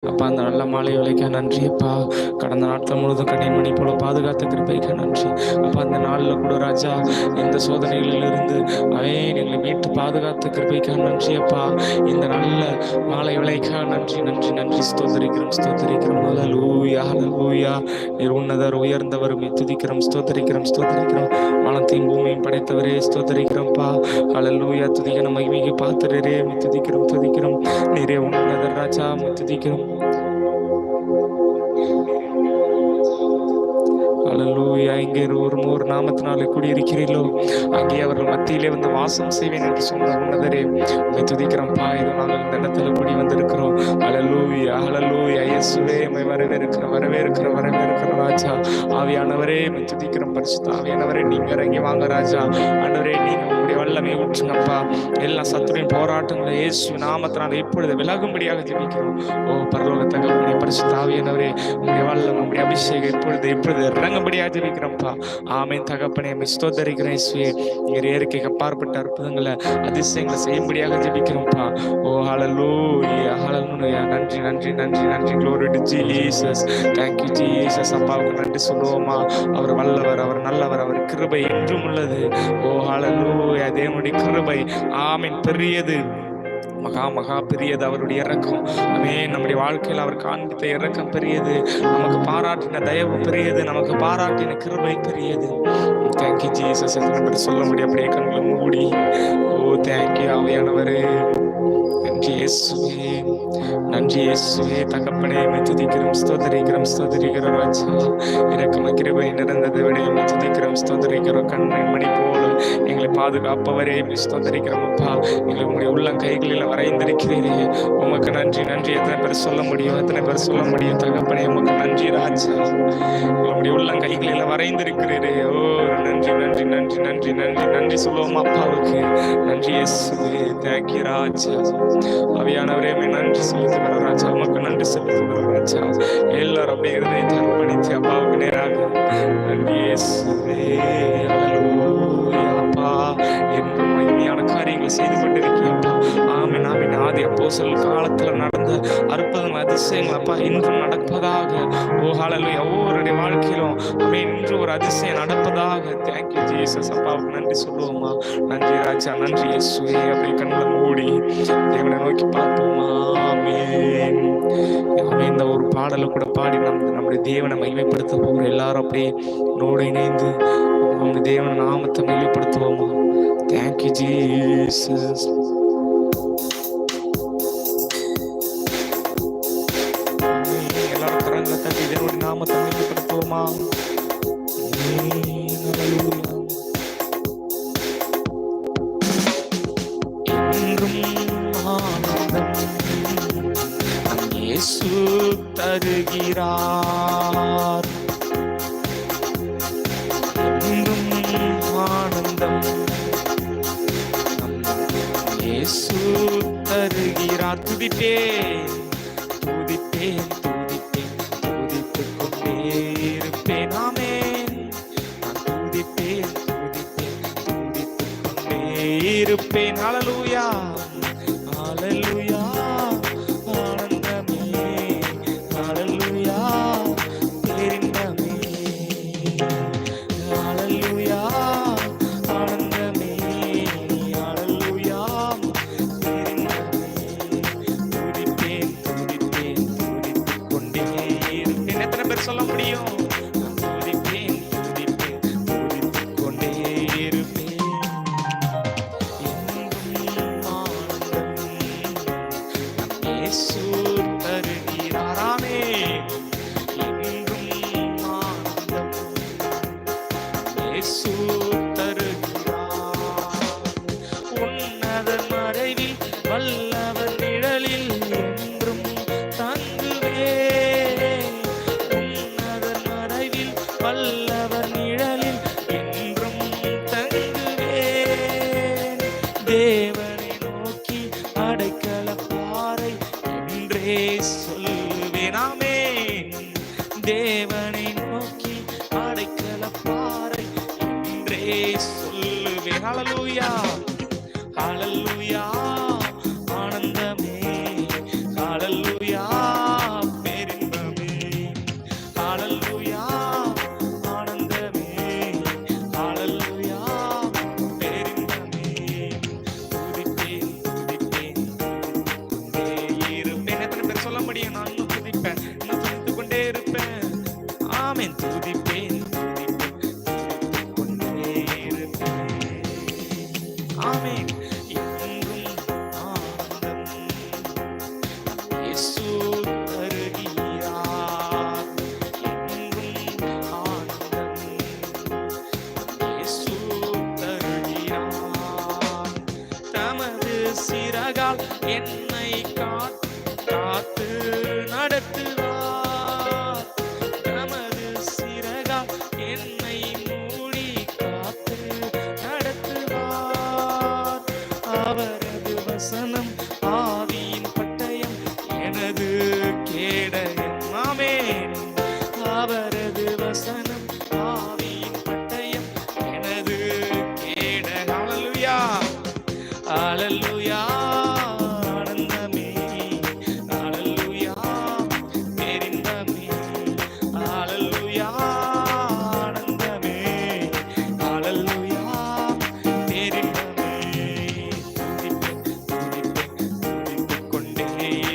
அப்பா, அந்த நல்ல மாலை வேலைக்கு நன்றி அப்பா. கடந்த நாட்கள் முழுவதும் கண்ணின்மணி போல பாதுகாத்த கிருபைக்கு நன்றி அப்பா. அந்த நாளில் கூட ராஜா இந்த சோதனைகளிலிருந்து எங்களை மீட்டு பாதுகாத்த கிருபைக்கு நன்றி அப்பா. இந்த நல்ல மாலை வேலைக்காக நன்றி நன்றி நன்றி. ஸ்தோத்தரிக்கிறோம் ஸ்தோத்தரிக்கிறோம். ஹல்லேலூயா ஹல்லேலூயா. நீர் உன்னதர் உயர்ந்தவர், துதிக்கிறோம் ஸ்தோத்தரிக்கிறோம் ஸ்தோத்தரிக்கிறோம். வானத்தையும் பூமியும் படைத்தவரே ஸ்தோத்தரிக்கிறோம்ப்பா. ஹல்லேலூயா. துதிக்கணும் மகிமைக்கு பாத்திரரே துதிக்கிறோம் துதிக்கிறோம். நீரே உன்னதர் ராஜா துதிக்கிறோம். அல்லேலூயா. இங்கே ஒரு நாமத்தினாலே குடியிருக்கிறீர்களோ அங்கே அவர்கள் மத்தியிலே வந்து வாசம் செய்வேன் என்று சொன்ன உன்னதரே உம்மை துதிக்கிறோம்ப்பா. இது நாங்கள் இந்த இடத்துல கூடி வந்திருக்கிறோம். அல்லேலூயா அல்லேலூயா. இயேசுவே உம்மை வரவேற்கிற ராஜா. ஆவியானவரே உம்மை துதிக்கிறோம். பரிசுத்த ஆவியானவரே நீங்க இறங்கி வாங்க ராஜா. ஆண்டவரே நீங்க உங்களுடைய வல்லமை ஊற்றுங்கப்பா. எல்லா சத்துருவின் போராட்டங்களை இயேசு நாமத்தினால இப்பொழுது விலகும்படியாக ஜெபிக்கிறோம். ஓ பரலோக தகப்பனே, பரிசுத்த ஆவியானவரே உங்களுடைய வல்லமை உங்களுடைய அபிஷேகம் இப்பொழுது இறங்கும்படியாக ஜெபிக்கிறோம்ப்பா. ஆமென் தகப்பனே. ஸ்தோத்தரிக்கிறேன் இயேசுவே. நீர் இயற்கைக்கு அப்பாற்பட்ட அற்புதங்களை அதிசயங்களை செய்யும்படியாக ஜெபிக்கிறோம்ப்பா. ஓ ஹல்லேலூயா ஹல்லேலூயா. நன்றி நன்றி நன்றி நன்றி. Glory to Jesus. Thank you Jesus. அப்பாவுக்கு நன்றி சொல்லுவோமா. அவர் வல்லவர், அவர் நல்லவர், அவர் கிருபை என்றும் உள்ளது. ஓ ஹல்லேலூயா. தேவனுடைய கிருபை ஆமென் பெரியது, மகா மகா பெரியது அவருடைய இரக்கம். நம்முடைய வாழ்க்கையில் அவர் காண்பித்த இரக்கம் பெரியது, நமக்கு பாராட்டின தயவு பெரியது, நமக்கு பாராட்டின கிருபை பெரியது. Thank you Jesus. சொல்ல முடியும் அப்படியே கண்களை மூடி. ஓ தேங்க்யூ ஆவியானவரே. நன்றி இயேசுவே நன்றி இயேசுவே. தகப்பனே துதிக்கிறோம் ஸ்தோத்தரிக்கிறோம் ராஜா. இரக்கம கிருபை நிறைந்ததை விட துதிக்கிறோம் ஸ்தோத்தரிக்கிறோம். கண்ணின் மணி போல எங்களை பாதுகாப்பவரே ஸ்தோத்தரிக்கிறோம் அப்பா. எங்களை உங்களுடைய உள்ளம் கைகளில் வரைந்திருக்கிறீரே உமக்கு நன்றி நன்றி. எத்தனை பேர் சொல்ல முடியும் தகப்பனே உமக்கு நன்றி ராஜா. உங்களுடைய உள்ளம் கைகளில் வரைந்திருக்கிறீரே. ஓ நன்றி நன்றி நன்றி நன்றி நன்றி நன்றி சொல்லுவோம் அப்பாவுக்கு. நன்றி இயேசுவே. தேங்க்யூ ராஜா. ஆவியானவரே நன்றி செலுத்துகிறோம் ராஜா. உமக்கு நன்றி செலுத்துகிறோம் ராஜா. எல்லாரும் அப்படியே இருதயத்தை அர்ப்பணித்து அப்பாவுக்கு நேராக நன்றி இயேசுவே. அப்பா என்றும் மகிமையான காரியங்களை செய்து கொண்டிருக்கிறப்பா. ஆமென் ஆமென். ஆதி அப்போஸ்தலர் காலத்துல நடந்த அற்புதங்கள் அதிசயங்கள் அப்பா இன்றும் நடப்பதாக. ஓ ஹல்லேலூயா. ஒவ்வொருடைய வாழ்க்கையிலும் இன்று ஒரு அதிசயம் நடப்பதாக. Thank you Jesus. அப்பாவுக்கு நன்றி சொல்லுவோமா. நன்றி ராஜா. நன்றி இயேசுவே. அப்படியே கண்களை மூடி தேவனை நோக்கி பார்ப்போமா. ஆமென். இந்த ஒரு பாடலை கூட பாடி நம்முடைய தேவனை மகிமைப்படுத்த போகிற எல்லாரும் அப்படியே நோடு இணைந்து நம்முடைய தேவன நாமத்தை மகிமைப்படுத்துவோமா. Thank you Jesus. எல்லாரும் கரங்களை தட்டி தேவனுடைய நாமத்தை மகிமைப்படுத்துவோமா. இயேசு தருகிறார் என்றும் ஆனந்தம். இயேசு தருகிறார். துதிப்பேன் துதிப்பேன் துதிப்பேன் துதித்துக் கொண்டே இருப்பேன். ஆமென். நான் துதிப்பேன் துதிப்பேன் துதித்துக் கொண்டே இருப்பேன். ஹல்லேலூயா ஹல்லேலூயா. சொல்ல முடியும். தேவனை நோக்கி அடைக்கல பாறை என்றே சொல்லுவேன். ஆமென். தேவனை நோக்கி அடைக்கல பாறை என்றே சொல்லுவேன். ஹல்லேலூயா ஹல்லேலூயா. ஆனந்தமே ஹல்லேலூயா முடியும். நான் இன்னும் துதிப்பேன், இன்னும் துதித்து கொண்டே இருப்பேன். ஆமென். துதிப்பேன், துதித்துக் கொண்டே இருப்பேன். ஆமென். என்றும் ஆனந்தம் இயேசு தருகிறார். என்றும் ஆனந்தம் இயேசு தருகிறார். தமது சிறகால் என்னை காத்து நடத்துவார். தமது சிறகால் என்னை மூடி காத்து நடத்துவார். அவரது வசனம் ஆவியின் பட்டயம், எனது கேடயம். ஆமென். அவரது வசனம் ஆவியின் பட்டயம், எனது கேடயம். ஹல்லேலூயா, ஹல்லேலூயா. ஆனந்தமே, ஹல்லேலூயா. பேரின்பமே, ஹல்லேலூயா. ஆனந்தமே, ஹல்லேலூயா. பேரின்பமே. துதிப்பேன், துதிப்பேன், துதித்துக் கொண்டே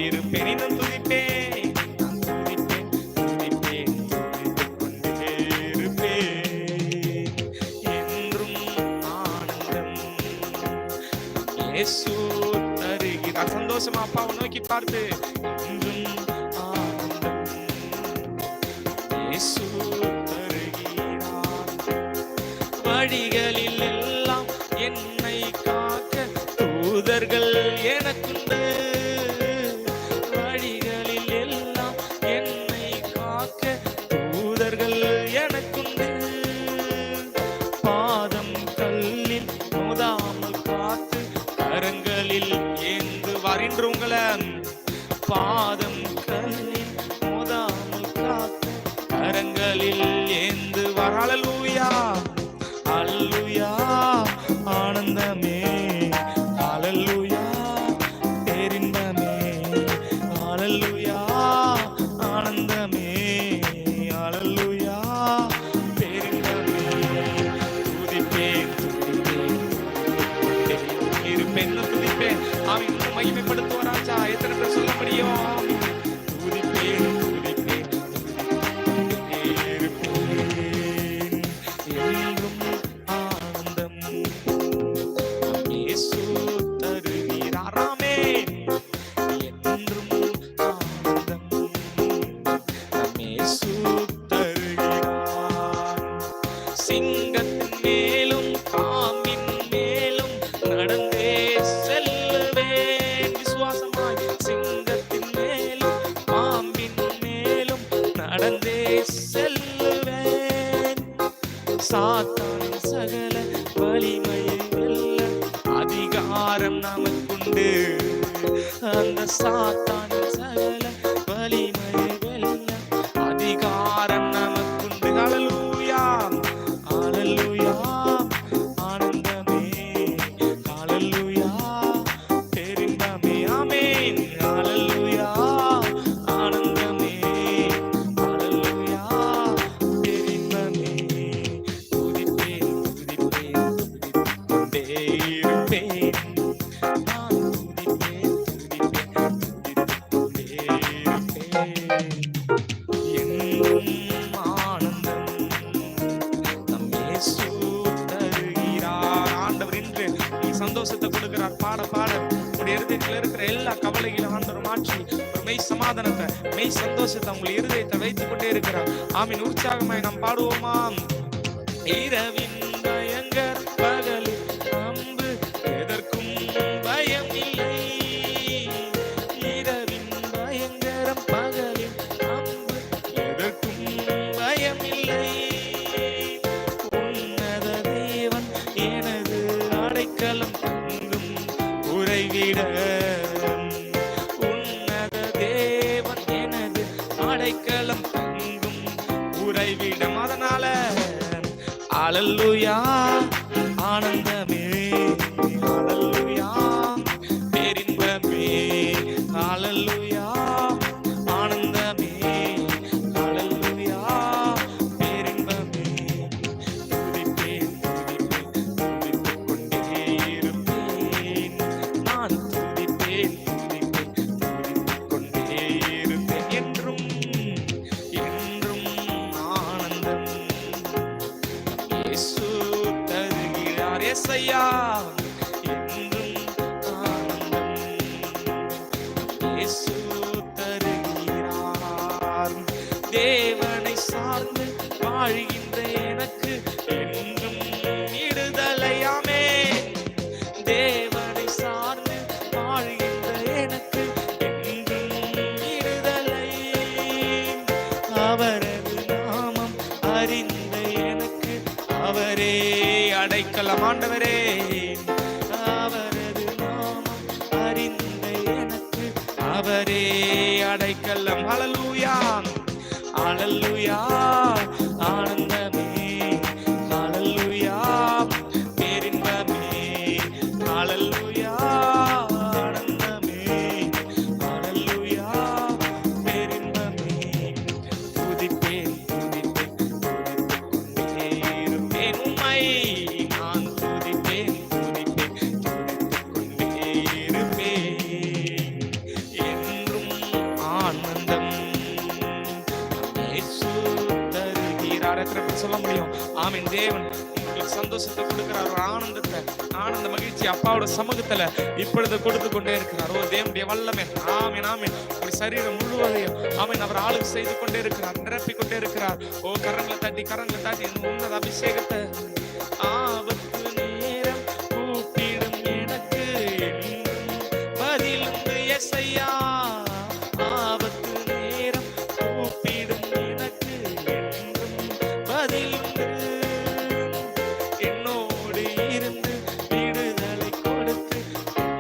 இருப்பேன். இன்னும் துதிப்பேன், நான் துதிப்பேன், துதிப்பேன், துதித்துக் கொண்டே இருப்பேன். என்றும் ஆனந்தம் இயேசு தருகிறார். சந்தோஷமா அப்பாவை நோக்கி பார்த்து, என்றும் ஆனந்தம் இயேசு தருகிறார். வழிகளில் எல்லாம் என்னை காக்க தூதர்கள் எனக்குண்டு. வழிகளில் எல்லாம் என்னை காக்க தூதர்கள் எனக்குண்டு. பாதம் கல்லில் மோதாமல் காத்து கரங்களில் ஏந்துவார். இன்று உங்களை பாதம் கல்லில் மோதாமல் காத்து கரங்களில் ஏந்துவார். ஹல்லேலூயா, ஹல்லேலூயா. ஆனந்தமே, ஹல்லேலூயா. பேரின்பமே, ஹல்லேலூயா. ஆனந்தமே, ஹல்லேலூயா. பேரின்பமே. துதிப்பேன், துதிப்பேன், துதித்துக் இருப்பேன். இன்னும் துதிப்பேன். அவன் இன்னும் மகிமைப்படுத்துவார் ராஜா. எத்தனை பேர் சொல்ல முடியும்? துதிப்பேன், துதிப்பேன், துதித்துக் இருப்பேன். என்றும் ஆனந்தம் இயேசு தருகிறார். ஆமென். என்றும் ஆனந்தம் இயேசு தருகிறார். சிங்கத்தின் மேலும் பாம்பின் மேலும் நடந்தே செல்லுவேன். விசுவாசமாய் சிங்கத்தின் மேலும் பாம்பின் மேலும் நடந்தே செல்லுவேன். சாத்தானின் சகல வலிமையை வெல்ல அதிகாரம் நமக்குண்டு. அந்த சாத்தானின் சகல வலிமையை வெல்ல அதிகாரம் நமக்குண்டு. ஹல்லேலூயா, ஹல்லேலூயா. ஆனந்தமே, ஹல்லேலூயா. பேரின்பமே, ஆமென். ஹல்லேலூயா. ஆனந்தமே, ஹல்லேலூயா. பேரின்பமே. துதிப்பேன், துதிப்பேன், துதித்துக் கொண்டே இருப்பேன். நான் துதிப்பேன், துதிப்பேன், துதித்துக் கொண்டே இருப்பேன். என்றும் ஆனந்தம் நம் இயேசு தருகிறார். ஆண்டவர் இன்று நீ சந்தோஷத்தை கொடுக்கிறார். பாட பாட உங்களுடைய இருதயத்தில் இருக்கிற எல்லா கவலைகளையும் ஆண்டவர் மாற்றி ஒரு மெய் சமாதானத்தை, மெய் சந்தோஷத்தை உங்களுடைய இருதயத்தை வைத்துக் கொண்டே இருக்கிறார். ஆமீன். உற்சாகமாய் நாம் பாடுவோமாம். இரவின் பயங்கர பகலில் அம்பு எதற்கும் பயம் இல்லை. இரவின் பயங்கரம் பகலில் அம்பு எதற்கும் பயம் இல்லை. உன்னத தேவன் எனது அடைக்கலம் தங்கும் உறைவிடம். உன்னத தேவன் எனது அடைக்கலம் தங்கும் உறைவிடம். அதனால ஹல்லேலூயா. ஆனந்தமே, ஹல்லேலூயா. பேரின்பமே, ஹல்லேலூயா. ஆனந்தமே, ஹல்லேலூயா. பேரின்பமே. துதிப்பேன், துதிப்பேன், துதித்துக் கொண்டே இருப்பேன். நான் துதிப்பேன், துதிப்பேன், துதித்துக் கொண்டே இருப்பேன். வாழ்கின்ற எனக்கு என்றும் விடுதலையாமே. தேவனை சார்ந்து வாழ்கின்ற எனக்கு என்றும் விடுதலை. அவரது நாமம் அறிந்த எனக்கு அவரே அடைக்கலம். ஆண்டவரே, அவரது நாமம் அறிந்த எனக்கு அவரே அடைக்கலம். ஹல்லேலூயா, ஹல்லேலூயா, ஆனந்தமே, ஹல்லேலூயா, பேரின்பமே, ஹல்லேலூயா, ஆனந்தமே, ஹல்லேலூயா, பேரின்பமே. துதிப்பேன் துதிப்பேன் துதித்துக் கொண்டே இருப்பேன் உம்மை. நான் துதிப்பேன் துதிப்பேன் துதித்துக் கொண்டே இருப்பேன். என்றும் ஆனந்தம் இயேசு தருகிறார். எத்தனை பேர் சொல்ல முடியும்? ஆமென். தேவன் உங்களுக்கு சந்தோஷத்தை கொடுக்கிறார், ஒரு ஆனந்தத்தை, ஆனந்த மகிழ்ச்சி அப்பாவோட சமூகத்துல இப்பொழுது கொடுத்து கொண்டே இருக்கிறார். ஓ தேவனுடைய வல்லமை. ஆமென், ஆமென். ஒரு சரீரம் முழுவதையும் ஆமென் அவர் ஆளுகை செய்து கொண்டே இருக்கிறார், நிரப்பிக் கொண்டே இருக்கிறார். ஓ கரங்களை தட்டி இந்த உன்னத அபிஷேகத்தை. ஆபத்து நேரம் கூப்பிடும் எனக்கு என்றும் பதிலுண்டு யெசய்யா. ஆபத்து நேரம் கூப்பிடும் எனக்கு என்றும் பதிலுண்டு. என்னோடு இருந்து விடுதலை கொடுத்து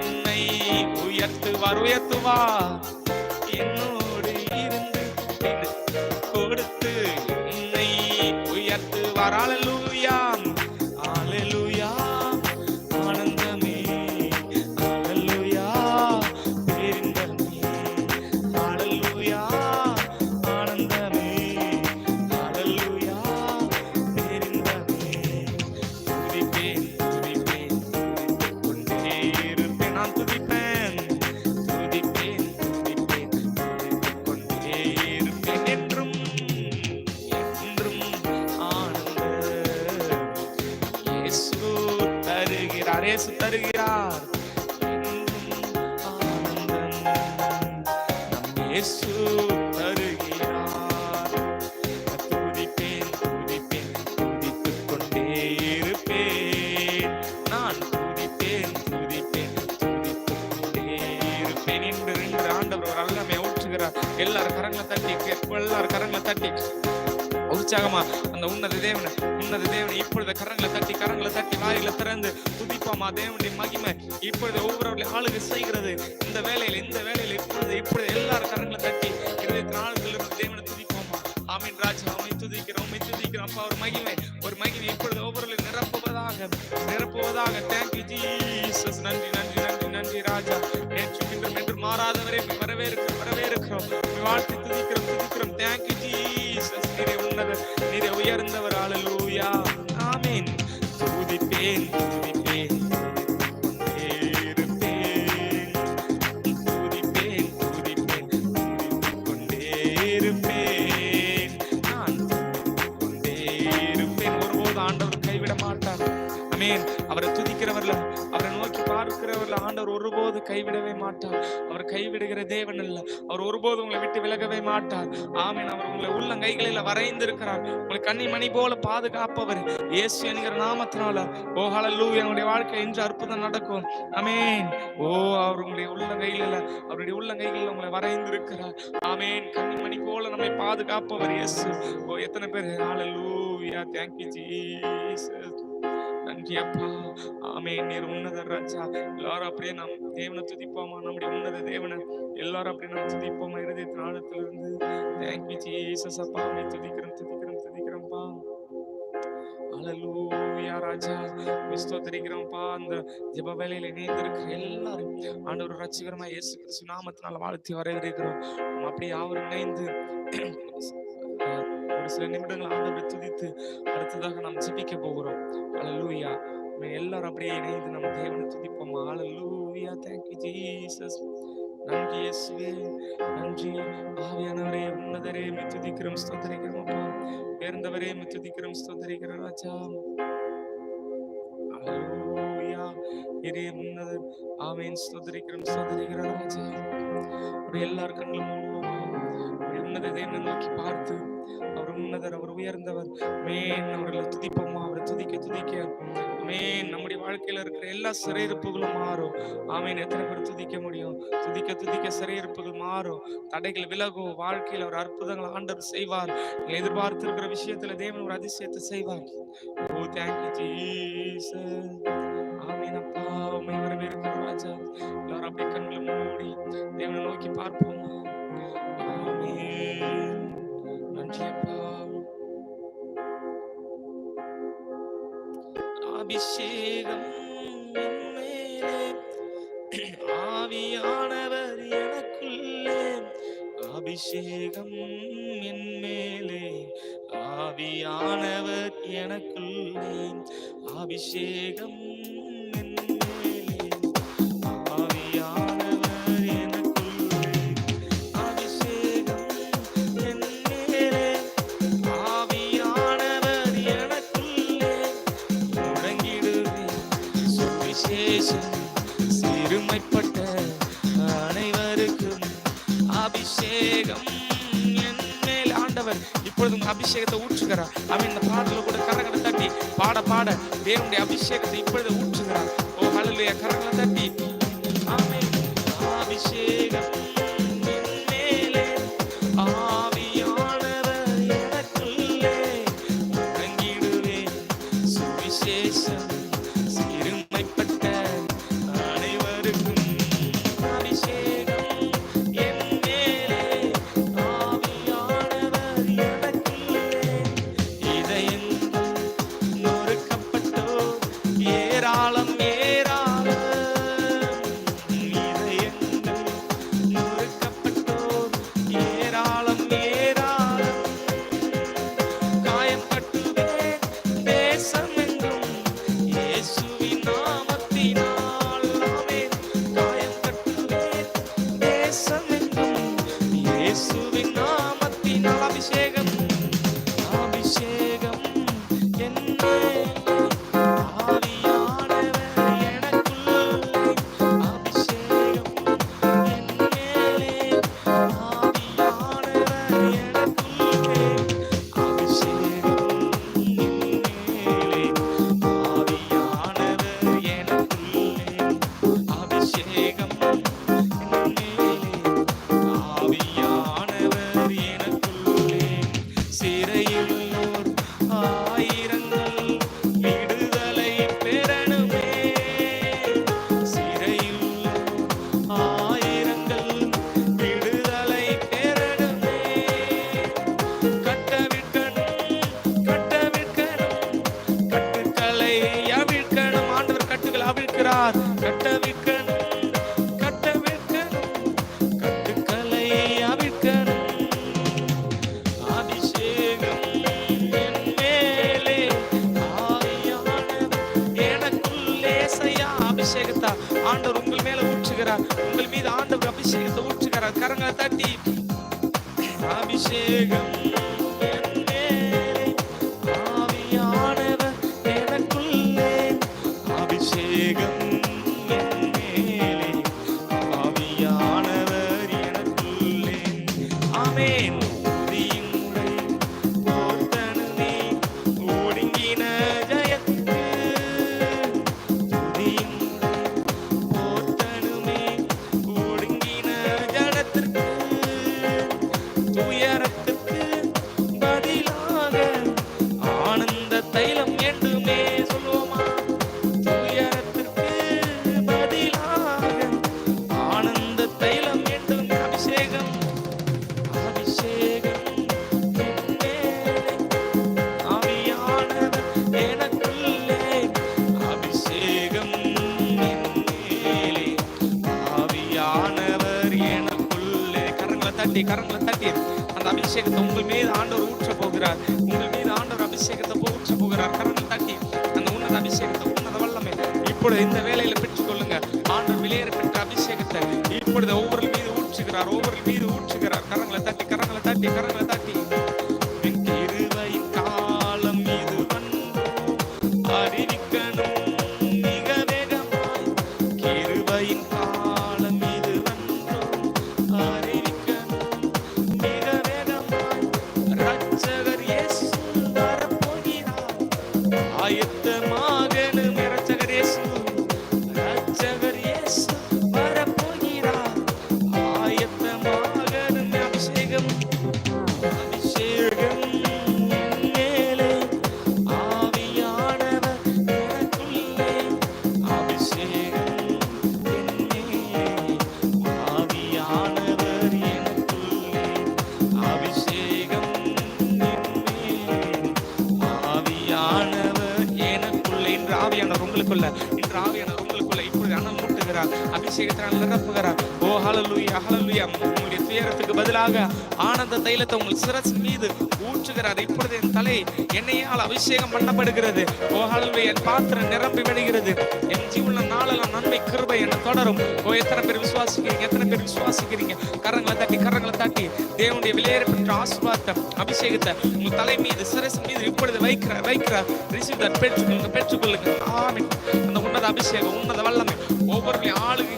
உன்னை உயர்த்துவார், உயர்த்துவார். என்னோடு இருந்து விடுதலை கொடுத்து உன்னை உயர்த்துவார். ஹல்லேலூயா, ஹல்லேலூயா, ஆனந்தமே, ஹல்லேலூயா, பேரின்பமே, ஹல்லேலூயா, ஆனந்தமே, ஹல்லேலூயா, பேரின்பமே. துதிப்பேன் துதிப்பேன் துதித்துக் கொண்டே இருப்பேன். நான் துதிப்பேன் துதிப்பேன் துதிப்பேன் துதித்துக் கொண்டே இருப்பேன். என்றும் என்றும் ஆனந்த இயேசு தருகிறார், இயேசு தருகிறார். என்றும் ஆனந்தம் நம் இயேசு தருகிறார். துதிப்பேன் துதிப்பேன் துதித்துக் கொண்டே இருப்பேன். நான் துதிப்பேன் துதிப்பேன் துதித்துக் கொண்டே இருப்பேன். இன்று ஆண்டவர் ஒரு வல்லமை ஊற்றுகிறார். எல்லாரும் கரங்களை தட்டி, எல்லாரும் கரங்களை தட்டி உற்சாகமா அந்த உன்னத தேவனை இப்பொழுது கரங்களை தட்டி வாயில திறந்து துதிப்போமா. தேவனுடைய மகிமை இப்பொழுது ஒவ்வொரு ஆளுகை செய்கிறது. இந்த வேலையில இப்பொழுது எல்லாரும் கரங்களை தட்டி இருதயத்தின் ஆழத்திலிருந்து தேவனை துதிப்போமா. ஆமென் ராஜா, உம்மை துதிக்கிறோம் அப்பா. ஒரு மகிமை இப்பொழுது ஒவ்வொரு நிரப்புவதாக. Thank you Jesus. நன்றி நன்றி நன்றி நன்றி ராஜா. நேற்று இன்றும் மாறாதவரே வரவேற்கிறோம். வாழ்த்து துதிக்கிறோம். Thank you Jesus. நீரே உன்னதர், நீரே உயர்ந்தவர். ஹல்லேலூயா, ஆமென். துதிப்பேன் துதிப்பேன் துதித்துக் கொண்டே இருப்பேன். துதிப்பேன் துதிப்பேன் துதித்துக் கொண்டே இருப்பேன். நான் துதித்துக் கொண்டே இருப்பேன். ஒருபோது ஆண்டவர் கைவிட மாட்டார். ஆமென். அவரை துதிக்கிறவர்ல, அவரை நோக்கி பார்க்கிறவர்ல ஆண்டவர் ஒருபோது கைவிடவே மாட்டார். அவர் கைவிடுகிற தேவன் அல்ல. அவர் ஒருபோது உங்களை விட்டு விலகவே மாட்டார். ஆமென். அவர் உங்களை உள்ளங்கைகளில் வரைந்திருக்கிறார். உங்களை கன்னிமணி போல பாதுகாப்பவர் இயேசு என்கிற நாமத்தினால. ஓ ஹல்லேலூயா, உங்களுடைய வாழ்க்கை இன்று அற்புதம் நடக்கும். ஆமென். ஓ அவர் உங்களுடைய அவருடைய உள்ளங்கைகளில் உங்களை வரைந்திருக்கிறார். ஆமென். கன்னிமணி போல நம்மை பாதுகாப்பவர் இயேசு. ஓ எத்தனை பேர் ஹல்லேலூயா, தேங்க்யூ ஜீசஸ். நன்றி அப்பா. ஆமென். நீர் உன்னதர் ராஜா. எல்லாரும் அப்படியே நாம் தேவனை துதிப்போமா. நம்முடைய உன்னத தேவனை எல்லாரும் அப்படியே நாம் துதிப்போமா இருதயத்தின் ஆழத்திலிருந்து. தேங்க்யூ ஜீசஸ் அப்பா. உம்மை துதிக்கிறோம்ப்பா. ஹல்லேலூயா ராஜா, ஸ்தோத்திரிக்கிறோம்ப்பா. அந்த ஜெப வேளையில இணைந்திருக்கிற எல்லாரும் ஆண்டவர் ரட்சகரமா இயேசு கிறிஸ்து நாமத்தினால வாழ்த்தி வரவேற்கிறோம். அப்படியே யாவரும் இணைந்து ஒரு சில நிமிடங்கள் ஆண்டவரை துதித்து அடுத்ததாக நாம் ஜெபிக்க போகிறோம். ஹல்லேலூயா. எல்லாரும் அப்படியே இணைந்து நம்ம தேவனை துதிப்போம். ஹல்லேலூயா, தேங்க்யூ ஜீசஸ். நன்றி இயேசுவே, நன்றி ஆவியானவரே, உன்னதரே, உம்மை துதிக்கிறோம், ஸ்தோத்திரிக்கிறோம் அப்பா. உயர்ந்தவரே, உம்மை துதிக்கிறோம், ஸ்தோத்திரிக்கிறோம் ராஜா. ஹல்லேலூயா, இறை உன்னதர். ஆமென். ஸ்தோத்திரிக்கிறோம் ராஜா. எல்லார் கண்களும் மூடுவோமா. உன்னத தேவனை நோக்கி பார்த்து அவர் உன்னதர், அவர் உயர்ந்தவர். ஆமென். அவர்களை துதிப்போமா, அவரை துதிக்க துதிக்க ஆமென். நம்முடைய வாழ்க்கையில இருக்கிற எல்லா சிறையிருப்புகளும் மாறும். ஆமென். எத்தனை பேர் துதிக்க முடியும்? துதிக்க துதிக்க சிறையிருப்புகள் மாறும், தடைகள் விலகும். வாழ்க்கையில் ஒரு அற்புதங்கள் ஆண்டவர் செய்வார். நீங்கள் எதிர்பார்த்திருக்கிற விஷயத்துல தேவன் ஒரு அதிசயத்தை செய்வார். ஓ தேங்க்யூ ஜீசஸ். ஆமென் அப்பா, உம்மை வரவேற்கிறோம் ராஜா. எல்லாரும் அப்படியே கண்களை மூடி தேவனை நோக்கி பார்ப்போமா. ஆமென். நன்றி அப்பா. அபிஷேகம் என் மேலே, ஆவியானவர் எனக்குள்ளே. அபிஷேகம் என் மேலே, ஆவியானவர் எனக்குள்ளே. அபிஷேகம் என் மேலே, ஆவியானவர் எனக்குள்ளே. அபிஷேகம் என் மேலே, ஆவியானவர் எனக்குள்ளே. முழங்கிடுவேன் சுவிசேஷம் சிறுமைப்பட்ட அனைவருக்கும். அபிஷேகம் என் மேல். ஆண்டவர் இப்பொழுது உங்க அபிஷேகத்தை ஊற்றுகிறார். அவன் இந்த பாடல கூட கரங்களை தட்டி பாட பாட தேவனுடைய அபிஷேகத்தை இப்பொழுது ஊற்றுகிறார். ஓ ஹல்லேலூயா. கரங்களை தட்டி ஆமென். அபிஷேகம் என் மேலே, ஆவியானவர் எனக்குள்ளே. முழங்கிடுவேன் சுவிசேஷம் சிறுமைப்பட்ட அனைவருக்கும். அபிஷேகம் என் மேலே, ஆவியானவர் எனக்குள்ளே. இதயங்கள் நொறுக்கப்பட்டோ ஏராளம் ஏராளம். இதயங்கள் நொறுக்கப்பட்டோ ஏராளம் ஏராளம். காயம் கட்டுவேன் தேசமெங்கும் இயேசுவின் நாமத்தினால். ஆமென். காயம் கட்டுவேன் தேசமெங்கும் இயேசுவின் நாமத்தினால். அபிஷேகம் அபிஷேகம் என் மேலே, ஆவியானவர் எனக்குள்ளே. அபிஷேகம் என் மேலே, ஆவியானவர் எனக்குள்ளே. அபிஷேகம் என் மேலே, ஆவியானவர் எனக்குள்ளே. அபிஷேகம் என் மேலே, ஆவியானவர் எனக்குள்ளே. சிறையுள்ளோர் ஆயிரங்கள் விடுதலை பெறணுமே. சிறையுள்ளோர் ஆயிரங்கள் விடுதலை பெறணுமே. கட்டவிழ்க்கணும் கட்டவிழ்க்கணும், கட்டுக்களை அவிழ்க்கணும். ஆண்டவர் கட்டுகளை அவிழ்க்கிறார். கட்டவிழ்க்கணும் கட்டவிழ்க்கணும், கட்டுக்களை அவிழ்க்கணும். அபிஷேகம் என் மேலே, ஆவியானவர் எனக்குள்ளே. செய்யா அபிஷேகத்தா ஆண்டவர் உங்கள் மேல ஊற்றுகிறார். உங்கள் மீது ஆண்டவர் அபிஷேகத்தை ஊற்றுகிறார். கரங்களை தட்டி அபிஷேகம் என் மேலே, ஆவியானவர் எனக்குள்ளே. அபிஷேகம் என் மேலே, ஆவியானவர் எனக்குள்ளே. ஆமென். துதியுமுறை போர்த்தனுமே ஒடுங்கின ஜெயத்துக்கு. துதியுமுறை போர்த்தனுமே ஒடுங்கின ஜனத்திற்கு. துயரத்துக்கு பதிலாக ஆனந்த தைலம் என்றுமே சொல்லுவோமா. துயரத்திற்கு பதிலாக ஆனந்த தைலம் என்றும். அபிஷேகம் அபிஷேகம் என் மேலே, ஆவியானவர் எனக்குள்ளே. அபிஷேகம் என் மேலே, ஆவியானவர் எனக்குள்ளே. கரங்களை தட்டி கரங்களை தட்டி அந்த அபிஷேகத்தை உங்கள் மீது ஆண்டவர் ஊற்ற போகிறார். உங்கள் மீது ஆண்டவர் அபிஷேகத்தை ஊற்ற போகிறார். கரங்களை தட்டி அந்த உன்னத அபிஷேகத்தை, உன்னத வல்லமை இப்பொழுது இந்த வேளையில பெற்றுக்கொள்ளுங்க. ஆண்டவர் வெளியேற பெற்ற அபிஷேகத்தை இப்பொழுது ஒவ்வொரு மீது ஊற்றுகிறார். ஒவ்வொரு மீது ஊற்றுகிறார். கரங்களை தட்டி கரங்களை தட்டி கரங்களை தட்டி. என் கிருபையின் காலம் இது வந்தோம், அறிவிக்கணும் மிக வேகமாய். கிருபையின் காலம் இது வந்தோம், அறிவிக்கணும் மிக வேகமாய். ஆவியானவர் உங்களுக்குள்ள, இன்று ஆவியானவர் உங்களுக்குள்ள இப்பொழுது அனல் மூட்டுகிறார், அபிஷேகத்தினால் நிரப்புகிறார். ஓ ஹல்லேலூயா, ஹல்லேலூயா. உங்களுடைய துயரத்துக்கு பதிலாக ஆனந்த தைலத்தை உங்கள் சிரசின் மீது ஊற்றுகிறார். இப்பொழுது என் தலை எண்ணெயால் அபிஷேகம் பண்ணப்படுகிறது. ஓ ஹல்லேலூயா. என் பாத்திரம் நிரம்பி விடுகிறது. என் ஜீவன நாளெல்லாம் நன்மை கிருபை என்ன தொடரும். ஓ எத்தனை பேர் விசுவாசிக்கிறீங்க, எத்தனை பேர் விசுவாசிக்கிறீங்க? கரங்களை தட்டி தேவனுடைய விலையேறப்பட்ட ஆசீர்வாதத்தை, அபிஷேகத்தை உங்கள் தலை மீது சிரசின் மீது இப்பொழுது வைக்கிறார். ரிசீவ் தட், பெற்றுக்கொள்ளுங்க. ஆமென். அந்த உன்னத அபிஷேகம், உன்னத வல்லமை ஒவ்வொருவரையும் ஆளுகை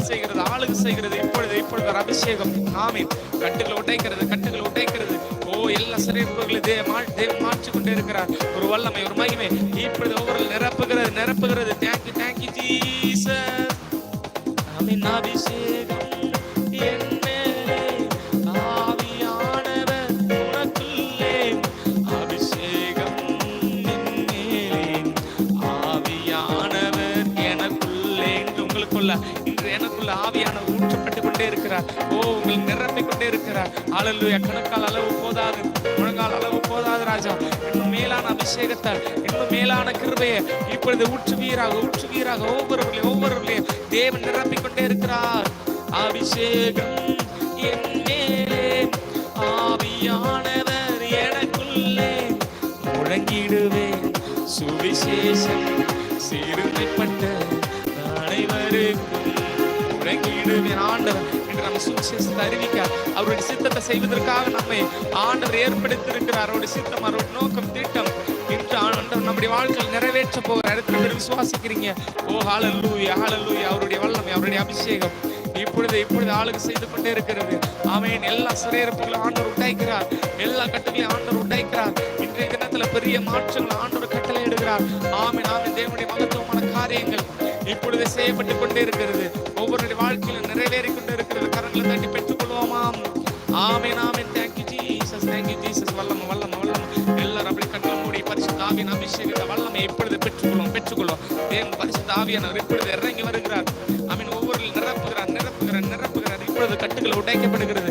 செய்கிறது இப்பொழுது ஒரு அபிஷேகம். ஆமென். கட்டுகளை உடைக்கிறது. ஓ எல்லா சிறைப்புகளையும் தேவன் மாற்றிக்கொண்டே இருக்கிறார். ஒரு வல்லமை, ஒரு மகிமை இப்பொழுது ஒவ்வொரு நிரப்புகிறது. Thank you Jesus. ஆமென். அபிஷேகம் என் மேலே, ஆவியானவர் உனக்குள்ளே. அபிஷேகம் என் மேலே, ஆவியானவர் எனக்குள்ளே. இன்று உங்களுக்குள்ள, இன்று எனக்குள்ள ஆவியானவர் ஊற்றப்பட்டு கொண்டே இருக்கிறார். ஓ உங்களை நிரப்பிக் கொண்டே இருக்கிறார். ஹல்லேலூயா. கணக்கால் அளவு போதாது, முழங்கால் அளவு போதாது ராஜா. இன்னும் மேலான அபிஷேகத்தை, இன்னும் மேலான கிருபையை இப்பொழுது ஊற்றுவீராக ஒவ்வொருவர்களையும் தேவன் நிரப்பிக் கொண்டே இருக்கிறார். அபிஷேகம் என் மேலே, ஆவியானவர் எனக்குள்ளே. முழங்கிடுவேன் சுவிசேஷம் சிறுமைப்பட்ட அனைவருக்கும். முழங்கிடுவேன். ஆண்டவர் என்று நம்ம சுவிசேஷத்தை அறிவிக்க, அவருடைய சித்தத்தை செய்வதற்காக நம்மை ஆண்டவர் ஏற்படுத்தியிருக்கிறார். அவருடைய சித்தம், அவருடைய நோக்கம், திட்டம் இன்று ஆண்டவர் நம்முடைய வாழ்க்கையில் நிறைவேற்ற போகிற இடத்துல பேர் விசுவாசிக்கிறீங்க. ஓ ஹல்லேலூயா, ஹல்லேலூயா. அவருடைய வல்லமை, அவருடைய அபிஷேகம் இப்பொழுது ஆளுக்கு செய்து கொண்டே இருக்கிறது. ஆமென். எல்லா சிறையிருப்புகளையும் ஆண்டவர் உடைக்கிறார். எல்லா கட்டுகளையும் ஆண்டவர் உடைக்கிறார். இன்றைய தினத்துல பெரிய மாற்றங்கள் ஆண்டவர் கட்டளை இடுகிறார். ஆமென். தேவனுடைய மகத்துவமான காரியங்கள் இப்பொழுது செய்யப்பட்டு கொண்டே இருக்கிறது. ஒவ்வொருடைய வாழ்க்கையிலும் நிறைவேறி கொண்டே இருக்கிறது. கரங்களை தட்டி பெற்றுக்கொள்வோமாம். ஆமென். Thank you Jesus. வல்லமை. எல்லாரும் அப்படி கண்களை மூடி பரிசுத்த ஆவியின் அபிஷேகத்தை, வல்லமை இப்பொழுது பெற்றுக்கொள்வோம். தேவன் பரிசுத்த ஆவியானவர் இப்பொழுது இறங்கி வருகிறார். ஆமென். ஒவ்வொரு நிரப்புகிறார். இப்பொழுது கட்டுகள் உடைக்கப்படுகிறது.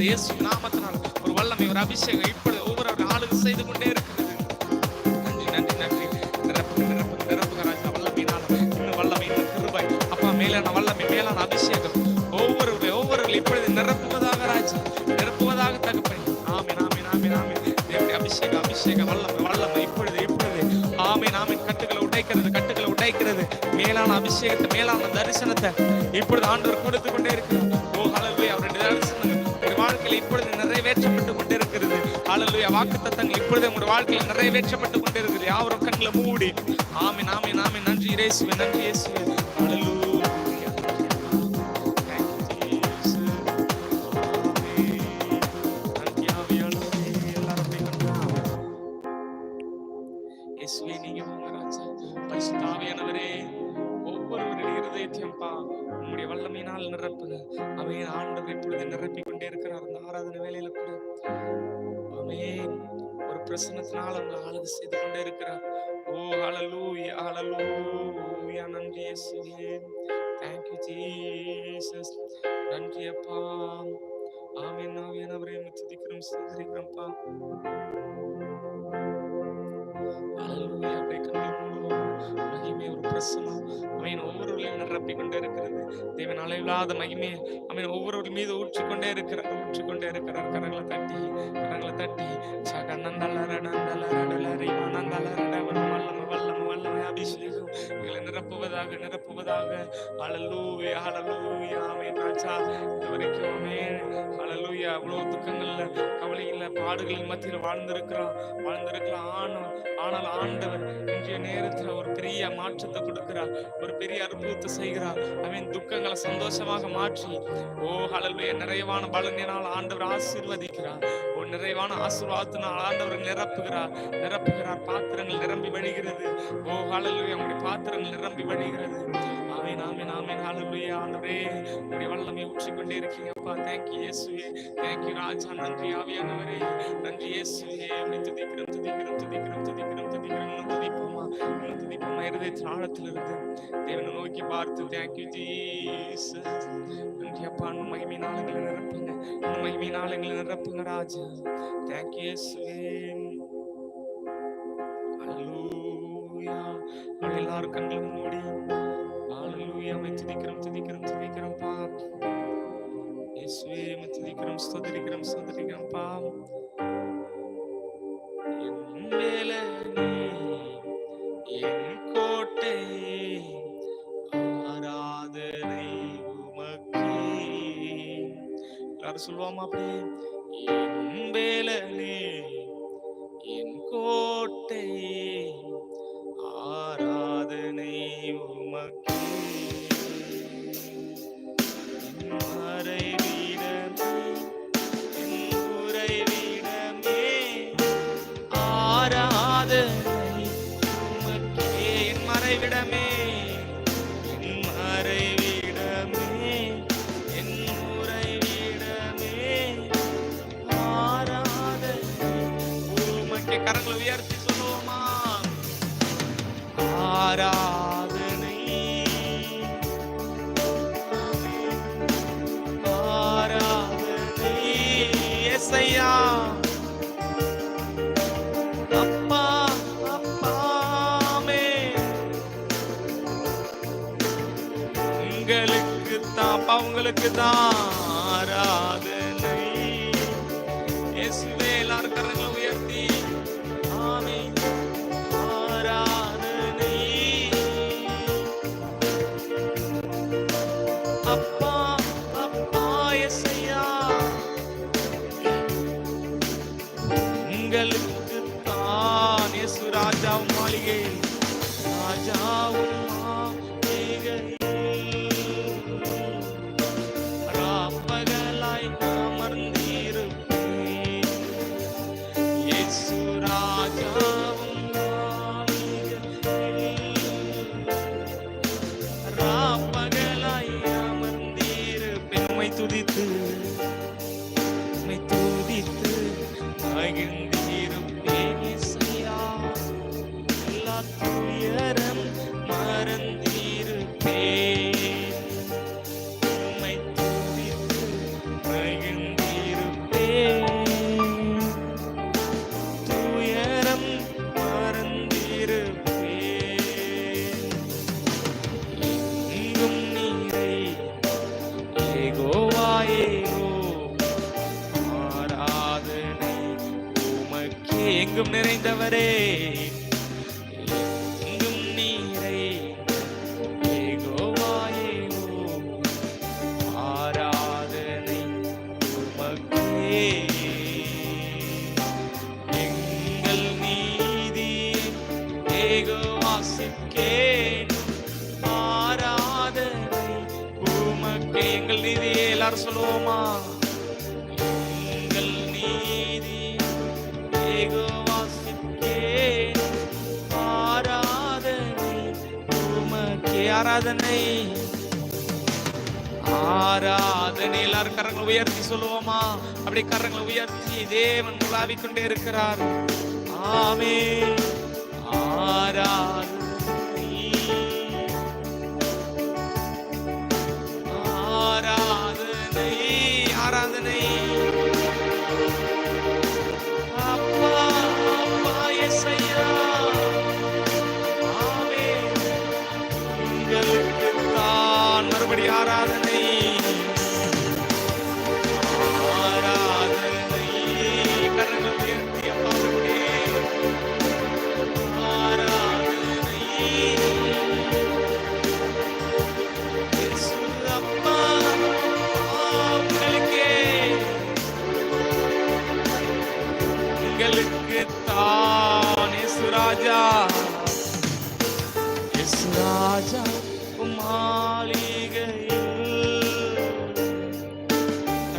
இயேசு நாமத்தினால் ஒரு வல்லமை, ஒரு அபிஷேகம் இப்பொழுது ஒவ்வொரு ஆளுக்கு செய்து கொண்டே இருக்கிறது. நன்றி. நிரப்புக ராஜா. வல்லமையினால் இன்னும் வல்லமை, இன்னும் கிருபை அப்பா, மேலான வல்லமை, மேலான அபிஷேகம் ஒவ்வொருவர்கள் இப்பொழுது நிரப்புவதாக ராஜா, நிரப்புவதாக தகப்பனே. ஆமென். தேவனுடைய அபிஷேக வல்லமை இப்பொழுது ஆமென். கட்டுகளை உடைக்கிறது. மேலான அபிஷேகத்தை, மேலான தரிசனத்தை இப்பொழுது ஆண்டவர் கொடுத்து கொண்டே இருக்கிறார். ஓ ஹல்லேலூயா. அவருடைய தரிசனங்கள் உங்களுடைய வாழ்க்கையில் இப்பொழுது நிறைவேற்றப்பட்டு கொண்டே இருக்கிறது. ஹல்லேலூயா. வாக்குத்தத்தங்கள் இப்பொழுது உங்களுடைய வாழ்க்கையில் நிறைவேற்றப்பட்டு கொண்டே இருக்குது. யாவரும் கண்களை மூடி ஆமென். நன்றி இயேசுவே. ஹல்லேலூயா. நீங்க பரிசுத்த ஆவியானவரே, ஒவ்வொருவருடைய இருதயத்தையும் உங்களுடைய வல்லமையினால் நிரப்புங்க. ஆமென். ஆண்டவர் இப்பொழுது நிரப்பிக் கொண்டே இருக்கிறார். அந்த ஆராதனை வேலையில கூட ஆமென். ஒரு பிரசன்னத்தினால உங்களை ஆளுகை செய்து கொண்டே இருக்கிறார். ஓ ஹல்லேலூயா. நன்றி இயேசுவே. Thank you Jesus. நன்றி அப்பா. ஆமென். ஆவியானவரே துதிக்கிறோம், ஸ்தோத்திரிக்கிறோம்ப்பா. மகிமை, ஒரு பிரசன்னம் ஆமென் ஒவ்வொருவரையும் நிரப்பிக் கொண்டே இருக்கிறது. தேவன் அளவில்லாத மகிமை ஆமென் ஒவ்வொருவர் மீது ஊற்றிக்கொண்டே இருக்கிறார். கரங்களை தட்டி வல்லமை அபிஷேகம் எங்களை நிரப்புவதாக. ஹல்லேலூயா. ஆமென் ராஜா. இதுவரைக்கும் ஆமென். ஹல்லேலூயா. அவ்வளவு துக்கங்கள்ல, கவலையில, பாடுகளின் மத்தியில் வாழ்ந்திருக்கலாம். ஆனால் ஆண்டவர் இன்றைய நேரத்துல ஒரு பெரிய மாற்றத்தை கொடுக்கிறார். ஒரு பெரிய அற்புதத்தை செய்கிறார். ஆமென். துக்கங்களை சந்தோஷமாக மாற்றி ஓ ஹல்லேலூயா நிறைவான பலனினால் ஆண்டவர் ஆசீர்வதிக்கிறார். ஒரு நிறைவான ஆசீர்வாதத்தினால் ஆண்டவர் நிரப்புகிறார். பாத்திரங்கள் நிரம்பி வழிகிறது. ஓ ஹல்லேலூயா. உங்களுடைய பாத்திரங்கள் நிரம்பி வழிகிறது. ஆமென். ஹல்லேலூயா. ஆண்டவரே உங்களுடைய வல்லமை ஊற்றிக்கொண்டே இருக்கீங்க அப்பா. தேங்க்யூ இயேசுவே. தேங்க்யூ ராஜா. நன்றி ஆவியானவரே. நன்றி இயேசுவே. துதிப்போமா இருதயத்தின் ஆழத்திலிருந்து தேவனை நோக்கி பார்த்து தேங்க்யூ ஜீசஸ். நன்றி அப்பா. மகிமையினால் எங்களை நிரப்புங்க ராஜா. தேங்க்யூ இயேசுவே. ஹல்லேலூயா. ஹalleluya. எல்லாரும் கண்களை மூடி ஹalleluya துதிக்கிறோம் துதிக்கிறோம் துதிக்கிறோம்ப்பா. இயேசுவே துதிக்கிறோம் ஸ்தோத்திரிக்கிறோம் ஸ்தோத்திரிக்கிறோம்ப்பா. என் வேலனே என் கோட்டை ஆராதனை உமக்கே. எல்லாரும் சொல்லுவாமா அப்படியே? என் வேலனே என் கோட்டை ஆராதனை உமக்கே. என் மறைவிடமே என் உறைவிடமே ஆராதனை உமக்கே. என் மறைவிடமே என் மறைவிடமே என் உறைவிடமே ஆராதனை உமக்கே. கரங்களை உயர்த்தி சொல்லுவோமா? ஆராதனை ஆராதனை யேசய்யா. அப்பா அப்பாமே உங்களுக்கு தான், உங்களுக்கு தான் ஆராதனை. இயேசுவே எல்லாரும் கரங்களை உயர்த்தி ஆமென். ஆராதனை அப்பா அப்பா யேசய்யா உங்களுக்கு தான். இயேசு ராஜாவும் மாளிகை ராஜாவும் மாளிகையில் ராப்பகலாய் அமர்ந்திருப்பேன். இயேசு ராஜாவும் மாளிகையில் ராப்பகலாய் அமர்ந்திருப்பேன். உம்மை துதித்து மகிழ்ந்திருப்பேன் இசையா. எல்லா துயரம் மறந்திருப்பேன். உம்மை துதித்து மகிழ்ந்திருப்பேன். துயரம் மறந்திருப்பேன். எங்கும் நீரை யெகோவாயே எங்கும் நிறைந்தவரே. எங்கும் நீரை யெகோவாயே ஆராதனை உமக்கே. எங்கள் நீதி யெகோவாவுக்கே ஆராதனை உமக்கே. எங்கள் நீதியே எல்லாரும் சொல்லுவோமா? எங்கள் நீதி யெகோவாவுக்கே ஆராதனை உமக்கே. ஆராதனை ஆராதனை எல்லாரும் கரங்களை உயர்த்தி சொல்லுவோமா? அப்படி கரங்களை உயர்த்தி தேவன் உலாவிக் கொண்டே இருக்கிறார். ஆமென். ஆராதனை ஆராதனை ஆராதனை அப்பா அப்பா யேசய்யா. ஆமென். உங்களுக்கு தான் மறுபடி ஆராதனை ஆராதனை. கரங்களை உயர்த்தி அப்பாவுக்கே ஆராதனை. இயேசு அப்பா உங்களுக்கே உங்களுக்கு தான். இயேசு ராஜா இயேசு ராஜா மாளிகையில்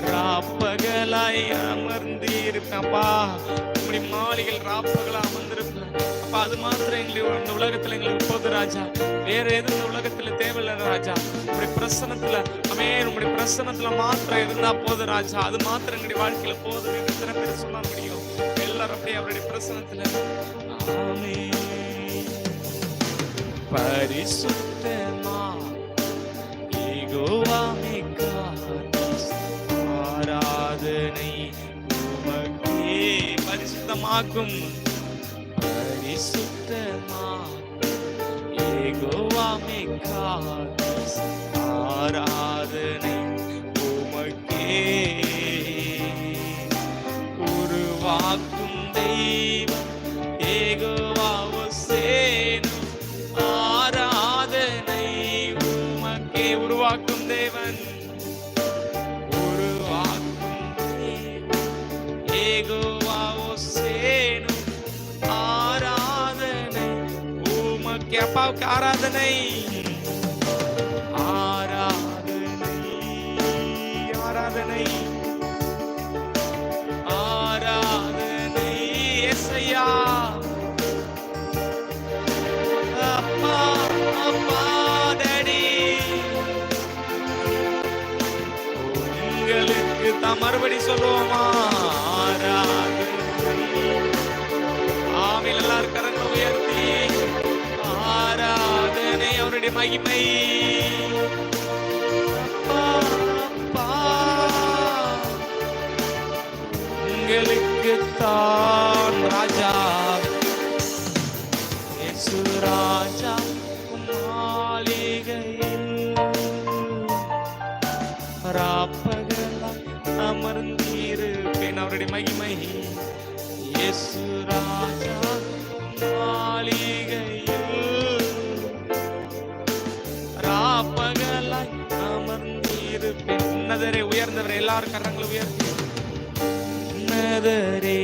ராப்பகலாய் அமர்ந்திருப்பேன்ப்பா. இப்படி மாளிகையில் ராப்பகலா அமர்ந்திருப்பேன். அப்பா அது மாத்திரம் எங்களுக்கு இந்த உலகத்துல எங்களுக்கு போது ராஜா. வேற எதுவும் இந்த உலகத்துல தேவையில்லை ராஜா. உங்களுடைய பிரசனத்துல ஆமென். உங்களுடைய பிரசனத்துல மாத்திரம் இருந்தா போது ராஜா. அது மாத்திரம் எங்களுடைய வாழ்க்கையில போதும். எத்தனை பேர் சொல்ல முடியும்? எல்லாரும் அப்படியே அவருடைய பிரசனத்துல ஆமென். பரிசுத்தமா யெகோவா மிக்காதீஸ் ஆராதனை உமக்கே. பரிசுத்தமாக்கும் பரிசுத்தமாக்கும் காதேஸ் ஆராதனை உமக்கே. உருவாக்கும் தெய்வம் யெகோவா ஹோசேனா ஆராதனை உமக்கே. உருவாக்கும் தேவன் யெகோவா ஹோசேனா ஆராதனை உமக்கே. அப்பாவுக்கு ஆராதனை ஆராதனை ஆராதனை ஆராதனை யெகோவா. அப்பா அப்பா டாடி உங்களுக்கு தான் மறுபடி சொல்லுவோமா ஆராதனை. ஆமென். எல்லாரும் கரங்களை உயர்த்தி ஆராதனை அவருடைய மகிமை. உங்களுக்கு தான் ராஜா இயேசு ராஜா மாளிகையில் ராப்பகலாய் அமர்ந்திருப்பேன். அவருடைய மகிமை. இயேசு ராஜா மாளிகையில் ராப்பகலாய் அமர்ந்திருப்பேன். உன்னதரே உயர்ந்தவரே எல்லாரும் கரங்களை உயர்த்தி உன்னதரே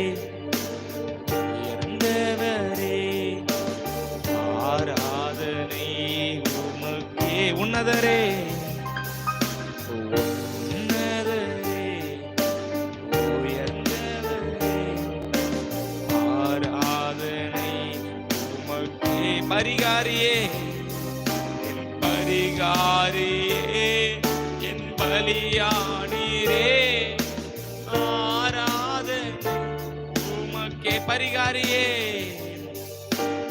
உயர்ந்தவரே ஆராதனை உமக்கே. உன்னதரே உன்னதரே உயர்ந்தவரே ஆராதனை உமக்கே. பரிகாரியே என் பரிகாரியே என் பலியானீரே ஆராதனை உமக்கே. பரிகாரியே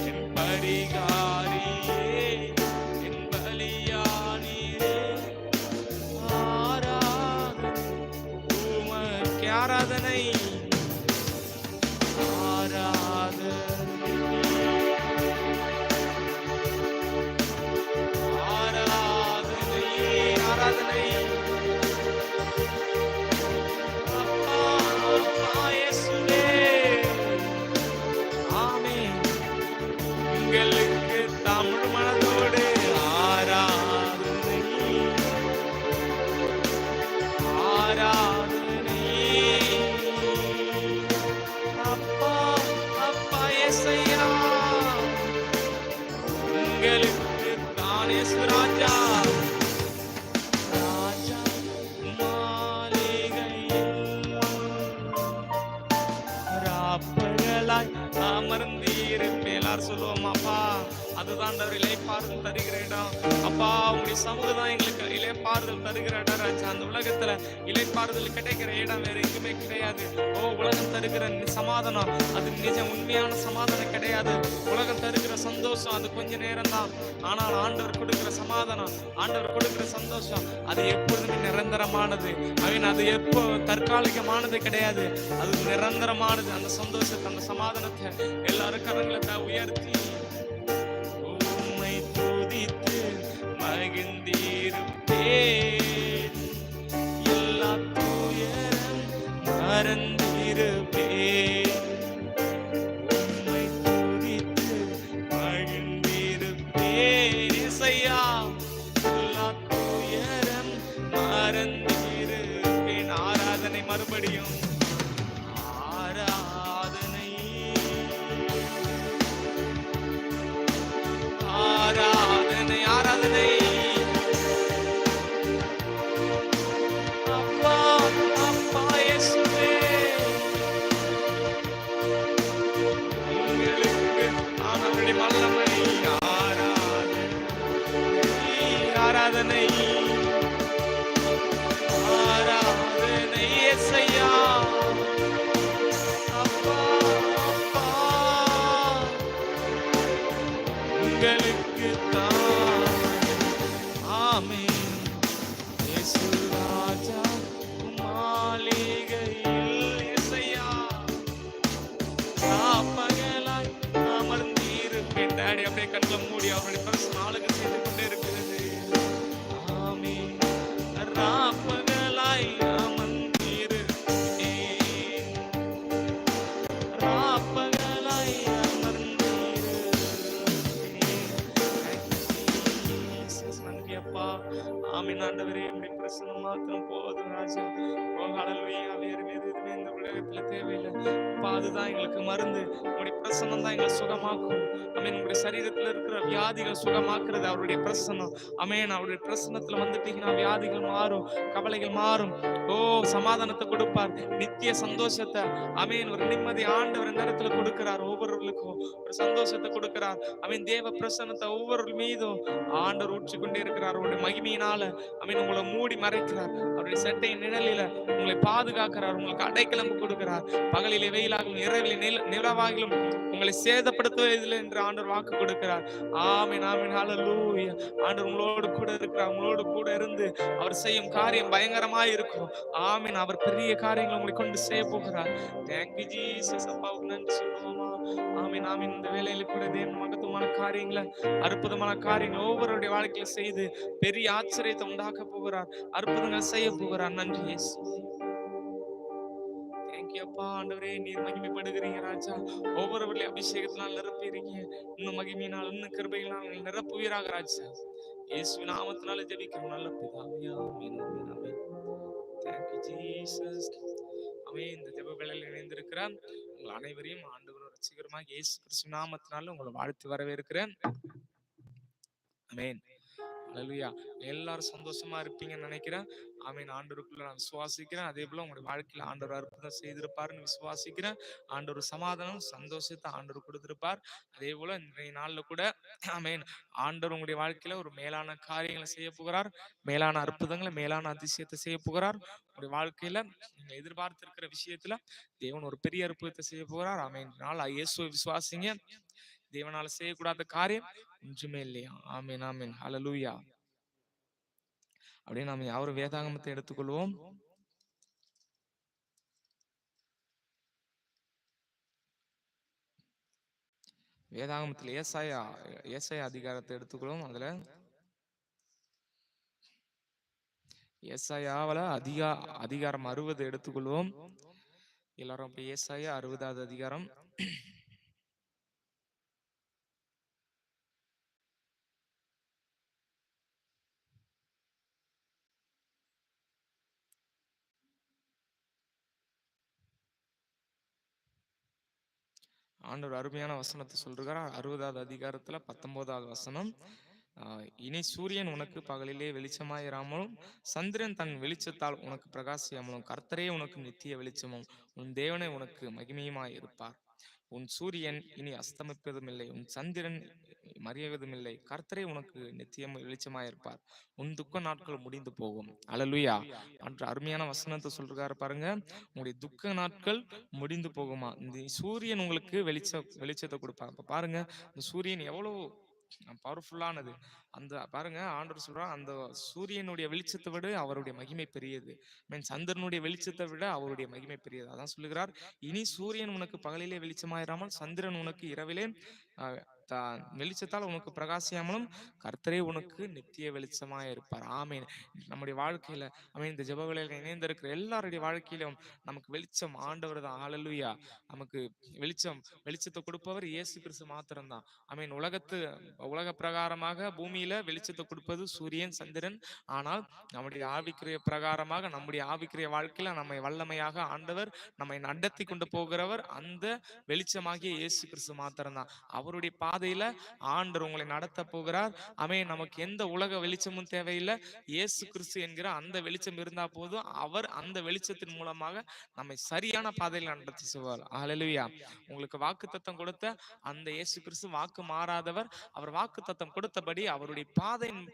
என் பரிகாரியே என் பலியானீரே ஆராதனை உமக்கே. ஆராதனை ஆராதனை ஆராதனை ஆராதனை. அப்பா அப்பா இயேசுவே ஆமென். உங்களுக்கு தமிழ் மனதோடு ஆராதனை ஆராதனை. அப்பா அப்பா இயேசையா உங்களுக்கு தான் இயேசு ராஜா ராஜா மாளிகையில் ராப்பகலாய் அமர்ந்திருப்பேன். எல்லாரும் சொல்லுவோம் அப்பா அதுதான் இளைப்பாறுதல் தருகிற இடம். அப்பா உங்களுடைய சமூகம் தான் எங்களுக்கு இளைப்பாறுதல் தருகிற இடம் ராஜா. அந்த உலகத்துல இளைப்பாறுதல் கிடைக்கிற இடம் வேற எங்குமே கிடையாது. ஓ உலகம் தருகிற சமாதானம் அது நிஜம் உண்மையான சமாதானம் கிடையாது. உலகம் தருகிற சந்தோஷம் அது கொஞ்ச நேரம் தான். ஆனால் ஆண்டவர் கொடுக்கிற சமாதானம் ஆண்டவர் கொடுக்கிற சந்தோஷம் அது எப்பொழுதுமே நிரந்தரமானது. அது எப்போ தற்காலிகமானது கிடையாது. அது நிரந்தரமானது. அந்த சந்தோஷத்தை அந்த சமாதானத்தை எல்லாரும் கரங்களை உயர்த்தி உம்மை துதித்து மகிழ்ந்திருப்பேன். எல்லா துயரம் மறந்திருப்பேன். உம்மை துதித்து மகிழ்ந்திருப்பேன். இசையா எல்லா துயரம் மறந்திருப்பேன். ஆராதனை மறுபடியும் ஆராதனை ஆராதனை ஆராதனை. அப்பா அப்பா இயேசுவே ஹalleluya. வேறு எதுவுமே இந்த உலகத்துல தேவையில்லை அப்பா. அதுதான் எங்களுக்கு மருந்து. உங்களுடைய பிரசன்னம் தான் எங்களை சுகமாக்கும். ஆமென். உங்களுடைய சரீரத்துல இருக்கிற வியாதிகள் சுகமாக்குறது அவருடைய பிரசன்னம். ஆமென். அவருடைய பிரசன்னத்துல வந்துட்டீங்கன்னா வியாதிகள் மாறும், கவலைகள் மாறும். ஓ, சமாதானத்தை கொடுப்பார், நித்திய சந்தோஷத்தை. ஆமென். ஒரு நிம்மதி ஆண்டவர் இந்த இடத்துல கொடுக்கிறார். ஒவ்வொருவர்களுக்கும் ஒரு சந்தோஷத்தை கொடுக்கிறார். ஆமென். தேவ பிரசன்னத்தை ஒவ்வொரு மீதும் ஆண்டவர் ஊற்றி கொண்டே இருக்கிறார். அவருடைய மகிமையினால ஆமென் உங்களை மூடி மறைக்கிறார். அவருடைய சட்டையின் நிழலில உங்களை பாதுகாக்கிறார். உங்களுக்கு அடைக்கலம் கொடுக்கிறார். பகலிலே வெயிலாகும், இரவிலே நிலவாகிலும் உங்களை சேதப்படுத்துவதில்லை என்று ஆண்டவர் வாக்கு கொடுக்கிறார். ஆமென், ஆமென், ஹalleluya. ஆண்டவர் உங்களோடு கூட இருக்கிறார். உங்களோடு கூட இருந்து அவர் செய்யும் காரியம் பயங்கரமாய் இருக்கும். ஆமென். அவர் பெரிய காரியங்களை உங்களை கொண்டு செய்ய போகிறார். Thank you Jesus. அப்பாவுக்கு நன்றி சொல்லுவோமா? ஆமென், ஆமென். இந்த வேளையில கூட தேவன் மகத்துவமான காரியங்களை, அற்புதமான காரியங்களை ஒவ்வொருடைய வாழ்க்கையில செய்து பெரிய ஆச்சரியத்தை உண்டாக்க போகிறார். அற்புதங்களை செய்ய போகிறார். நன்றி இயேசு. அப்பா ஆண்டவரே, நீர் மகிமைப்படுகிறீங்க ராஜா. ஒவ்வொருவர்களையும் அபிஷேகத்தினால் நிரப்பி இருக்கீங்க. இன்னும் மகிமையினால், இன்னும் கிருபையினால் நிரப்புவீராக ராஜா. இயேசு நாமத்தினால ஜெபிக்கிறோம் நல்ல பிதாவே. ஆமென், ஆமென், ஆமென். Thank you Jesus. ஆமென். இந்த ஜெப வேளையில் இணைந்திருக்கிற உங்கள் அனைவரையும் ஆண்டவர் ரட்சகருமாகிய இயேசு கிறிஸ்து நாமத்தினால உங்களை வாழ்த்து வரவேற்கிறேன். ஆமென். ஹalleluya. எல்லாரும் சந்தோஷமா இருப்பீங்கன்னு நினைக்கிறேன். ஆமென். ஆண்டவருக்குள்ள நான் விசுவாசிக்கிறேன். அதே போல உங்களுடைய வாழ்க்கையில ஆண்டவர் அற்புதம் செய்திருப்பாருன்னு விசுவாசிக்கிறேன். ஆண்டவர் சமாதானம், சந்தோஷத்தை ஆண்டவர் கொடுத்திருப்பார். அதே போல இன்றைய நாள்ல கூட ஆமென் ஆண்டவர் உங்களுடைய வாழ்க்கையில ஒரு மேலான காரியங்களை செய்ய போகிறார். மேலான அற்புதங்களை, மேலான அதிசயத்தை செய்ய போகிறார். உங்களுடைய வாழ்க்கையில நீங்க எதிர்பார்த்திருக்கிற விஷயத்துல தேவன் ஒரு பெரிய அற்புதத்தை செய்ய போகிறார். ஆமென். நாள் இயேசுவை விசுவாசிங்க. தேவனால செய்யக்கூடாத காரியம் ஒன்றுமே இல்லையா. ஆமென், ஆமென், ஹalleluya. அப்படியே நாம யாரும் வேதாகமத்தை எடுத்துக்கொள்வோம். வேதாகமத்தில் ஏசாயா அதிகாரத்தை எடுத்துக்கொள்வோம். அதுல ஏசாயாவல அதிகாரம் 60 எடுத்துக்கொள்வோம். எல்லாரும் அப்படி ஏசாயா 60வது அதிகாரம். ஆண்டவர் அருமையான வசனத்தை சொல்றார். 60வது அதிகாரத்துல 19வது வசனம். இனி சூரியன் உனக்கு பகலிலே வெளிச்சமாயிராமலும், சந்திரன் தன் வெளிச்சத்தால் உனக்கு பிரகாசியாமலும், கர்த்தரே உனக்கு நித்திய வெளிச்சமும், உன் தேவனே உனக்கு மகிமையுமாய் இருப்பார். உன் சூரியன் இனி அஸ்தமிப்பதும் இல்லை, உன் சந்திரன் மறைவதும் இல்லை, கர்த்தரே உனக்கு நித்தியம் வெளிச்சமாயிருப்பார். உன் துக்க நாட்கள் முடிந்து போகும். அல்லேலூயா. அன்று அருமையான வசனத்தை சொல்றாரு பாருங்க. உங்களுடைய துக்க நாட்கள் முடிந்து போகுமா? இந்த சூரியன் உங்களுக்கு வெளிச்சத்தை கொடுப்பார். அப்ப பாருங்க, இந்த சூரியன் எவ்வளவு பவர்ஃபுல்லானது. அந்த பாருங்க, ஆண்டவர் சொல்றார், அந்த சூரியனுடைய வெளிச்சத்தை விட அவருடைய மகிமை பெரியது. மீன் சந்திரனுடைய வெளிச்சத்தை விட அவருடைய மகிமை பெரியது. அதான் சொல்லுகிறார், இனி சூரியன் உனக்கு பகலிலே வெளிச்சமாயிராமல், சந்திரன் உனக்கு இரவிலே வெளிச்சத்தால் உனக்கு பிரகாசியாமலும், கர்த்தரே உனக்கு நித்திய வெளிச்சமாய் இருப்பார். ஆமீன். நம்முடைய வாழ்க்கையில ஆமீன், இந்த ஜெப வேளையில இணைந்திருக்கிற எல்லாருடைய வாழ்க்கையிலும் நமக்கு வெளிச்சம் ஆண்டவர் தான். ஹல்லேலூயா. நமக்கு வெளிச்சத்தை கொடுப்பவர் இயேசு கிறிஸ்து மாத்திரம்தான். ஆமீன். உலக பிரகாரமாக பூமியில வெளிச்சத்தை கொடுப்பது சூரியன், சந்திரன். ஆனால் நம்முடைய ஆவிக்குரிய பிரகாரமாக, நம்முடைய ஆவிக்குரிய வாழ்க்கையில நம்மை வல்லமையாக ஆண்டவர் நம்மை நடத்தி கொண்டு போகிறவர் அந்த வெளிச்சமாகிய இயேசு கிறிஸ்து மாத்திரம்தான். அவருடைய பாதையில ஆண்டவர் உங்களை நடத்த போகிறார். ஆமென். நமக்கு எந்த உலக வெளிச்சமும் தேவையில்லை. இயேசு கிறிஸ்து என்கிற அந்த வெளிச்சம் இருந்தா போதும். அவர் அந்த வெளிச்சத்தின் மூலமாக நம்மை சரியான பாதையில் நடத்தி செல்வார். ஹல்லேலூயா. உங்களுக்கு வாக்குத்தத்தம் கொடுத்த அந்த இயேசு கிறிஸ்து வாக்கு மாறாதவர். அவர் வாக்குத்தத்தம் கொடுத்தபடி அவருடைய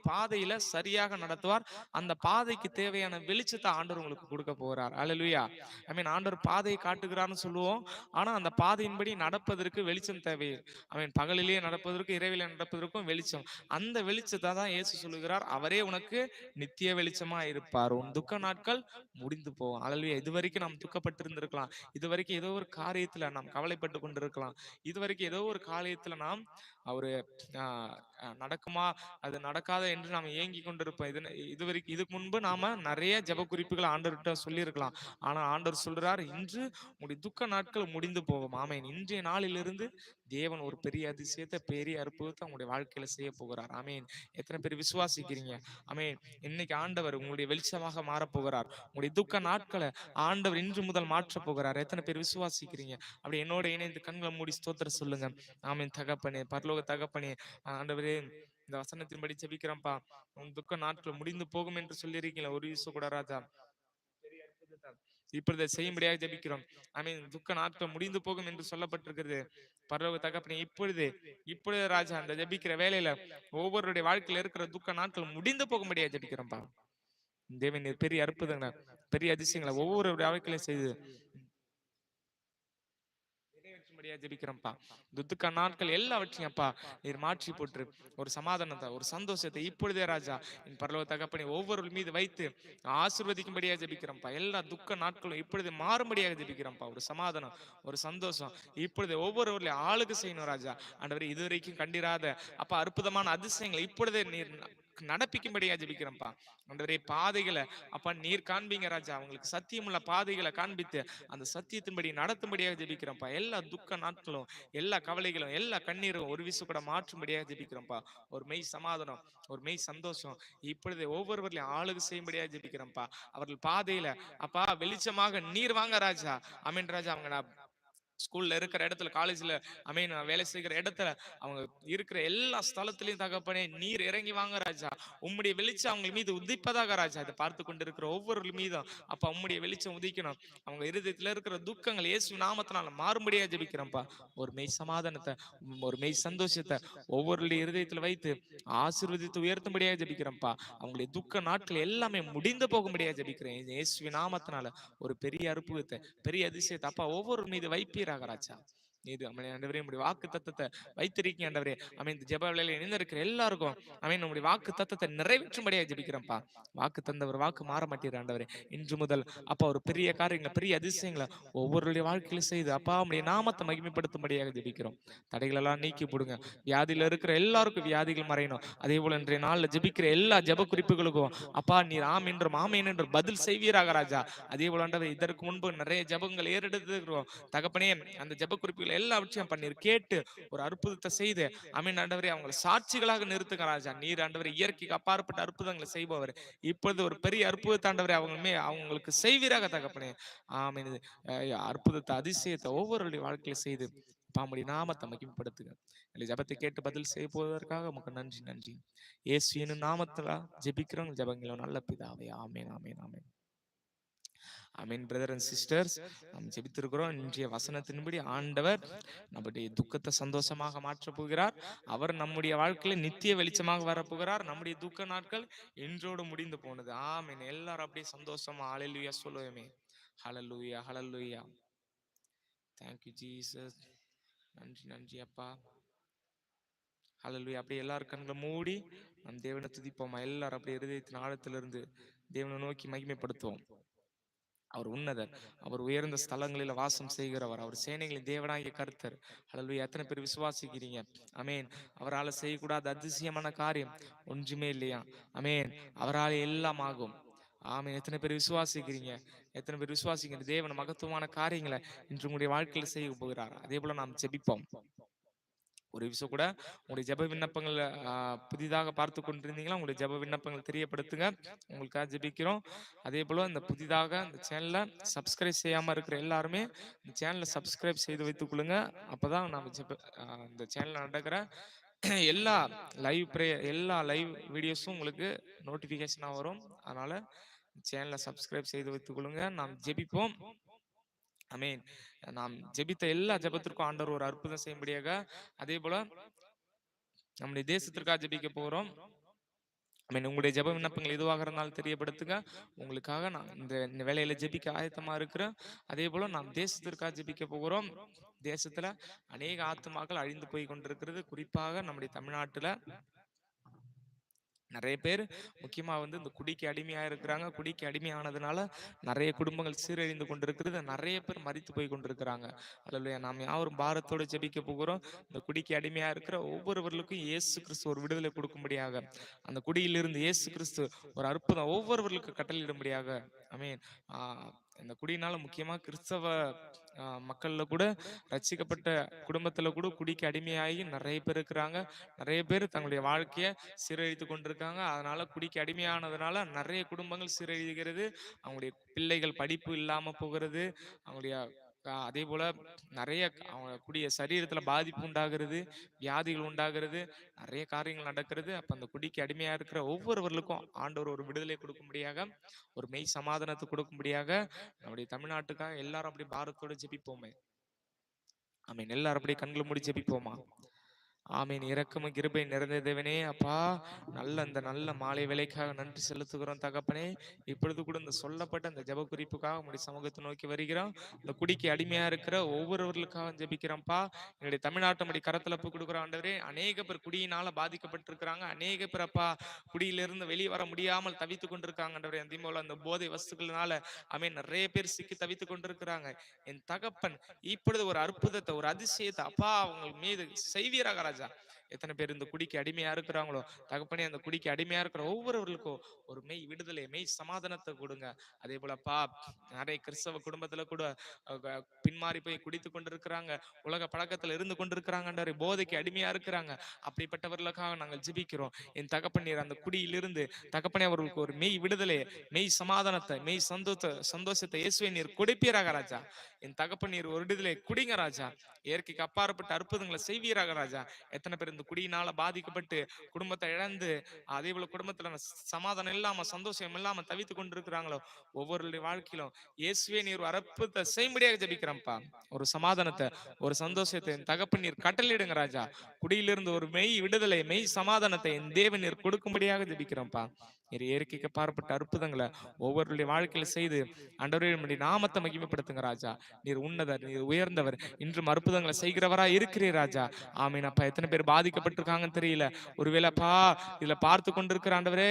பாதையில சரியாக நடத்துவார். அந்த பாதைக்கு தேவையான வெளிச்சத்தை ஆண்டவர் உங்களுக்கு கொடுக்க போகிறார். ஹல்லேலூயா. ஆமென். ஆண்டவர் பாதையை காட்டுகிறார்னு சொல்லுவோம். ஆனா அந்த பாதையின்படி நடப்பதற்கு வெளிச்சம் தேவை. அவன் பகலிலேயே நடப்பதற்கும் இரவிலே நடப்பதற்கும் வெளிச்சம். அந்த வெளிச்சத்தை தான் இயேசு சொல்லுகிறார், அவரே உனக்கு நித்திய வெளிச்சமா இருப்பார். உன் துக்க நாட்கள் முடிந்து போகும். அல்லேலூயா. இதுவரைக்கும் நாம் துக்கப்பட்டு இருந்திருக்கலாம். இதுவரைக்கும் ஏதோ ஒரு காரியத்துல நாம் கவலைப்பட்டு கொண்டிருக்கலாம். இதுவரைக்கும் ஏதோ ஒரு காரியத்துல நாம் ஒரு நடக்குமா அது நடக்காத என்று நாம் ஏங்கி கொண்டிருப்போம். இதுவரைக்கும் இதுக்கு முன்பு நாம நிறைய ஜெப குறிப்புகள் ஆண்டவர்கிட்ட சொல்லியிருக்கலாம். ஆனா ஆண்டவர் சொல்றார், இன்று உங்களுடைய துக்க நாட்கள் முடிந்து போகும். ஆமென். இன்றைய நாளிலிருந்து தேவன் ஒரு பெரிய அதிசயத்தை, பெரிய அற்புதத்தை உங்களுடைய வாழ்க்கையில செய்ய போகிறார். ஆமீன். எத்தனை பேர் விசுவாசிக்கிறீங்க? ஆமீன். இன்னைக்கு ஆண்டவர் உங்களுடைய வெளிச்சமாக மாறப்போகிறார். உங்களுடைய துக்க நாட்களை ஆண்டவர் இன்று முதல் மாற்ற போகிறார். எத்தனை பேர் விசுவாசிக்கிறீங்க? அப்படி என்னோட இணைந்து கண்களை மூடி ஸ்தோத்திரம் சொல்லுங்க. ஆமீன். தகப்பனே, பரலோக தகப்பனே, ஆண்டவரே, இந்த வசனத்தின்படி ஜெபிக்கிறோம்ப்பா. உன் துக்க நாட்கள் முடிந்து போகும் என்று சொல்லியிருக்கீங்களா? ஒரு விஷயம் கூட ராஜா இப்பொழுது செய்யும்படியாக ஜெபிக்கிறோம். ஆமீன். துக்க நாட்கள் முடிந்து போகும் என்று சொல்லப்பட்டிருக்கிறது. பரலோக தகப்பனே, இப்பொழுது ராஜா அந்த ஜெபிக்கிற வேலையில ஒவ்வொருடைய வாழ்க்கையில இருக்கிற துக்க நாட்கள் முடிந்து போகும்படியாக ஜெபிக்கிறோம்ப்பா. தேவன் பெரிய அற்புதங்களை, பெரிய அதிசயங்களை ஒவ்வொரு வாழ்க்கையிலும் செய்து ஜெபிக்கிறோம்ப்பா. துக்க நாட்கள் எல்லாவற்றையும் அப்பா நீர் மாற்றி போட்டு ஒரு சமாதானத்தை, ஒரு சந்தோஷத்தை இப்பொழுதே ராஜா என் பரலோக தகப்பனை ஒவ்வொரு மீது வைத்து ஆசீர்வதிக்கும்படியா ஜெபிக்கிறோம்ப்பா. எல்லா துக்க நாட்களும் இப்பொழுது மாறும்படியாக ஜெபிக்கிறோம்ப்பா. ஒரு சமாதானம், ஒரு சந்தோஷம் இப்பொழுது ஒவ்வொருவர்களையும் ஆளுக்கு செய்யணும் ராஜா. ஆண்டவரே, இதுவரைக்கும் கண்டிராத அப்பா அற்புதமான அதிசயங்களை இப்பொழுதே நீர் நடப்பிக்கும்படியா ஜெபிக்கிறோம்ப்பா. ஆண்டவரே, பாதைகளை அப்பா நீர் காண்பீங்க ராஜா. அவங்களுக்கு சத்தியமுள்ள பாதைகளை காண்பித்து அந்த சத்தியத்தின்படி நடத்தும்படியாக ஜெபிக்கிறோம்ப்பா. எல்லா துக்க நாட்களும், எல்லா கவலைகளும், எல்லா கண்ணீரும் ஒரு விசு கூட மாற்றும்படியாக ஜெபிக்கிறோம்ப்பா. ஒரு மெய் சமாதானம், ஒரு மெய் சந்தோஷம் இப்பொழுது ஒவ்வொருவர்களையும் ஆளுகு செய்யும்படியாக ஜெபிக்கிறோம்ப்பா. அவர்கள் பாதையில அப்பா வெளிச்சமாக நீர் வாங்க ராஜா. அமீன் ராஜா. அவங்க ஸ்கூல்ல இருக்கிற இடத்துல, காலேஜ்ல அமீன் வேலை செய்கிற இடத்துல, அவங்க இருக்கிற எல்லா ஸ்தலத்திலையும் தகப்பனே நீர் இறங்கி வாங்க ராஜா. உம்முடைய வெளிச்சம் அவங்க மீது உதிப்பதாக ராஜா. அதை பார்த்து கொண்டிருக்கிற ஒவ்வொரு மீதும் அப்ப உம்முடைய வெளிச்சம் உதிக்கணும். அவங்க இருதயத்துல இருக்கிற துக்கங்கள் இயேசு நாமத்தினால மாறும்படியா ஜெபிக்கிறோம்ப்பா. ஒரு மெய் சமாதானத்தை, ஒரு மெய் சந்தோஷத்தை ஒவ்வொருடைய இருதயத்துல வைத்து ஆசீர்வதித்து உயர்த்தும்படியா ஜெபிக்கிறோம்ப்பா. அவங்களுடைய துக்க நாட்கள் எல்லாமே முடிந்து போகும்படியா ஜெபிக்கிறேன் இயேசு நாமத்தினால. ஒரு பெரிய அற்புதத்தை, பெரிய அதிசயத்தை அப்பா ஒவ்வொரு மீது வைப்பீராக ராஜா. இது ஆண்டவரே, நம்முடைய வாக்கு தத்தத்தை வைத்திருக்கீங்க ஆண்டவரே. அமீன். இந்த ஜெப வேளையில இணைந்திருக்கிற எல்லாருக்கும் அமீன் நம்முடைய வாக்கு தத்தத்தை நிறைவேற்றும்படியா ஜெபிக்கிறோம்ப்பா. வாக்கு தந்தவர் வாக்கு மாற மாட்டீர் ஆண்டவரே. இன்று முதல் அப்பா ஒரு பெரிய காரியங்களை, பெரிய அதிசயங்களை ஒவ்வொருடைய வாழ்க்கையில செய்து அப்பா உம்முடைய நாமத்தை மகிமைப்படுத்தும்படியாக ஜெபிக்கிறோம். தடைகள் எல்லாம் நீக்கி போடுங்க. வியாதியில இருக்கிற எல்லாருக்கும் வியாதிகள் மறையணும். அதே போல இன்றைய நாள்ல ஜெபிக்கிற எல்லா ஜெப குறிப்புகளுக்கும் அப்பா நீர் ஆம் என்றும் ஆமேன் என்றும் பதில் செய்வீராக ராஜா. அதே போல ஆண்டவரே, இதற்கு முன்பு நிறைய ஜெபங்கள் ஏறெடுத்து தகப்பனே, அந்த ஜெப குறிப்புகள் எல்லாவற்றையும் பண்ணீர் கேட்டு ஒரு அற்புதத்தை செய்து அமீன் ஆண்டவரே அவங்களை சாட்சிகளாக நிறுத்துங்க ராஜா. நீர் ஆண்டவரே இயற்கைக்கு அப்பாற்பட்ட அற்புதங்களை செய்பவர். இப்பொழுது ஒரு பெரிய அற்புதத்தை ஆண்டவரே அவங்களுக்கு செய்வீராக தகப்பனே. ஆமீன். அற்புதத்தை, அதிசயத்தை ஒவ்வொருடைய வாழ்க்கையில செய்து பாம்புடைய நாமத்தை மகிமைப்படுத்துங்க. ஜபத்தை கேட்டு பதில் செய்ய போவதற்காக உமக்கு நன்றி, நன்றி. இயேசுவின் நாமத்துல ஜெபிக்கிறோம் ஜெபங்களும் நல்ல பிதாவே. ஆமேன், ஆமேன், ஆமேன். ஆமீன். பிரதர் அண்ட் சிஸ்டர்ஸ், நாம் ஜெபித்திருக்கிறோம். இன்றைய வசனத்தின்படி ஆண்டவர் நம்முடைய துக்கத்தை சந்தோஷமாக மாற்றப் போகிறார். அவர் நம்முடைய வாழ்க்கையில நித்திய வெளிச்சமாக வரப்போகிறார். நம்முடைய துக்க நாட்கள் இன்றோடு முடிந்து போனது. ஆமீன். எல்லாரும் அப்படியே சந்தோஷமா ஹல்லேலூயா சொல்லுவோமே. ஹல்லேலூயா, ஹல்லேலூயா. Thank you Jesus. நன்றி, நன்றி அப்பா. ஹல்லேலூயா. அப்படியே எல்லாரும் கண்களை மூடி நம் தேவனை துதிப்போமா. எல்லாரும் அப்படியே இருதயத்தின் ஆழத்திலிருந்து தேவனை நோக்கி மகிமைப்படுத்துவோம். அவர் உன்னதர், அவர் உயர்ந்த ஸ்தலங்களில் வாசம் செய்கிறவர், அவர் சேனைகளின் தேவனாகிய கர்த்தர். ஹல்லேலூயா. எத்தனை பேர் விசுவாசிக்கிறீங்க? அமேன். அவரால் செய்யக்கூடாத அதிசயமான காரியம் ஒன்றுமே இல்லையா? அமேன். அவரால் எல்லாம் ஆகும். ஆமீன். எத்தனை பேர் விசுவாசிக்கிறீங்க? எத்தனை பேர் விசுவாசிக்கிற தேவன் மகத்துவமான காரியங்களை இன்று உங்களுடைய வாழ்க்கையில் செய்ய போகிறார். அதே போல நாம் ஜெபிப்போம். ஒரு விஷயம் கூட உங்களுடைய ஜெப விண்ணப்பங்கள் புதிதாக பார்த்து கொண்டிருந்தீங்களா? உங்களுடைய ஜெப விண்ணப்பங்கள் தெரியப்படுத்துங்க. உங்களுக்காக ஜெபிக்கிறோம். அதே போல இந்த புதிதாக இந்த சேனலை சப்ஸ்கிரைப் செய்யாம இருக்கிற எல்லாருமே இந்த சேனலை சப்ஸ்கிரைப் செய்து வைத்துக் கொள்ளுங்க. அப்பதான் நம்ம இந்த சேனல்ல நடக்கிற எல்லா எல்லா லைவ் வீடியோஸும் உங்களுக்கு நோட்டிபிகேஷனா வரும். அதனால சேனலை சப்ஸ்கிரைப் செய்து வைத்துக் கொள்ளுங்க. நாம் ஜெபிப்போம். அமேன். நாம் ஜெபித்த எல்லா ஜெபத்திற்கும் ஆண்டவர் ஒரு அற்புதம் செய்யும்படியாக, அதே போல நம்முடைய தேசத்திற்காக ஜெபிக்க போகிறோம். உங்களுடைய ஜெப விண்ணப்பங்கள் எதுவாக இருந்தாலும் தெரியப்படுத்துங்க. உங்களுக்காக நான் இந்த வேலையில ஜெபிக்க ஆயத்தமா இருக்கிறேன். அதே போல நாம் தேசத்திற்காக ஜெபிக்க போகிறோம். தேசத்துல அநேக ஆத்துமாக்கள் அழிந்து போய் கொண்டிருக்கிறது. குறிப்பாக நம்முடைய தமிழ்நாட்டுல நிறைய பேர் முக்கியமா இந்த குடிக்கு அடிமையா இருக்கிறாங்க. குடிக்கு அடிமையானதுனால நிறைய குடும்பங்கள் சீரழிந்து கொண்டிருக்கிறது. நிறைய பேர் மரித்து போய் கொண்டிருக்கிறாங்க. அல்ல, நாம் யாரும் பாரத்தோடு ஜெபிக்க போகிறோம். இந்த குடிக்கு அடிமையா இருக்கிற ஒவ்வொருவர்களுக்கும் இயேசு கிறிஸ்து ஒரு விடுதலை கொடுக்கும்படியாக, அந்த குடியிலிருந்து இயேசு கிறிஸ்து ஒரு அற்புதம் ஒவ்வொருவர்களுக்கு கட்டளையிடும்படியாக. ஆமென். இந்த குடியினால முக்கியமா கிறிஸ்தவ மக்கள்ல கூட ரட்சிக்கப்பட்ட குடும்பத்துல கூட குடிக்கு அடிமையாகி நிறைய பேர் இருக்கிறாங்க. நிறைய பேர் தங்களுடைய வாழ்க்கைய சீரழித்து கொண்டிருக்காங்க. அதனால குடிக்கு அடிமையானதுனால நிறைய குடும்பங்கள் சீரழிகிறது. அவங்களுடைய பிள்ளைகள் படிப்பு இல்லாம போகிறது. அவங்களுடைய அதே போல நிறைய அவங்க கூடிய சரீரத்துல பாதிப்பு உண்டாகிறது, வியாதிகள் உண்டாகிறது, நிறைய காரியங்கள் நடக்கிறது. அப்ப அந்த குடிக்கு அடிமையா இருக்கிற ஒவ்வொருவர்களுக்கும் ஆண்டவர் ஒரு விடுதலை கொடுக்கும்படியாக, ஒரு மெய் சமாதானத்தை கொடுக்கும்படியாக நம்முடைய தமிழ்நாட்டுக்காக எல்லாரும் அப்படி பாரத்தோட ஜெபிப்போமே. ஆமீன். எல்லாரும் அப்படியே கண்களை மூடி ஜெபிப்போமா. ஆமீன். இரக்கமும் கிருபை நிறைந்த தேவனே, அப்பா, நல்ல மாலை வேலைக்காக நன்றி செலுத்துகிறோம் தகப்பனே. இப்பொழுது கூட இந்த சொல்லப்பட்ட இந்த ஜெப குறிப்புக்காக உங்களுடைய சமூகத்தை நோக்கி வருகிறோம். இந்த குடிக்கு அடிமையா இருக்கிற ஒவ்வொருவர்களுக்காக ஜெபிக்கிறோம்ப்பா. என்னுடைய தமிழ்நாட்டை நம்முடைய கரத்துல கொடுக்குற ஆண்டவரே, அநேக பேர் குடியினால பாதிக்கப்பட்டிருக்கிறாங்க. அநேக பேர் அப்பா குடியிலிருந்து வெளியே வர முடியாமல் தவித்து கொண்டிருக்காங்க ஆண்டவரே. அதே போல அந்த போதை வஸ்துக்கள்னால நிறைய பேர் சிக்கி தவித்து கொண்டிருக்கிறாங்க. என் தகப்பன் இப்பொழுது ஒரு அற்புதத்தை, ஒரு அதிசயத்தை அப்பா அவங்க மீது செய்வீராக ராஜா. எத்தனை பேர் இந்த குடிக்கு அடிமையா இருக்கிறாங்களோ தகப்பனே, அந்த குடிக்கு அடிமையா இருக்கிற ஒவ்வொருவர்களுக்கும் ஒரு மெய் விடுதலை, மெய் சமாதானத்தை கொடுங்க. அதே போலப்பா நிறைய கிறிஸ்தவ குடும்பத்துல கூட பின்மாறி போய் குடித்து கொண்டிருக்கிறாங்க, உலக பழக்கத்துல இருந்து கொண்டிருக்கிறாங்க, போதைக்கு அடிமையா இருக்கிறாங்க. அப்படிப்பட்டவர்களுக்காக நாங்கள் ஜெபிக்கிறோம். என் தகப்பனீர் அந்த குடியிலிருந்து தகப்பனே அவர்களுக்கு ஒரு மெய் விடுதலை, மெய் சமாதானத்தை, மெய் சந்தோஷத்தை இயேசுவே நீர் கொடுப்பீராக ராஜா. என் தகப்பனீர் ஒரு விடுதலை குடிங்க ராஜா. இயற்கைக்கு அப்பாற்பட்ட அற்புதங்களை செய்வீராக ராஜா. எத்தனை பேர் இந்த குடியினால பாதிக்கப்பட்டு குடும்பத்தை இழந்து அதே போல குடும்பத்துல சமாதானம் இல்லாம சந்தோஷம் இல்லாம தவித்து கொண்டிருக்கிறாங்களோ ஒவ்வொருடைய வாழ்க்கையிலும் இயேசுவே நீர் அற்புதத்தை செய்யும்படியாக ஜெபிக்கிறோம்ப்பா. ஒரு சமாதானத்தை, ஒரு சந்தோஷத்தை என் தகப்பன் நீர் கட்டளையிடுங்க ராஜா. குடியிலிருந்து ஒரு மெய் விடுதலை, மெய் சமாதானத்தை என் தேவன் நீர் கொடுக்கும்படியாக ஜெபிக்கிறோம்ப்பா. நீர் இயற்கைக்கு பார்ப்பட்ட அற்புதங்களை ஒவ்வொருடைய வாழ்க்கையில செய்து ஆண்டவரே நாமத்தை மகிமைப்படுத்துங்க ராஜா. நீர் உன்னதர், நீர் உயர்ந்தவர், இன்றும் அற்புதங்களை செய்கிறவரா இருக்கிறீர் ராஜா. ஆமீன். அப்பா எத்தனை பேர் பாதிக்கப்பட்டிருக்காங்கன்னு தெரியல. ஒருவேளைப்பா இதுல பார்த்து கொண்டிருக்கிற ஆண்டவரே,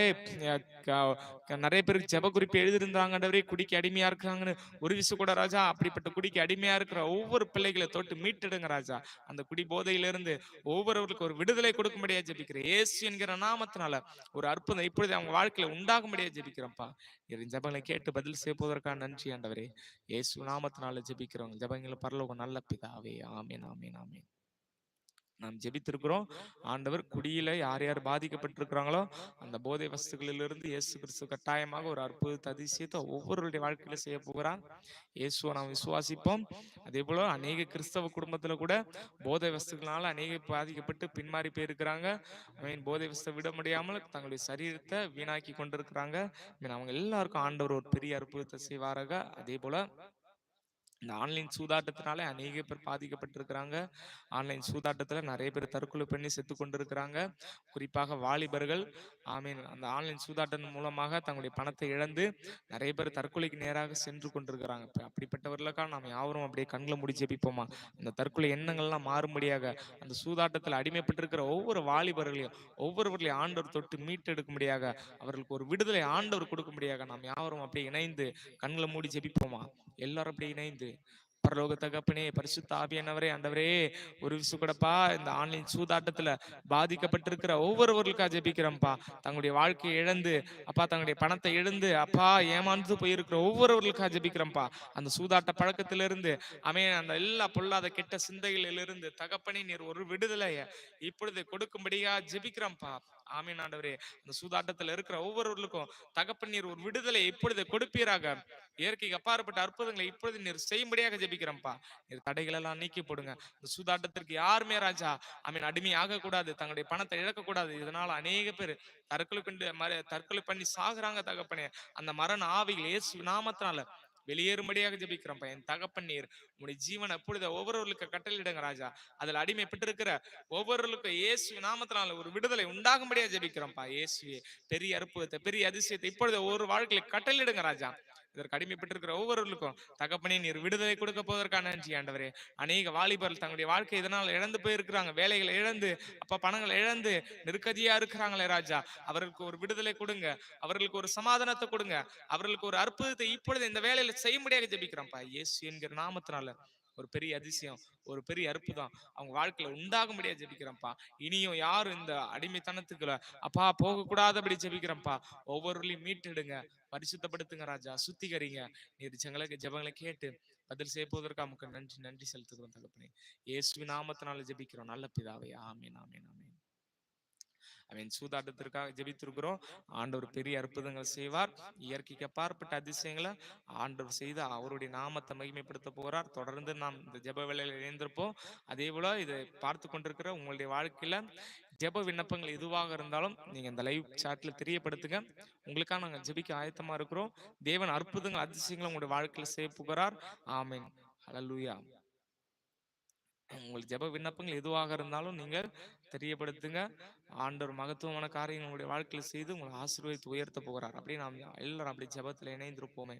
நிறைய பேருக்கு ஜெப குறிப்பு எழுதியிருந்தாங்க ஆண்டவரே, குடிக்கு அடிமையா இருக்காங்கன்னு. ஒரு விஷயம் கூட ராஜா, அப்படிப்பட்ட குடிக்கு அடிமையா இருக்கிற ஒவ்வொரு பிள்ளைகளை தொட்டு மீட்டெடுங்க ராஜா. அந்த குடி போதையிலிருந்து ஒவ்வொருவருக்கும் ஒரு விடுதலை கொடுக்கும்படியா ஜெபிக்கிறேன். இயேசு என்கிற நாமத்தினால ஒரு அற்புதம் இப்பொழுது அவங்க வாழ்க்கையில உண்டாகும்படியா ஜெபிக்கிறோம்ப்பா. ஜெபங்களை கேட்டு பதில் செய்வதற்கான நன்றி ஆண்டவரே. இயேசு நாமத்தினால ஜெபிக்கிறோம். ஜெபங்களை பரலோகம் நல்ல பிதாவே. ஆமீன், ஆமீன், ஆமீன். நாம் ஜெபித்திருக்கிறோம். ஆண்டவர் குடியில யார் யார் பாதிக்கப்பட்டிருக்கிறாங்களோ அந்த போதை வஸ்துகளிலிருந்து இயேசு கிறிஸ்து கட்டாயமாக ஒரு அற்புத அதிசயத்தை ஒவ்வொருடைய வாழ்க்கையில செய்ய போகிறான். இயேசுவை நாம் விசுவாசிப்போம். அதே போல அநேக கிறிஸ்தவ குடும்பத்துல கூட போதை வஸ்துகளால அநேக பாதிக்கப்பட்டு பின்மாறி போயிருக்கிறாங்க. போதை வஸ்தை விட முடியாமல் தங்களுடைய சரீரத்தை வீணாக்கி கொண்டிருக்கிறாங்க. அவங்க எல்லாருக்கும் ஆண்டவர் ஒரு பெரிய அற்புதத்தை செய்வாராக. அதே போல இந்த ஆன்லைன் சூதாட்டத்தினாலே அநேக பேர் பாதிக்கப்பட்டிருக்கிறாங்க. ஆன்லைன் சூதாட்டத்துல நிறைய பேர் தற்கொலை பண்ணி செத்து கொண்டிருக்கிறாங்க. குறிப்பாக வாலிபர்கள் அந்த ஆன்லைன் சூதாட்டம் மூலமாக தங்களுடைய பணத்தை இழந்து நிறைய பேர் தற்கொலைக்கு நேராக சென்று கொண்டிருக்கிறாங்க. அப்படிப்பட்டவர்களுக்காக நாம் யாவரும் அப்படியே கண்களை மூடி ஜெபிப்போமா. அந்த தற்கொலை எண்ணங்கள்லாம் மாறும்படியாக அந்த சூதாட்டத்தில் அடிமைப்பட்டிருக்கிற ஒவ்வொரு வாலிபர்களையும் ஒவ்வொருவர்களையும் ஆண்டவர் தொட்டு மீட்டெடுக்கும்படியாக அவர்களுக்கு ஒரு விடுதலை ஆண்டவர் கொடுக்கும்படியாக நாம் யாவரும் அப்படியே இணைந்து கண்களை மூடி ஜெபிப்போமா. எல்லாரும் அப்படியே இணைந்து பரலோக தகப்பனே, பரிசுத்த ஆவியானவரே, ஆண்டவரே, ஒரு விஷயம் கூடப்பா இந்த ஆன்லைன் சூதாட்டத்துல பாதிக்கப்பட்டிருக்கிற ஒவ்வொருவர்களுக்காக ஜெபிக்கிறோம்ப்பா. தங்களுடைய வாழ்க்கையை இழந்து அப்பா தங்களுடைய பணத்தை இழந்து அப்பா ஏமாந்து போயிருக்கிற ஒவ்வொருவர்களுக்காக ஜெபிக்கிறோம்ப்பா. அந்த சூதாட்ட பழக்கத்திலிருந்து அந்த எல்லா பொல்லாத கெட்ட சிந்தைகளிலிருந்து தகப்பனே நீர் ஒரு விடுதலைய இப்பொழுது கொடுக்கும்படியா ஜெபிக்கிறோம்ப்பா. ஆமீன் ஆண்டவரே. அந்த சூதாட்டத்தில் இருக்கிற ஒவ்வொருவர்களுக்கும் தகப்பன் நீர் ஒரு விடுதலை இப்பொழுது கொடுப்பீராக. இயற்கைக்கு அப்பாற்பட்ட அற்புதங்களை இப்பொழுது நீர் செய்யும்படியாக ஜெபிக்கிறோம்ப்பா. நீர் தடைகள் எல்லாம் நீக்கி போடுங்க. இந்த சூதாட்டத்திற்கு யாருமே ராஜா அடிமை ஆகக்கூடாது, தங்களுடைய பணத்தை இழக்கக்கூடாது. இதனால அநேக பேர் தற்கொலை பண்ணி சாகுறாங்க தகப்பனே. அந்த மரண ஆவிகள் இயேசு நாமத்தினால வெளியேறும்படியாக ஜெபிக்கிறோம். என் தகப்பன் நீர் உங்களுடைய ஜீவன் அப்பொழுது ஒவ்வொருவர்களுக்கு கட்டளையிடுங்க ராஜா. அதில் அடிமைப்பட்டிருக்கிற ஒவ்வொருவருக்கும் இயேசு நாமத்தினால ஒரு விடுதலை உண்டாகும்படியாக ஜெபிக்கிறோம்ப்பா. இயேசுவே பெரிய அற்புதத்தை, பெரிய அதிசயத்தை இப்பொழுது ஒரு வாழ்க்கையில கட்டளையிடுங்க ராஜா. இதற்கு அடிமைப்பட்டிருக்கிற ஒவ்வொருவருக்கும் தகப்பனே நீர் விடுதலை கொடுக்க போவதற்கான நன்றி ஆண்டவரே. அநேக வாலிபர்கள் தங்களுடைய வாழ்க்கை இதனால் இழந்து போயிருக்கிறாங்க. வேலைகளை இழந்து அப்ப பணங்களை இழந்து நெருக்கடியா இருக்கிறாங்களே ராஜா. அவர்களுக்கு ஒரு விடுதலை கொடுங்க, அவர்களுக்கு ஒரு சமாதானத்தை கொடுங்க, அவர்களுக்கு ஒரு அற்புதத்தை இப்பொழுது இந்த வேலையில செய்யும்படியாக ஜெபிக்கிறோம்ப்பா. இயேசு என்கிற நாமத்தினால ஒரு பெரிய அதிசயம், ஒரு பெரிய அற்புதம் அவங்க வாழ்க்கையில உண்டாகும்படியா ஜெபிக்கிறேன்ப்பா. இனியும் யாரும் இந்த அடிமைத்தனத்துக்குள்ள அப்பா போக கூடாதபடி ஜெபிக்கிறேன்ப்பா. ஒவ்வொருவரையும் மீட்டெடுங்க, பரிசுத்தப்படுத்துங்க ராஜா, சுத்திகரிங்க. நீர் ஜெபங்களை கேட்டு பதில் செய்ய போவதற்கு நமக்கு நன்றி நன்றி செலுத்துகிறோம் தகப்பனே. இயேசுவின் நாமத்தினால ஜெபிக்கிறோம் நல்ல பிதாவே. ஆமென் ஆமென் ஆமென். அவன் சூதாட்டத்திற்காக ஜெபித்திருக்கிறோம். ஆண்டவர் பெரிய அற்புதங்கள் செய்வார். இயற்கைக்கு அப்பாற்பட்ட அதிசயங்களை ஆண்டவர் செய்து அவருடைய நாமத்தை மகிமைப்படுத்த போகிறார். தொடர்ந்து நாம் இந்த ஜெப வேளையில இணைந்திருப்போம். அதே போல இதை பார்த்து கொண்டிருக்கிற உங்களுடைய வாழ்க்கையில ஜெப விண்ணப்பங்கள் எதுவாக இருந்தாலும் நீங்க இந்த லைவ் சாட்ல தெரியப்படுத்துங்க. உங்களுக்காக நாங்கள் ஜெபிக்க ஆயத்தமா இருக்கிறோம். தேவன் அற்புதங்கள் அதிசயங்களை உங்களுடைய வாழ்க்கையில செய்ய போகிறார். ஆமென். ஹல்லேலூயா. உங்களுக்கு ஜெப விண்ணப்பங்கள் எதுவாக இருந்தாலும் நீங்கள் தெரியப்படுத்துங்க. ஆண்டவர் மகத்துவமான காரியங்கள் உங்களுடைய வாழ்க்கையில செய்து உங்களை ஆசீர்வதித்து உயர்த்த போகிறார். அப்படியே நாம் எல்லாரும் அப்படி ஜெபத்துல இணைந்திருப்போமே.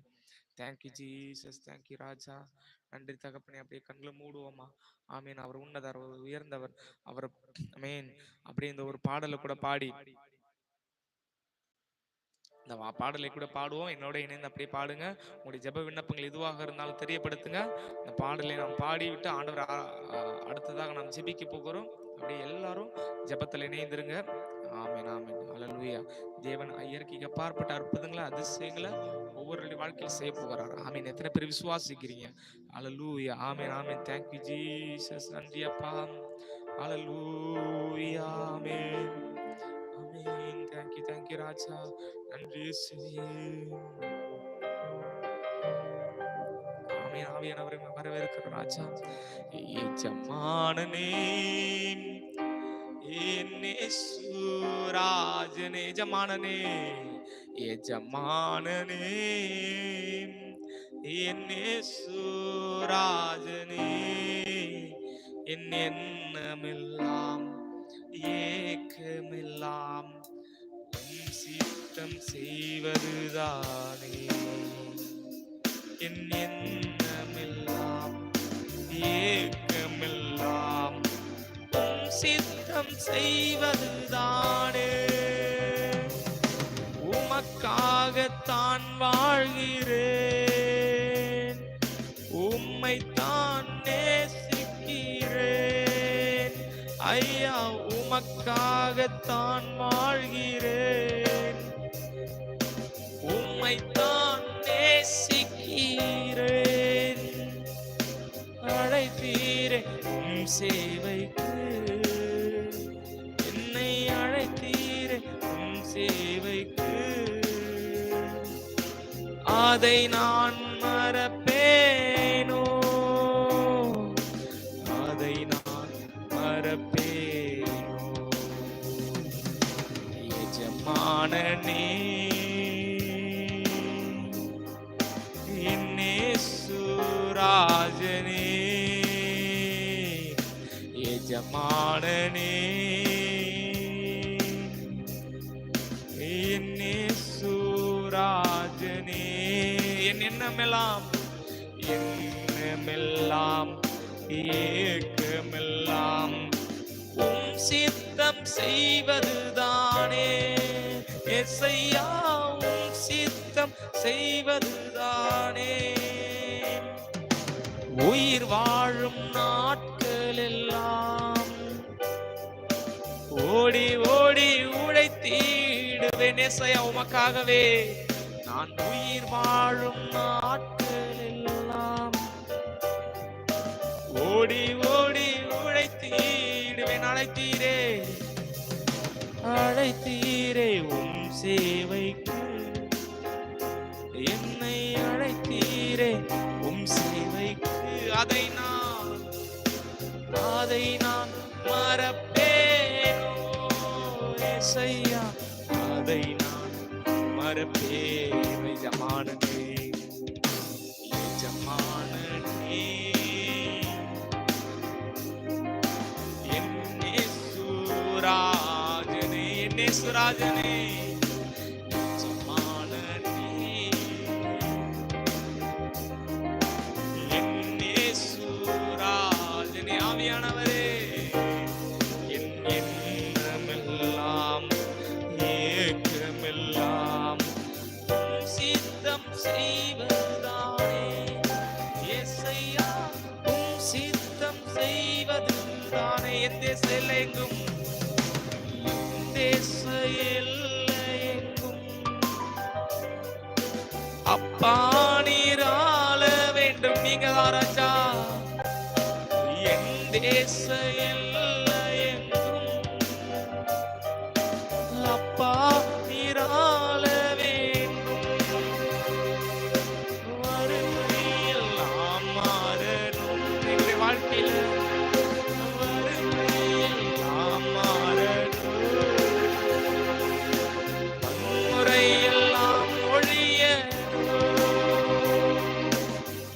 தேங்க்யூ ஜீசஸ், தேங்க்யூ ராஜா. நன்றி தகப்பனே. அப்படியே கண்களை மூடுவோமா. ஆமீன். அவர் உன்னதர், அவர் உயர்ந்தவர், அவர் ஆமீன். அப்படியே இந்த ஒரு பாடலை கூட பாடி இந்த பாடலை கூட பாடுவோம். என்னோட இணைந்து அப்படியே பாடுங்க. உங்களுடைய ஜெப விண்ணப்பங்கள் எதுவாக இருந்தாலும் தெரியப்படுத்துங்க. இந்த பாடலை நாம் பாடிவிட்டு ஆண்டவர் அடுத்ததாக நாம் ஜெபிக்க போகிறோம். அப்படியே எல்லாரும் ஜெபத்தில் இணைந்திருங்க. ஆமென் ஆமென். ஹல்லேலூயா. தேவன் இயற்கைக்கு அப்பாற்பட்ட அற்புதங்களை அதிசயங்களை ஒவ்வொருடைய வாழ்க்கையில் செய்ய போகிறார். ஆமீன். எத்தனை பேர் விசுவாசிக்கிறீங்க? ஹல்லேலூயா. ஆமென் ஆமென். Thank you Jesus. நன்றி அப்பா. ஹல்லேலூயா. ஆமென் ஆமென். தேங்க் யூ ராஜா. நன்றி இயேசுவே. ஆமென். ஆவியானவரை வரவேற்கிற ராஜா. எஜமானனே என் இயேசு ராஜனே. எஜமானனே எஜமானனே என் இயேசு ராஜனே. என் எண்ணமெல்லாம் ஏக்கமெல்லாம் சித்தம் செய்வதுதானே. என் எண்ணமெல்லாம் ஏக்கமெல்லாம் சித்தம் செய்வதுதானே. உமக்காகத்தான் வாழ்கிறேன், உம்மைத்தான் நேசிக்கிறேன் ஐயா. உமக்காகத்தான் வாழ்கிறேன், உம்மைத்தான் நேசிக்கிறேன். அழைத்தீரே உம் சேவைக்கு, என்னை அழைத்தீரே உம் சேவைக்கு. அதை நான் மறப்பேனோ, அதை நான் மறப்பேனோ. எஜமானனே என் இயேசு ராஜனே. எஜமானனே என் இயேசு ராஜனே. என் எண்ணமெல்லாம் எண்ணமெல்லாம் ஏக்கமெல்லாம் உம் சித்தம் செய்வதுதானே. எசையா உம் சித்தம் செய்வதுதானே. உயிர் வாழும் நாட்கள் எல்லாம் ஓடி ஓடி உழைத்திடுவேன் எசையா உமக்காகவே. நான் உயிர் வாழும் நாட்கள் எல்லாம் ஓடி ஓடி உழைத்திடுவேன். அழைத்தீரே அழைத்தீரே உம் சேவைக்கு, என்னை அழைத்தீரே உம் சேவைக்கு. அதை நான் மறப்பேனோ ஏசையா, அதை நான் மறப்பேன். எஜமானனே எஜமானனே என் இயேசு ராஜனே. என் இயேசு ராஜனே எஜமானனே. என் இயேசு ராஜனே. ஆவியானவரே என் எண்ணமெல்லாம் ஏக்கமெல்லாம் சித்தம் செய்வதானே. எசையா உம் செய்வது தானே. என் தேச எல்லையெங்கும், என் தேச எல்லையெங்கும் அப்பா நீர் ஆள வேண்டும். நீங்க தான் ராஜா. என் தேச எல்லையெங்கும் அப்பா நீர் ஆள வேண்டும். வறுமை எல்லாம் மாறணும் எங்களுடைய வாழ்க்கையில. வறுமை எல்லாம் மாறணும். வன்முறை எல்லாம் ஒழியணும்.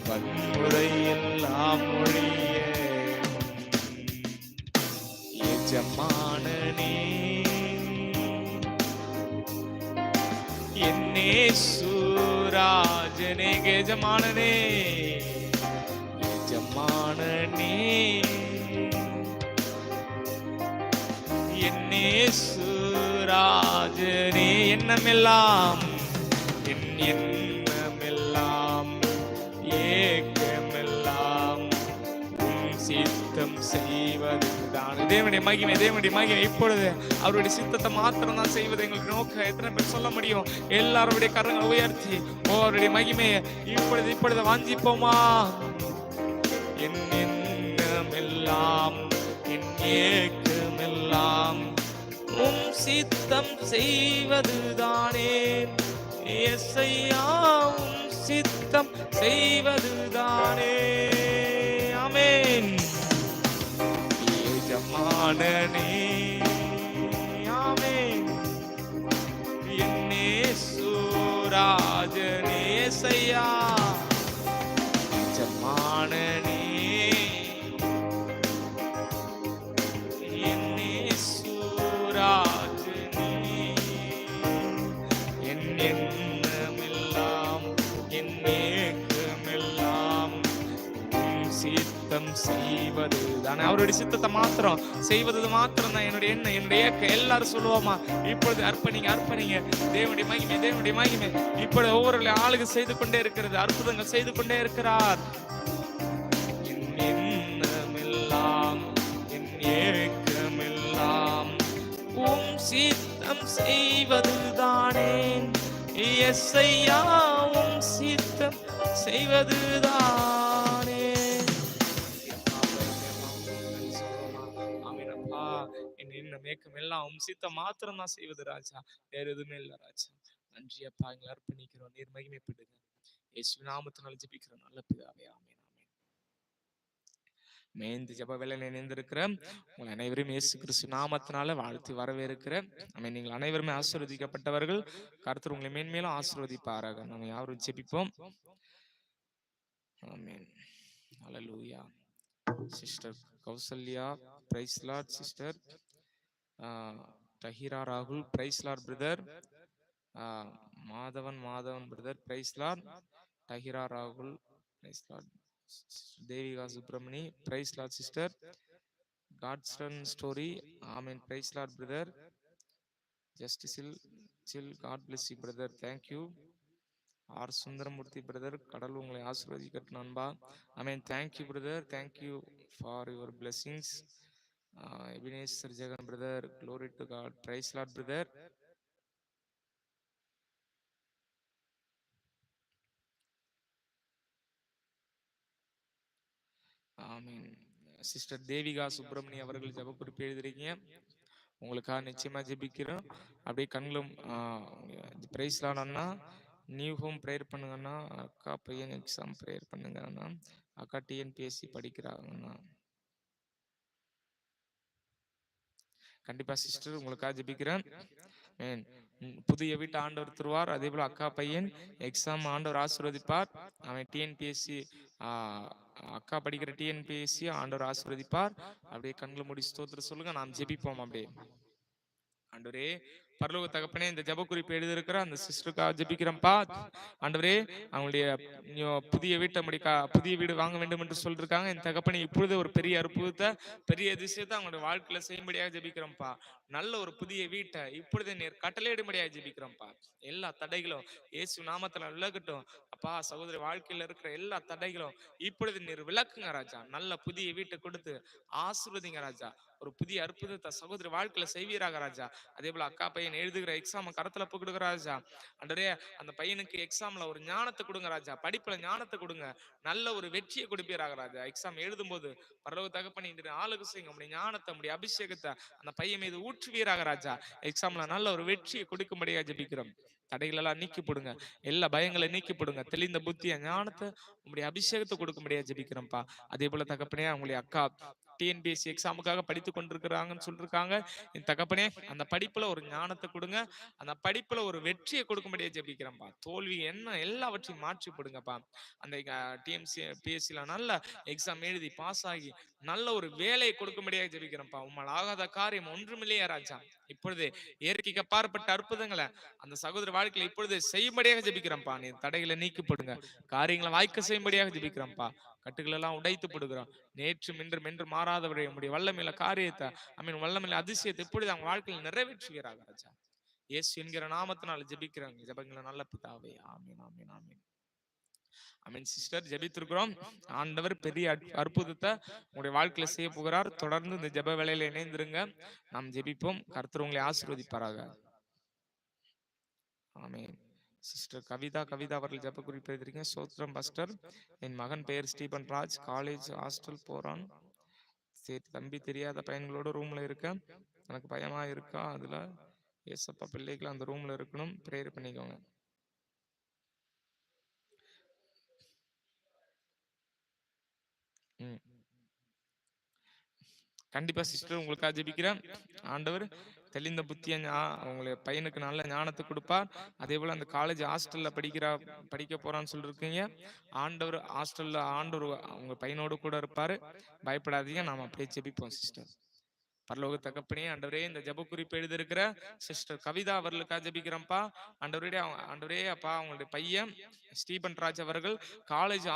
வன்முறை எல்லாம் ஒழியணும். எஜமானனே என்னேசுராஜனே. எஜமானனே எஜமானனே என்னேசுராஜனே. எண்ணமெல்லாம் என் எண்ணமெல்லாம் ஏக்கமெல்லாம் உம் சித்தம் செய்வதுதான். தேவனுடைய மகிமை, தேவனுடைய மகிமை இப்பொழுது அவருடைய சித்தத்தை மாத்திரம் தான் செய்வது எங்களுக்கு நோக்கம். எத்தனை பேர் சொல்ல முடியும்? எல்லாருடைய கரங்களை உயர்த்தி அவருடைய மகிமையை இப்பொழுது வாஞ்சிப்போமா? என் எண்ணமெல்லாம் என் ஏக்கமெல்லாம் உம் சித்தம் செய்வதுதானே. யெகோவா உம் சித்தம் செய்வதுதானே. ஆமென். எஜமானனே ஆமென். என்னேசுராஜனே யெகோவா எஜமானனே. என்னேசுராஜனே என் எண்ணமெல்லாம் என் ஏக்கமெல்லாம் உம் சித்தம் செய்வது தானே. அவருடைய சித்தத்தை மாத்திரம் செய்வது மாத்திரம் தான் என்னுடைய எண்ணம், என்னுடைய ஏக்கம். எல்லாரும் சொல்லுவோமா? இப்பொழுது அர்ப்பணிங்க, அர்ப்பணிங்க. தேவனுடைய மகிமை, தேவனுடைய மகிமை இப்பொழுது ஒவ்வொரு ஆளுக்கு செய்து கொண்டே இருக்கிறது. அற்புதங்கள் செய்து கொண்டே இருக்கிறார். என் எண்ணமெல்லாம் என் ஏக்கமெல்லாம் உம் சித்தம் செய்வதுதானே. யெகோவா உம் சித்தம் செய்வதுதானே. ஆமெனப்பா. என் எண்ணம் ஏக்கம் எல்லாம் உம் சித்தம் மாத்திரம் தான் செய்வது ராஜா, வேற எதுவுமே இல்லை ராஜா. நன்றி அப்பா, எங்களை அர்ப்பணிக்கிறோம். நீர் மகிமைப்படுங்க. இயேசு நாமத்தினால ஜெபிக்கிறோம் நல்ல பிதாவே. ஆமென். மேய்ந்து ஜெப வேளையில இணைந்திருக்கிற உங்கள் அனைவரும் இயேசு கிறிஸ்து நாமத்தினால வாழ்த்தி வரவேற்கிற ஆமென். நீங்கள் அனைவருமே ஆசீர்வதிக்கப்பட்டவர்கள். கர்த்தர் உங்களை மேன்மேலும் ஆசீர்வதிப்பாராக. நம்ம யாரும் ஜெபிப்போம். ஆமென். ஹல்லேலூயா. Sister Kausalya, price Lord. Sister டஹிரா ராகுல், price lord brother. Madhavan brother, price Lord. டஹிரா ராகுல், price Lord. Devika Subramani, price Lord sister. காட்ஸ்டன் story, amen, praise lord brother. ஜஸ்டிஸில் chill, God bless you brother, thank you. R Sundaramurthy brother, கடவுள் உங்களை ஆசீர்வதிக்கட்டும் நண்பா. ஆமென், thank you brother, thank you for your blessings. எபினேஸ்வர் Jagan brother, glory to God, price lord brother. Amen. Sister Devika Subramani அவர்கள் ஜெப குறிப்பு எழுதிருக்கீங்க. உங்களுக்காக நிச்சயமா ஜெபிக்கிறோம். அப்படியே கண்களும் பிரைஸ் லார்ட்னா நியூ ஹோம் ப்ரேயர் பண்ணுங்கன்னா, அக்கா பையன் எக்ஸாம் ப்ரேயர் பண்ணுங்கன்னா, அக்கா டிஎன்பிஎஸ்சி படிக்கிறாங்கன்னா கண்டிப்பா சிஸ்டர் உங்களுக்காக ஜெபிக்கிறேன். புதிய வீட்டு ஆண்டவர் தருவார். அதே போல அக்கா பையன் எக்ஸாம் ஆண்டவர் ஆசீர்வதிப்பார். அவன் டிஎன்பிஎஸ்சி அக்கா படிக்கிற டிஎன்பிஎஸ்சி ஆண்டவர் ஆசீர்வதிப்பார். அப்படியே கண்களை மூடி ஸ்தோத்திரம் சொல்லுங்க, நாம் ஜெபிப்போம். அப்படியே ஆண்டவரே பரலோக தகப்பனே, இந்த ஜெப குறிப்பு எழுதியிருக்கிற அந்த சிஸ்டருக்காக ஜெபிக்கிறேன்ப்பா. ஆண்டவரே, அவங்களுடைய புதிய வீட்டை புதிய வீடு வாங்க வேண்டும் என்று சொல்லிருக்காங்க. என் தகப்பனே, இப்பொழுது ஒரு பெரிய அற்புதத்தை, பெரிய அதிசயத்தை அவங்களுடைய வாழ்க்கையில செய்யும்படியாக ஜெபிக்கிறோம்ப்பா. நல்ல ஒரு புதிய வீட்டை இப்பொழுது நீர் கட்டளையிடும்படியாக ஜெபிக்கிறோம்ப்பா. எல்லா தடைகளும் இயேசு நாமத்துல விலகட்டும். அப்பா, சகோதரி வாழ்க்கையில இருக்கிற எல்லா தடைகளும் இப்பொழுது நீர் விளக்குங்க ராஜா. நல்ல புதிய வீட்டை கொடுத்து ஆசீர்வதிங்க ராஜா. ஒரு புதிய அற்புதத்தை சகோதரி வாழ்க்கையில செய்வீராக ராஜா. அதே போல அக்கா பையன் எழுதுகிற எக்ஸாம் கரத்துல கொடுங்க ராஜா. அன்றே அந்த பையனுக்கு எக்ஸாம்ல ஒரு ஞானத்தை கொடுங்க ராஜா. படிப்புல ஞானத்தை கொடுங்க. நல்ல ஒரு வெற்றியை கொடுப்பீராக ராஜா. எக்ஸாம் எழுதும் போது பரலோக தகப்பனே, இன்றைய ஆளுக்கு செய்யுங்க. உடைய ஞானத்தை, உடைய அபிஷேகத்தை அந்த பையன் மீது ஊற்றுவீராக ராஜா. எக்ஸாம்ல நல்ல ஒரு வெற்றியை கொடுக்கும்படியா ஜெபிக்கிறோம். தடைகள் எல்லாம் நீக்கி போடுங்க. எல்லா பயங்களை நீக்கி போடுங்க. தெளிந்த புத்திய ஞானத்தை, உங்களுடைய அபிஷேகத்தை கொடுக்கும்படியா ஜெபிக்கிறோம்ப்பா. அதே போல தகப்பனே, அவங்களுடைய அக்கா டிஎன்பிஎஸ்சி எக்ஸாமுக்காக படித்து கொண்டிருக்கிறாங்கன்னு சொல்லிருக்காங்க. என் தகப்பனே, அந்த படிப்புல ஒரு ஞானத்தை கொடுங்க. அந்த படிப்புல ஒரு வெற்றியை கொடுக்கும்படியா ஜெபிக்கிறேன்ப்பா. தோல்வி என்ன எல்லாவற்றையும் மாற்றி போடுங்கப்பா. அந்த டிஎம்சி பிஎஸ்சில நல்ல எக்ஸாம் எழுதி பாஸ் ஆகி நல்ல ஒரு வேலையை கொடுக்கும்படியாக ஜெபிக்கிறேன்ப்பா. உம்மால் ஆகாத காரியம் ஒன்றுமில்லையா ராஜா. இப்பொழுது இயற்கைக்கு அப்பாற்பட்ட அற்புதங்களை அந்த சகோதர வாழ்க்கையில இப்பொழுது செய்யும்படியாக ஜெபிக்கிறேன்ப்பா. நீ தடைகளை நீக்கி போடுங்க. காரியங்களை வாய்க்க செய்யும்படியாக ஜெபிக்கிறேன்ப்பா. கட்டுகள் எல்லாம் உடைத்து போடுகிறோம். நேற்றும் இன்றும் என்று மாறாதவரை நம்முடைய வல்லமையில காரியத்தை, வல்லமையில அதிசயத்தை இப்பொழுது அவங்க வாழ்க்கையில் நிறைவேற்றுகிறாங்க ராஜா. இயேசு என்கிற நாமத்தினால ஜெபிக்கிறாங்க. ஜெபங்களை நல்ல பிதாவே. ஆமீன், ஆமீன், ஆமீன். ஆமீன். சிஸ்டர், ஜெபித்திருக்கிறோம். ஆண்டவர் பெரிய அற்புதத்தை உங்களுடைய வாழ்க்கையில செய்ய போகிறார். தொடர்ந்து இந்த ஜெப வேளையில இணைந்திருங்க. நாம் ஜெபிப்போம். கர்த்தர் உங்களை ஆசீர்வதிப்பாராக. ஆமீன். சிஸ்டர் கவிதா அவர்கள் ஜெப குறிப்பு எழுதிருக்கீங்க. சோத்ரம் பாஸ்டர், என் மகன் பெயர் ஸ்டீபன் ராஜ், காலேஜ் ஹாஸ்டல் போறான். சரி தம்பி, தெரியாத பையன்களோட ரூம்ல இருக்க, எனக்கு பயமா இருக்கா. அதுல ஏசப்பா பிள்ளைகள் அந்த ரூம்ல இருக்கணும். ப்ரேயர் பண்ணிக்கோங்க. கண்டிப்பா சிஸ்டர், உங்களுக்காக ஜெபிக்கிறேன். ஆண்டவர் தெளிந்த புத்திய உங்களுடைய பையனுக்கு நல்ல ஞானத்தை கொடுப்பார். அதே போல அந்த காலேஜ் ஹாஸ்டல்ல படிக்க போறான்னு சொல்லிருக்கீங்க. ஆண்டவர் ஹாஸ்டல்ல ஆண்டவர் உங்க பையனோடு கூட இருப்பாரு. பயப்படாதீங்க. நாம அப்படியே ஜெபிப்போம் சிஸ்டர். பரலோக தகப்பனே, ஆண்டவரே, இந்த ஜெப குறிப்பு எழுதியிருக்கிற சிஸ்டர் கவிதா அவர்களுக்காக ஜெபிக்கிறோம்ப்பா. ஆண்டவரே அப்பா, அவங்களுடைய பையன் ஸ்டீபன் ராஜ் அவர்கள் காலேஜ்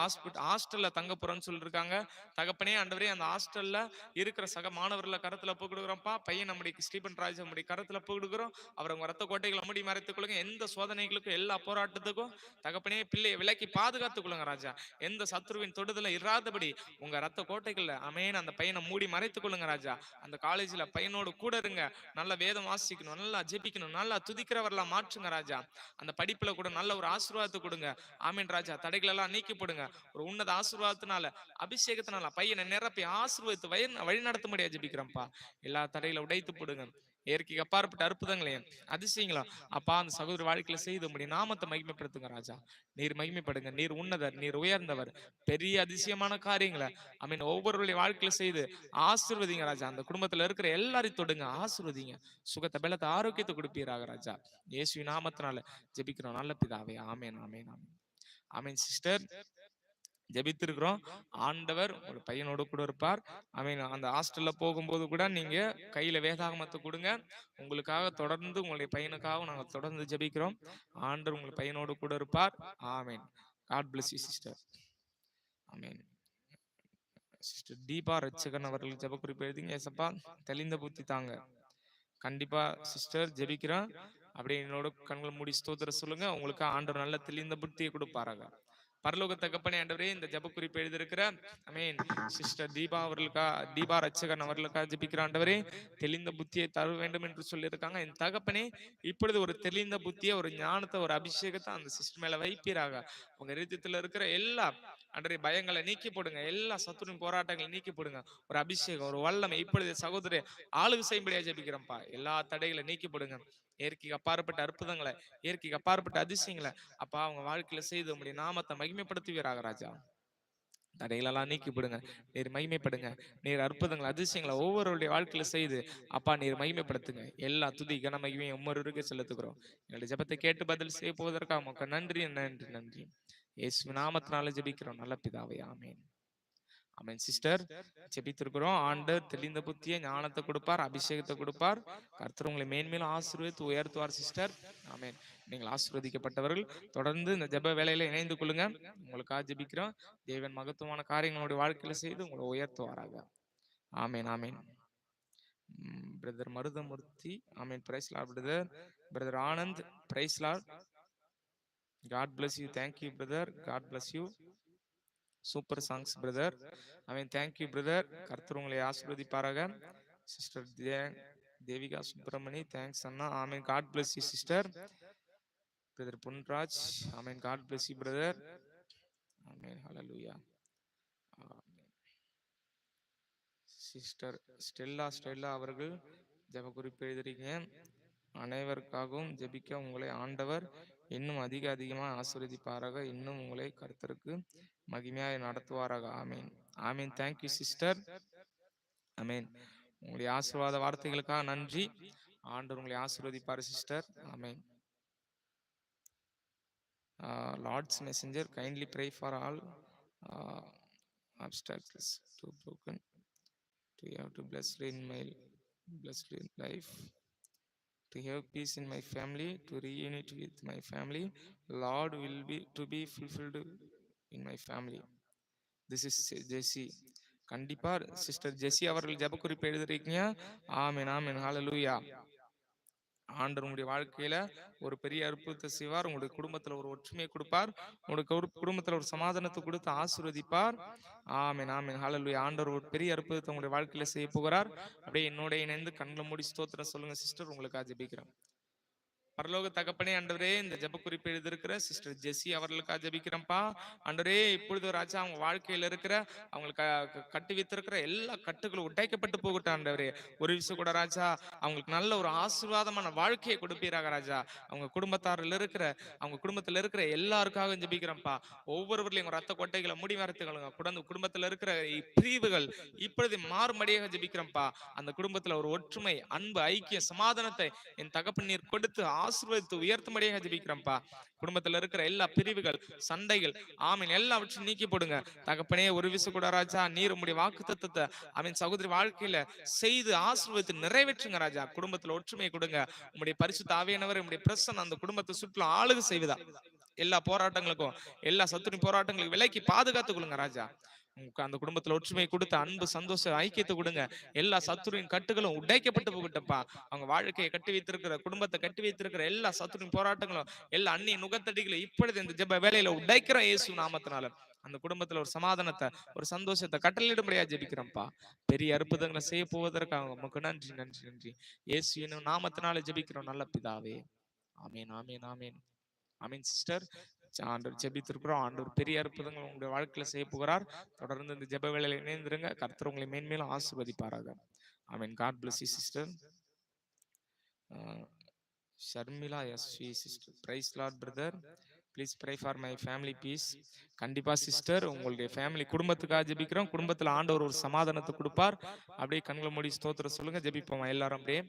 ஹாஸ்டல்ல தங்க போறோம்னு சொல்லிருக்காங்க. தகப்பனே, ஆண்டவரே, அந்த ஹாஸ்டல்ல இருக்கிற சக மாணவர்களை கருத்துல போடுகிறோம்ப்பா. பையன் நம்முடைய ஸ்டீபன் ராஜ் நம்முடைய கருத்துல போடுகிறோம். அவர் உங்க ரத்த கோட்டைகளை மூடி மறைத்துக் கொள்ளுங்க. எந்த சோதனைகளுக்கும் எல்லா போராட்டத்துக்கும் தகப்பனே பிள்ளையை விலக்கி பாதுகாத்துக் கொள்ளுங்க ராஜா. எந்த சத்ருவின் தொடுதல இராதபடி உங்க ரத்த கோட்டைகள்ல அமேன் அந்த பையனை மூடி மறைத்துக் கொள்ளுங்க ராஜா. அந்த காலேஜ்ல பையனோடு கூட இருங்க. நல்ல வேதம் வாசிக்கணும், நல்லா ஜெபிக்கணும், நல்லா துதிக்கிறவரெல்லாம் மாற்றுங்க ராஜா. அந்த படிப்புல கூட நல்ல ஒரு ஆசீர்வாதத்தை கொடுங்க. ஆமீன் ராஜா. தடைகள் எல்லாம் நீக்கி போடுங்க. ஒரு உன்னத ஆசீர்வாதத்தினால, அபிஷேகத்தினால பையனை நிரப்பி ஆசீர்வாதத்தை வழி நடத்த முடியாது ஜெபிக்கிறோம்ப்பா. எல்லா தடைகளை உடைத்து போடுங்க. இயற்கைக்கு அப்பாற்பட்ட அற்புதங்களையும் அதிசயங்களும் அப்பா அந்த சகோதர வாழ்க்கையில செய்து உம்முடைய நாமத்தை மகிமைப்படுத்துங்க ராஜா. நீர் மகிமைப்படுங்க. நீர் உன்னதர், நீர் உயர்ந்தவர். பெரிய அதிசயமான காரியங்களை ஒவ்வொருடைய வாழ்க்கையில செய்து ஆசீர்வதிங்க ராஜா. அந்த குடும்பத்துல இருக்கிற எல்லாரையும் தொடுங்க, ஆசீர்வதிங்க. சுகத்தை, பலத்தை, ஆரோக்கியத்தை கொடுப்பீராக ராஜா. இயேசு நாமத்தினால ஜெபிக்கிறோம் நல்ல பிதாவே. ஆமேன், ஆமேன், ஆமேன். ஆமேன். சிஸ்டர், ஜெபித்திருக்கிறோம். ஆண்டவர் ஒரு பையனோடு கூட இருப்பார். அந்த ஹாஸ்டல்ல போகும்போது கூட நீங்க கையில வேதாகமத்தை கொடுங்க. உங்களுக்காக தொடர்ந்து, உங்களுடைய பையனுக்காக நாங்கள் தொடர்ந்து ஜெபிக்கிறோம். ஆண்டவர் உங்கள் பையனோடு கூட இருப்பார். ஆமேன். God bless you sister. ஆமேன். சிஸ்டர் தீபா ரட்சகன் அவர்கள் ஜெப குறிப்பு எழுதிங்க. ஏசப்பா தெளிந்த புத்தி தாங்க. கண்டிப்பா சிஸ்டர் ஜெபிக்கிறேன். அப்படியே என்னோட கண்கள் மூடி ஸ்தோத்திர சொல்லுங்க. உங்களுக்கு ஆண்டவர் நல்ல தெளிந்த புத்தியை கொடுப்பாராங்க. பரலோக தகப்பனே, ஆண்டவரே, இந்த ஜெப குறிப்பு எழுதியிருக்கிற அமேன் சிஸ்டர் தீபா ரட்சகன் அவர்களுக்காக ஜெபிக்கிற ஆண்டவரே, தெளிந்த புத்தியை தர வேண்டும் என்று சொல்லியிருக்காங்க. என் தகப்பனே, இப்பொழுது ஒரு தெளிந்த புத்தியை, ஒரு ஞானத்தை, ஒரு அபிஷேகத்தை அந்த சிஸ்டர் மேல வைப்பீராக. உங்க இருதயத்துல இருக்கிற எல்லா அன்றே பயங்களை நீக்கி போடுங்க. எல்லா சத்துருவின் போராட்டங்களை நீக்கி போடுங்க. ஒரு அபிஷேகம், ஒரு வல்லமை இப்பொழுது சகோதரி ஆளுகை செய்யும்படியா ஜெபிக்கிறோம்ப்பா. எல்லா தடைகளை நீக்கி போடுங்க. இயற்கைக்கு அப்பாற்பட்ட அற்புதங்களை, இயற்கைக்கு அப்பாற்பட்ட அதிசயங்களை அப்பா அவங்க வாழ்க்கையில செய்து உம்முடைய நாமத்தை மகிமைப்படுத்துவீராக ராஜா. தடைகளெல்லாம் நீக்கி விடுங்க. நீர் மகிமைப்படுங்க. நீர் அற்புதங்கள், அதிசயங்களை ஒவ்வொருடைய வாழ்க்கையில செய்து அப்பா நீர் மகிமைப்படுத்துங்க. எல்லா துதி கன மகிமையும் ஒவ்வொருவருக்கு செலுத்துகிறோம். என்னுடைய ஜெபத்தை கேட்டு பதில் செய்ய போவதற்காக உமக்கு நன்றி, நன்றி, நன்றி. இயேசு நாமத்தினால ஜெபிக்கிறோம் நல்ல பிதாவே. ஆமேன். ஆமென் சிஸ்டர். ஜெபித்திருக்கிறோம். ஆண்டவர் தெளிந்த புத்தியை, ஞானத்தை கொடுப்பார், அபிஷேகத்தை கொடுப்பார். கர்த்தர் உங்களை மேன்மேலும் ஆசீர்வதித்து உயர்த்துவார் சிஸ்டர். ஆமென். நீங்கள் ஆசீர்வதிக்கப்பட்டவர்கள். தொடர்ந்து இந்த ஜெப வேலையில இணைந்து கொள்ளுங்க. உங்களுக்காக ஜெபிக்கிறோம். தேவன் மகத்துவமான காரியங்களுடைய வாழ்க்கையில செய்து உங்களை உயர்த்துவாராக. ஆமென் ஆமென். பிரதர் மருதமூர்த்தி, ஆமென். Praise lord brother. Brother Anand, praise lord. God bless you. Thank you brother. God bless you. Super songs brother. ஆமென். Thank you brother. கர்த்தர் உங்களை ஆசீர்வதிப்பாராக. சிஸ்டர் தேவிகா சுப்பிரமணி, தேங்க்ஸ் அண்ணா. ஆமென். God bless you sister. Brother Ponraj, ஆமென். God bless you brother. ஆமென். ஹalleluya. Sister Stella அவர்கள் ஜெப குறிப்பு எழுதுறீங்க. அனைவருக்காகவும் ஜெபிக்க உங்களை ஆண்டவர் இன்னும் அதிகமாக ஆசீர்வதிப்பாராக. இன்னும் உங்களை கர்த்தருக்கு மகிமையாய் நடத்துவாராக. ஆமீன் ஆமீன். Thank you sister. ஆமீன். உங்களுடைய ஆசீர்வாத வார்த்தைகளுக்காக நன்றி. ஆண்டவர் உங்களை ஆசீர்வதிப்பார் சிஸ்டர். ஆமீன். Lord's messenger, kindly pray for all obstacles to broken, to have to blessed in my blessed in life, to have peace in my family, to reunite with my family. Lord will be to be fulfilled in my family. This is Jesse. கண்டிப்பா sister ஜெசி அவர்கள் ஜெப குறிப்பு எழுதுறீங்க. ஆமென் ஆமென். ஹalleluya. ஆண்டவர் உங்களுடைய வாழ்க்கையில ஒரு பெரிய அற்புதத்தை செய்வார். உங்களுடைய குடும்பத்துல ஒரு ஒற்றுமையை கொடுப்பார். உங்களுடைய குடும்பத்துல ஒரு சமாதானத்தை கொடுத்து ஆசீர்வதிப்பார். ஆமென் ஆமென். ஹalleluya. ஆண்டவர் ஒரு பெரிய அற்புதத்தை உங்களுடைய வாழ்க்கையில செய்ய போகிறார். அப்படியே என்னோட இணைந்து கண்களை மூடி ஸ்தோத்திரம் சொல்லுங்க சிஸ்டர். உங்களுக்காக ஜெபிக்கிறேன். பரலோக தகப்பனே, ஆண்டவரே, இந்த ஜெப குறிப்பு எழுதியிருக்கிற சிஸ்டர் ஜெசி அவர்களுக்காக ஜெபிக்கிறேன்ப்பா. ஆண்டவரே, இப்பொழுது ராஜா அவங்க வாழ்க்கையில இருக்கிற அவங்களுக்கு கட்டி வைத்திருக்கிற எல்லா கட்டுகளும் உடைக்கப்பட்டு போகட்டும் ஆண்டவரே. ஒரு விஷயம் கூட ராஜா, அவங்களுக்கு நல்ல ஒரு ஆசீர்வாதமான வாழ்க்கையை கொடுப்பீராக ராஜா. அவங்க குடும்பத்தாரில் இருக்கிற அவங்க குடும்பத்துல இருக்கிற எல்லாருக்காக ஜெபிக்கிறேன்ப்பா. ஒவ்வொருவர்களையும் ரத்த கொட்டைகளை முடி மரத்துகளுங்க குடும்பத்துல இருக்கிற பிரிவுகள் இப்பொழுது மாறுமடியாக ஜெபிக்கிறேன்ப்பா. அந்த குடும்பத்துல ஒரு ஒற்றுமை, அன்பு, ஐக்கிய, சமாதானத்தை என் தகப்பன் நீர் கொடுத்து ஆசீர்வதித்து உயர்த்தும்படியாக ஜெபிக்கிறேன்ப்பா. குடும்பத்துல இருக்கிற எல்லா பிரிவுகள், சண்டைகள், ஆமீன், எல்லாவற்றையும் நீக்கி போடுங்க தகப்பனே. ஒரு விஷயம் கூட ராஜா, நீர் உம்முடைய வாக்குத்தத்தத்தை ஆமீன் சகோதரி வாழ்க்கையில செய்து ஆசீர்வதித்து நிறைவேற்றுங்க ராஜா. குடும்பத்துல ஒற்றுமையை கொடுங்க. உம்முடைய பரிசுத்த ஆவியானவர் உம்முடைய பிரசன்னம் அந்த குடும்பத்தை சுற்றிலும் ஆளுகை செய்வதா. எல்லா போராட்டங்களுக்கும், எல்லா சத்துரு போராட்டங்களுக்கும் விலைக்கு பாதுகாத்துக் கொள்ளுங்க ராஜா. அந்த குடும்பத்துல ஒற்றுமையை கொடுத்த அன்பு, சந்தோஷம், ஐக்கியத்தை கொடுங்க. எல்லா சத்துருவின் கட்டுகளும் உடைக்கப்பட்டு போகட்டப்பா. அவங்க வாழ்க்கையை கட்டி வைத்திருக்கிற, குடும்பத்தை கட்டி வைத்திருக்கிற எல்லா சத்துருவின் போராட்டங்களும், எல்லா அந்நிய நுகத்தடிகளும் இப்பொழுது இந்த ஜெப வேலையில உடைக்கிற இயேசு நாமத்தினால அந்த குடும்பத்துல ஒரு சமாதானத்தை, ஒரு சந்தோஷத்தை கட்டளையிடும்படியா ஜெபிக்கிறோம்ப்பா. பெரிய அற்புதங்களை செய்ய போவதற்காக உமக்கு நன்றி நன்றி நன்றி. இயேசு என்னும் நாமத்தினால ஜெபிக்கிறோம் நல்ல பிதாவே. ஆமீன் ஆமீன் ஆமீன் ஆமீன். சிஸ்டர் ஆண்டவர் ஜெபித்திருக்கிறோம். ஆண்டவர் பெரிய அற்புதங்கள் உங்களுடைய வாழ்க்கையில செய்ய போகிறார். தொடர்ந்து இந்த ஜெப வேளையில இணைந்திருங்க. கர்த்தர் உங்களை மேன்மேலும் ஆசீர்வதிப்பாராக. ஆமென். God bless you sister. Sharmila SV sister, praise lord brother. Please pray for my family peace. கண்டிப்பா சிஸ்டர், உங்களுடைய ஃபேமிலி குடும்பத்துக்காக ஜெபிக்கிறோம். குடும்பத்துல ஆண்டவர் ஒரு சமாதானத்தை கொடுப்பார். அப்படியே கண்களை மூடி ஸ்தோத்திரம் சொல்லுங்க. ஜெபிப்போம் எல்லாரும் அப்படியே.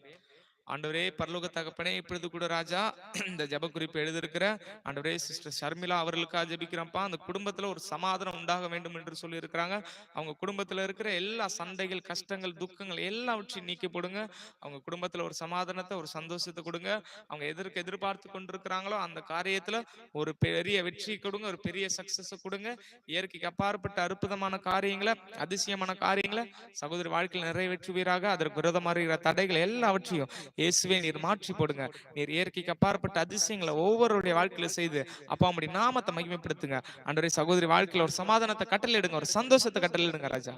ஆண்டவரே, பரலோக தகப்பனே, இப்பொழுது கூட ராஜா இந்த ஜெப குறிப்பு எழுதியிருக்கிற ஆண்டவரே சிஸ்டர் ஷர்மிளா அவர்களுக்காக ஜெபிக்கிறப்பா. அந்த குடும்பத்துல ஒரு சமாதானம் உண்டாக வேண்டும் என்று சொல்லி இருக்கிறாங்க. அவங்க குடும்பத்துல இருக்கிற எல்லா சண்டைகள், கஷ்டங்கள், துக்கங்கள் எல்லாவற்றையும் நீக்கி போடுங்க. அவங்க குடும்பத்துல ஒரு சமாதானத்தை, ஒரு சந்தோஷத்தை கொடுங்க. அவங்க எதிர்பார்த்து கொண்டிருக்கிறாங்களோ அந்த காரியத்துல ஒரு பெரிய வெற்றி கொடுங்க, ஒரு பெரிய சக்சஸ் கொடுங்க. இயற்கைக்கு அப்பாற்பட்ட அற்புதமான காரியங்களை, அதிசயமான காரியங்களை சகோதரி வாழ்க்கையில் நிறைவேற்றுவீராக. அதற்கு விரோதமாக இருக்கிற தடைகள் எல்லாவற்றையும் இயேசுவே நீர் மாற்றி போடுங்க. நீர் இயற்கைக்கு அப்பாற்பட்ட அதிசயங்களை ஒவ்வொருடைய வாழ்க்கையில செய்து அப்பா உம்முடைய நாமத்தை மகிமைப்படுத்துங்க. ஆண்டவரே, சகோதரி வாழ்க்கையில ஒரு சமாதானத்தை கட்டளையிடுங்க, ஒரு சந்தோஷத்தை கட்டளையிடுங்க ராஜா.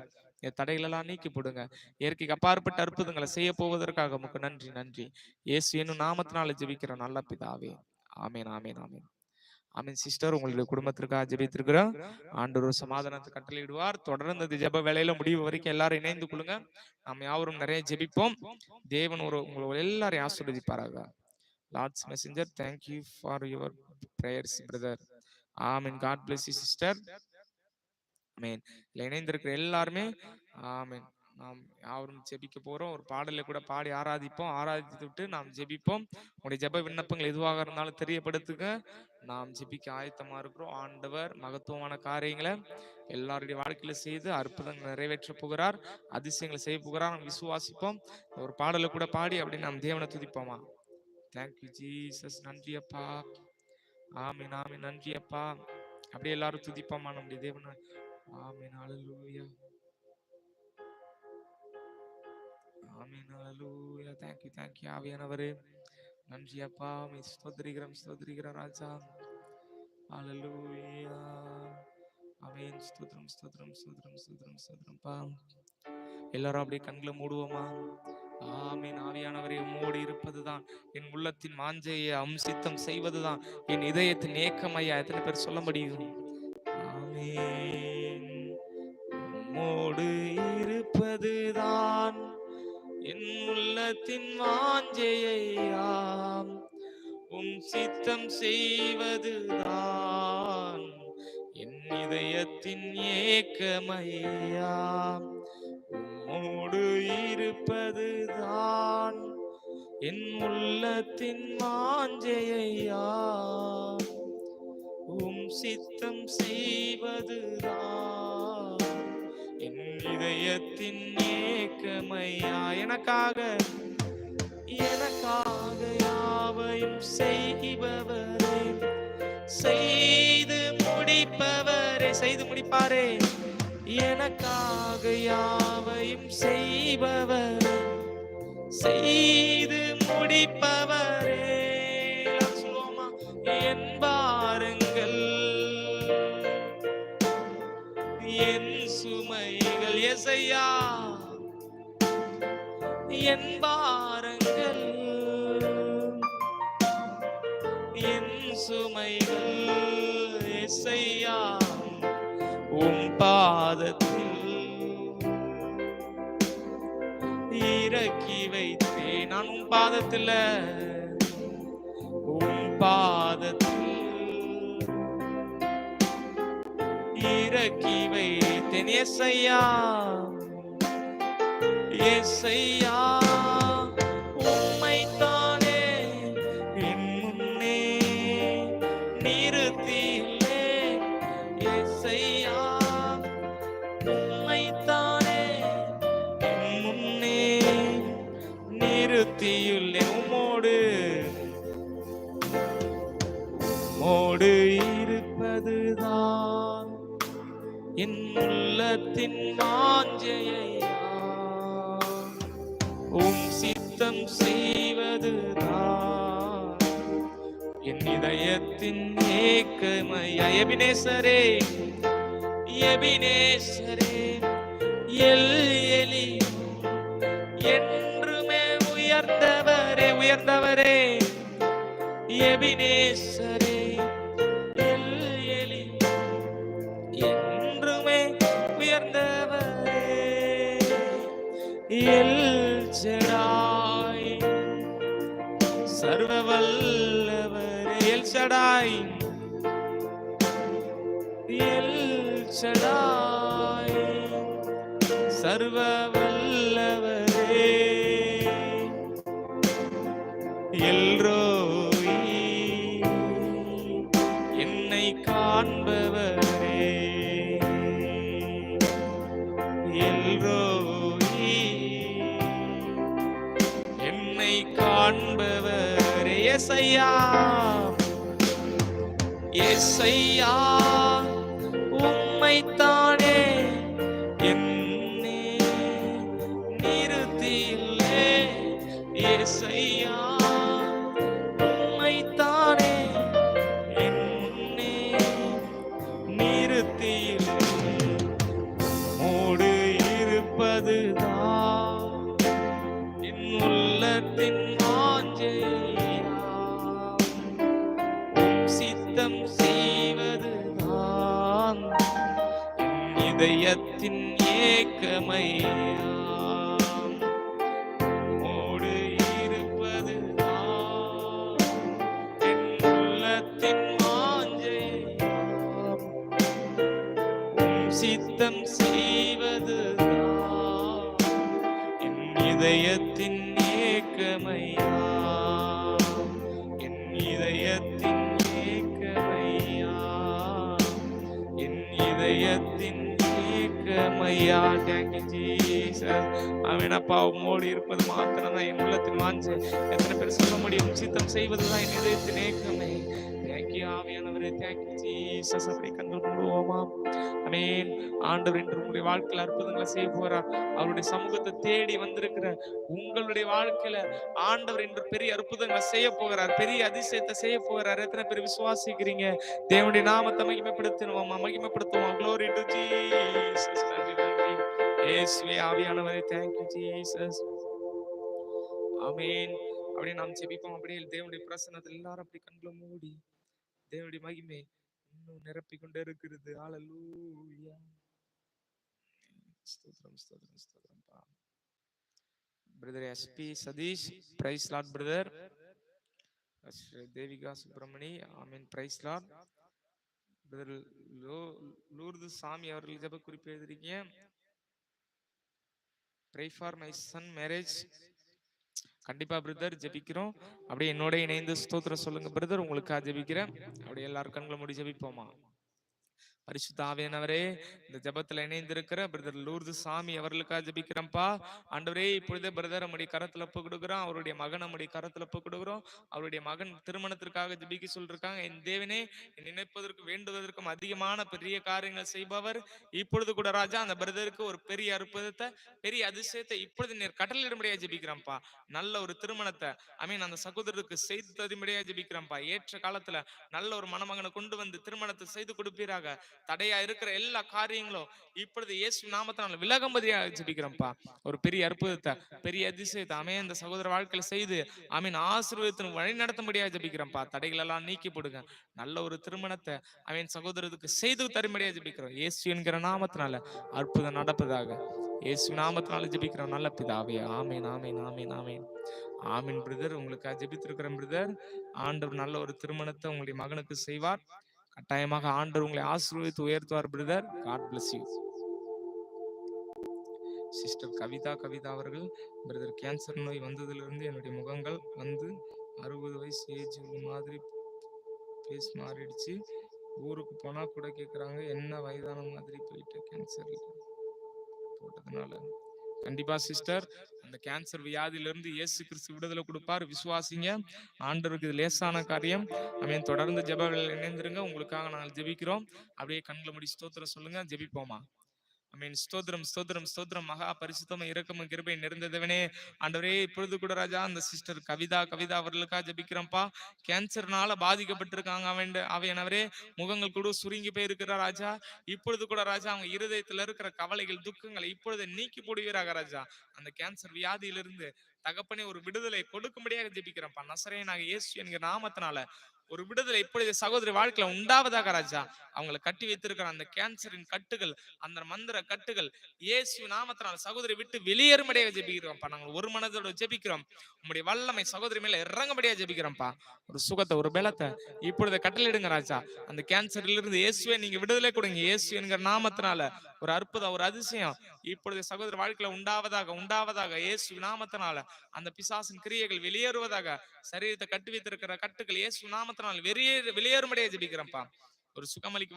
தடைகள் எல்லாம் நீக்கி போடுங்க. இயற்கைக்கு அப்பாற்பட்ட அற்புதங்களை செய்ய போவதற்காக உமக்கு நன்றி நன்றி. இயேசு என்னும் நாமத்தினால ஜெபிக்கிறோம் நல்ல பிதாவே. ஆமீன் ஆமீன் ஆமீன் ஆமீன். சிஸ்டர், உங்களுடைய குடும்பத்திற்காக ஜெபித்திருக்கிறோம். ஆண்டவர் சமாதானத்தை கட்டளையிடுவார். தொடர்ந்து ஜெப வேலையில முடிவு வரைக்கும் எல்லாரும் இணைந்து கொள்ளுங்க. நாம் யாவரும் நிறைய ஜெபிப்போம். தேவன் உங்களை எல்லாரையும் ஆசீர்வதிப்பாராக. Lord's messenger, thank you for your prayers brother. ஆமென். God bless you sister. ஆமென். இணைந்திருக்கிற எல்லாருமே ஆமென். நாம் யாவரும் ஜெபிக்க போறோம். ஒரு பாடலை கூட பாடி ஆராதிப்போம். ஆராதித்து விட்டு நாம் ஜெபிப்போம். உங்களுடைய ஜெப விண்ணப்பங்கள் எதுவாக இருந்தாலும் தெரியப்படுத்துங்க. நாம் ஜெபிக்க ஆயத்தமா இருக்கிறோம். ஆண்டவர் மகத்துவமான காரியங்களை எல்லாருடைய வாழ்க்கையில செய்து அற்புதங்கள் நிறைவேற்ற போகிறார். அதிசயங்களை செய்ய போகிறார். நாம் விசுவாசிப்போம். ஒரு பாடலை கூட பாடி அப்படி நாம் தேவனை துதிப்போமா? Thank you Jesus. நன்றி அப்பா. ஆமென் ஆமென். நன்றி அப்பா. அப்படியே எல்லாரும் துதிப்போமா நம்முடைய தேவனை. ஆமென். ஹல்லேலூயா. ஆமென். ஹல்லேலூயா. தேங்க்யூ ஆவியானவரே. நன்றி அப்பா. ஸ்தோத்திரிக்கிறோம் ராஜா. ஹல்லேலூயா. ஆமென். ஸ்தோத்திரம்ப்பா. எல்லாரும் அப்படியே கண்களை மூடுவோமா? ஆமென். ஆவியானவரே, உம்மோடு இருப்பதுதான் என் உள்ளத்தின் வாஞ்சையை அம்சித்தம் செய்வதுதான் என் இதயத்தின் ஏக்கமையா. எத்தனை பேர் சொல்ல முடியும்? ஆமென். உம்மோடு இருப்பதுதான் என் உள்ளத்தின் வாஞ்சையாம், உம் சித்தம் செய்வதுதான் என் இதயத்தின் ஏக்கமையாம். உம்மோடு இருப்பதுதான் என் உள்ளத்தின் வாஞ்சையாம், உம் சித்தம் செய்வதுதான் என் இதயத்தின் ஏக்கமையா. எனக்காக யாவையும் செய்பவரே, செய்து முடிப்பவரே, செய்து முடிப்பாரே. எனக்காக யாவையும் செய்பவரே, செய்து முடிப்பவரே. சொல்லுவோமா? என் பாருங்கள், என் சுமைகள் எசையா, என் பாரங்கள், என் சுமைகள் எசையா, உம் பாதத்தில் இறக்கி வைத்தேன். நான் உம் பாதத்தில், உம் பாதத்தில் இறக்கி வைத்தேன். எசையா, எசையா, உம்மைத்தானே என் முன்னே நிறுத்தியுள்ளேன். எசையா, உம்மைத்தானே என் முன்னே நிறுத்தியுள்ளேன். உம்மோடு இருப்பதுதான் என் உள்ளத்தின் வாஞ்சையா, உம் சித்தம் செய்வதுதான் என் இதயத்தின் ஏக்கமையா. எபினேசரே, எபினேசரே, எல் எலி, என்றுமே உயர்ந்தவரே, உயர்ந்தவரே. எபினேசரே, எல் எலி, என்றுமே உயர்ந்தவரே. எல் ஷடாய், சர்வ வல்லவரே. எல் ஷடாய், எல் ஷடாய், சர்வ வல்லவரே. எல்ரோயி, என்னை காண்பவரே. எல்ரோயி, என்னை காண்பவரே. எசையா, எசையா, உம்மைத்தானே என்னே நிறுத்தியுள்ளே. எசையா, உம்மைத்தானே என்னே நிறுத்தியுள்ளே. உம்மோடு இருப்பதுதான் என் உள்ளத்தின் வாஞ்சையாம், உம் சித்தம் செய்வதுதான் என் இதயத்தின் ஏக்கமையாம். உம்மோடு இருப்பதுதான் என் உள்ளத்தின் வாஞ்சையாம், உம் சித்தம் செய்வதுதான் இதயத்தின் ஏக்கமையா, என் இதயத்தின் ஏக்கமையா, என் இதயத்தின் ஏக்கமையா. Thank you Jesus. அவன் அப்பா உம்மோடு இருப்பது மாத்திரம் தான் என் உள்ளத்தின் வாஞ்சை. எத்தனை பேர் சொல்ல முடியும்? சித்தம் செய்வதுதான் என் இதயத்தின் ஏக்கமே. தேங்க்யூ ஆவியானவரே, தேங்க்யூ ஜீசஸ். அப்படி கண்கள் மூடுவோமா? ஆமென். ஆண்டவர் இன்று உங்களுடைய வாழ்க்கையில் அற்புதங்களை செய்ய போறார். அவருடைய சமூகத்தை தேடி வந்திருக்கிற உங்களுடைய வாழ்க்கையில ஆண்டவர் இன்று பெரிய அற்புதங்களை செய்ய போகிறார், பெரிய அதிசயத்தை செய்ய போகிறார். எத்தனை பேர் விசுவாசிக்கிறீங்க? தேவனுடைய நாமத்தை மகிமைப்படுத்துவோமா? மகிமைப்படுத்துவோம். Glory to Jesus. நன்றி நன்றி இயேசுவே. ஆவியானவரே, thank you Jesus. ஆமென். அப்படியே நாம் ஜெபிப்போம். அப்படியே தேவனுடைய பிரசன்னத்தில் எல்லாரும் அப்படி கண்களை மூடி தேவனுடைய மகிமை இன்னும் நிரப்பிக் கொண்டே இருக்கிறது. ஹalleluya. ஸ்தோத்திரம் ஸ்தோத்திரம் ஸ்தோத்திரம். Brother SP Sathish, praise lord brother. Devika Subramani, ஆமென், praise lord brother. Lourdu Sami அவர்கள் ஜெப குறிப்பு எழுதிருக்கீங்க. pray for my son marriage. கண்டிப்பா பிரதர் ஜெபிக்கிறோம். அப்படியே என்னோட இணைந்து ஸ்தோத்திரம் சொல்லுங்க பிரதர். உங்களுக்காக ஜெபிக்கிறேன். அப்படியே எல்லாரும் கண்களை மூடி ஜெபிப்போமா? பரிசுத்த ஆவியானவரே, இந்த ஜெபத்துல இணைந்திருக்கிற பிரதர் லூர்து சாமி அவர்களுக்காக ஜெபிக்கிறோம்ப்பா. ஆண்டவரே, இப்பொழுதே பிரதர் நம்முடைய கரத்துல ஒப்பு கொடுக்குறோம். அவருடைய மகன் நம்முடைய கரத்துல ஒப்பு கொடுக்குறோம். அவருடைய மகன் திருமணத்திற்காக ஜெபிக்க சொல்லிருக்காங்க. என் தேவனே, நினைப்பதற்கு வேண்டுவதற்கும் அதிகமான பெரிய காரியங்கள் செய்பவர். இப்பொழுது கூட ராஜா அந்த பிரதருக்கு ஒரு பெரிய அற்புதத்தை, பெரிய அதிசயத்தை இப்பொழுது நீர் கட்டளையிடும்படியா ஜெபிக்கிறோம்ப்பா. நல்ல ஒரு திருமணத்தை ஐமீன் அந்த சகோதரருக்கு செய்து தரும்படியா ஜெபிக்கிறோம்ப்பா. ஏற்ற காலத்துல நல்ல ஒரு மணமகனை கொண்டு வந்து திருமணத்தை செய்து கொடுப்பீராக. தடையா இருக்கிற எல்லா காரியங்களும் இப்பொழுது இயேசு நாமத்தினால விலகும்படியா ஜெபிக்கிறோம்ப்பா. ஒரு பெரிய அற்புதத்தை, பெரிய அதிசயத்தை ஆமென் அந்த சகோதர வாழ்க்கையில செய்து ஆமென் ஆசீர்வாதத்தின் வழி நடத்தும்படியா ஜெபிக்கிறோம்ப்பா. தடைகள் எல்லாம் நீக்கி போடுங்க. நல்ல ஒரு திருமணத்தை ஆமென் சகோதரருக்கு செய்து தரும்படியா ஜெபிக்கிறோம். இயேசு என்கிற நாமத்தினால அற்புதம் நடப்பதாக. இயேசு நாமத்தினால ஜெபிக்கிறோம் நல்ல பிதாவே. ஆமென் ஆமென் ஆமென் ஆமென் ஆமென். பிரதர், உங்களுக்காக ஜெபித்திருக்கிறேன் பிரதர். ஆண்டவர் நல்ல ஒரு திருமணத்தை உங்களுடைய மகனுக்கு செய்வார். கட்டாயமாக ஆண்டவர் உங்களை ஆசீர்வதித்து உயர்த்துவார் brother. God bless you. Sister Kavitha அவர்கள், பிரதர் கேன்சர் நோய் வந்ததிலிருந்து என்னுடைய முகங்கள் வந்து 60 வயசு ஏஜ் மாதிரி பேஸ் மாறிடுச்சு. ஊருக்கு போனா கூட கேட்குறாங்க என்ன வயதான மாதிரி போயிட்டு கேன்சர் போட்டதுனால. கண்டிப்பா சிஸ்டர், அந்த கேன்சர் வியாதியிலிருந்து இயேசு கிறிஸ்து விடுதலை கொடுப்பார். விசுவாசிங்க. ஆண்டவருக்கு இது லேசான காரியம். ஆமென். தொடர்ந்து ஜெபங்களில் இணைந்திருங்க. உங்களுக்காக நாங்கள் ஜெபிக்கிறோம். அப்படியே கண்களை மூடி ஸ்தோத்திரம் சொல்லுங்க. ஜெபிப்போமா? ஆமென். ஸ்தோத்திரம் ஸ்தோத்திரம் ஸ்தோத்திரம். மகா பரிசுத்தமும் இரக்கமும் கிருபை நிறைந்தவனே ஆண்டவரே, இப்பொழுது கூட ராஜா அந்த சிஸ்டர் கவிதா அவர்களுக்காக ஜெபிக்கிறோம்ப்பா. கேன்சர்னால பாதிக்கப்பட்டிருக்காங்க. ஆவியானவரே, முகங்கள் கூட சுருங்கி போயிருக்கிற ராஜா. இப்பொழுது கூட ராஜா அவங்க இருதயத்துல இருக்கிற கவலைகள், துக்கங்களை இப்பொழுது நீக்கி போடுவீராக ராஜா. அந்த கேன்சர் வியாதியிலிருந்து தகப்பனே ஒரு விடுதலை கொடுக்கும்படியாக ஜெபிக்கிறோம்ப்பா. நசரேயனாகிய இயேசு என்கிற நாமத்தினால ஒரு விடுதலை இப்பொழுது சகோதரி வாழ்க்கையில உண்டாவதாக ராஜா. அவங்களை கட்டி வைத்திருக்கிற அந்த கேன்சரின் கட்டுகள், அந்த மந்திர கட்டுகள் இயேசு நாமத்தினால சகோதரி விட்டு வெளியேறும்படியாக ஜெபிக்கிறோம்ப்பா. நாங்கள் ஒரு மனதோட ஜெபிக்கிறோம். உங்களுடைய வல்லமை சகோதரி மேல இறங்கும்படியாக ஜெபிக்கிறோம்ப்பா. ஒரு சுகத்தை, ஒரு பலத்தை இப்பொழுது கட்டளையிடுங்க ராஜா. அந்த கேன்சரிலிருந்து இயேசுவே நீங்க விடுதலை கொடுங்க. இயேசு என்கிற நாமத்தினால ஒரு அற்புதம், ஒரு அதிசயம் இப்பொழுது சகோதர வாழ்க்கையில உண்டாவதாக இயேசு நாமத்தினால அந்த பிசாசின் கிரியைகள் வெளியேறுவதாக. சரீரத்தை கட்டி வைத்திருக்கிற கட்டுகள் இயேசு நாமத்தினால் வெளியேறும்படியாக ஜெபிக்கிறேன்ப்பா. ஒரு சுகமளிக்கு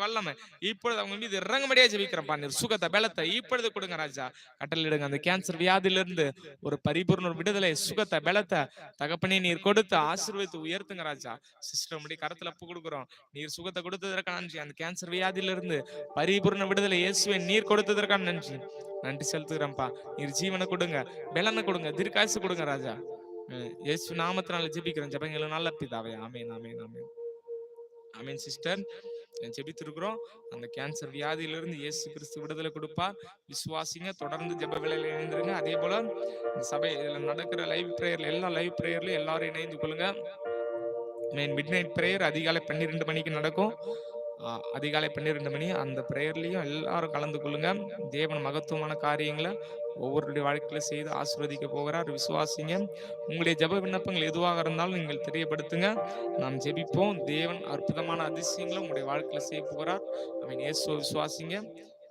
வல்லமை இப்பொழுது அவங்க மீது இறங்கும்படியா ஜெபிக்கிறேன்ப்பா. நீர் சுகத்தை, பலத்தை இப்பொழுது கொடுங்க ராஜா. கட்டளையிடுங்க. அந்த கேன்சர் வியாதியிலிருந்து ஒரு பரிபூர்ண விடுதலை, சுகத்தை, பலத்தை தகப்பனே நீர் கொடுத்து ஆசீர்வதித்து உயர்த்துங்க ராஜா. சிஸ்டர் முடி கரத்துல ஒப்பு கொடுக்குறோம். நீர் சுகத்தை கொடுத்ததற்கான நன்றி. அந்த கேன்சர் வியாதியிலிருந்து பரிபூர்ண விடுதலை இயேசுவை நீர் கொடுத்ததற்கான நன்றி செலுத்துகிறேன்ப்பா. நீர் ஜீவனை கொடுங்க, பலனை கொடுங்க, தீர்க்காயுசு கொடுங்க ராஜா. இயேசு நாமத்தினால ஜெபிக்கிறேன். ஜெபங்களும் நல்ல பிதாவே. ஆமென் ஆமென் ஆமென் ஆமென். சிஸ்டர், ஜெபித்திருக்கிறோம். அந்த கேன்சர் வியாதியிலிருந்து இயேசு கிறிஸ்து விடுதலை கொடுப்பார். விசுவாசிங்க. தொடர்ந்து ஜெப வேளையில இணைந்திருங்க. அதே போல இந்த சபை இதுல நடக்கிற லைவ் பிரேயர்ல, எல்லா லைவ் பிரேயர்லயும் எல்லாரும் இணைந்து கொள்ளுங்க. மிட் நைட் பிரேயர் அதிகாலை 12 மணிக்கு நடக்கும். அதிகாலை 12 மணி அந்த பிரேயர்லயும் எல்லாரும் கலந்து கொள்ளுங்க. தேவன் மகத்துவமான காரியங்களை ஒவ்வொருடைய வாழ்க்கையில செய்து ஆசீர்வதிக்க போகிறார். விசுவாசிங்க. உங்களுடைய ஜெப விண்ணப்பங்கள் எதுவாக இருந்தாலும் நீங்கள் தெரியப்படுத்துங்க. நாம் ஜெபிப்போம். தேவன் அற்புதமான அதிசயங்களை உங்களுடைய வாழ்க்கையில செய்ய போகிறார். அவன் இயேசுவை விசுவாசிங்க.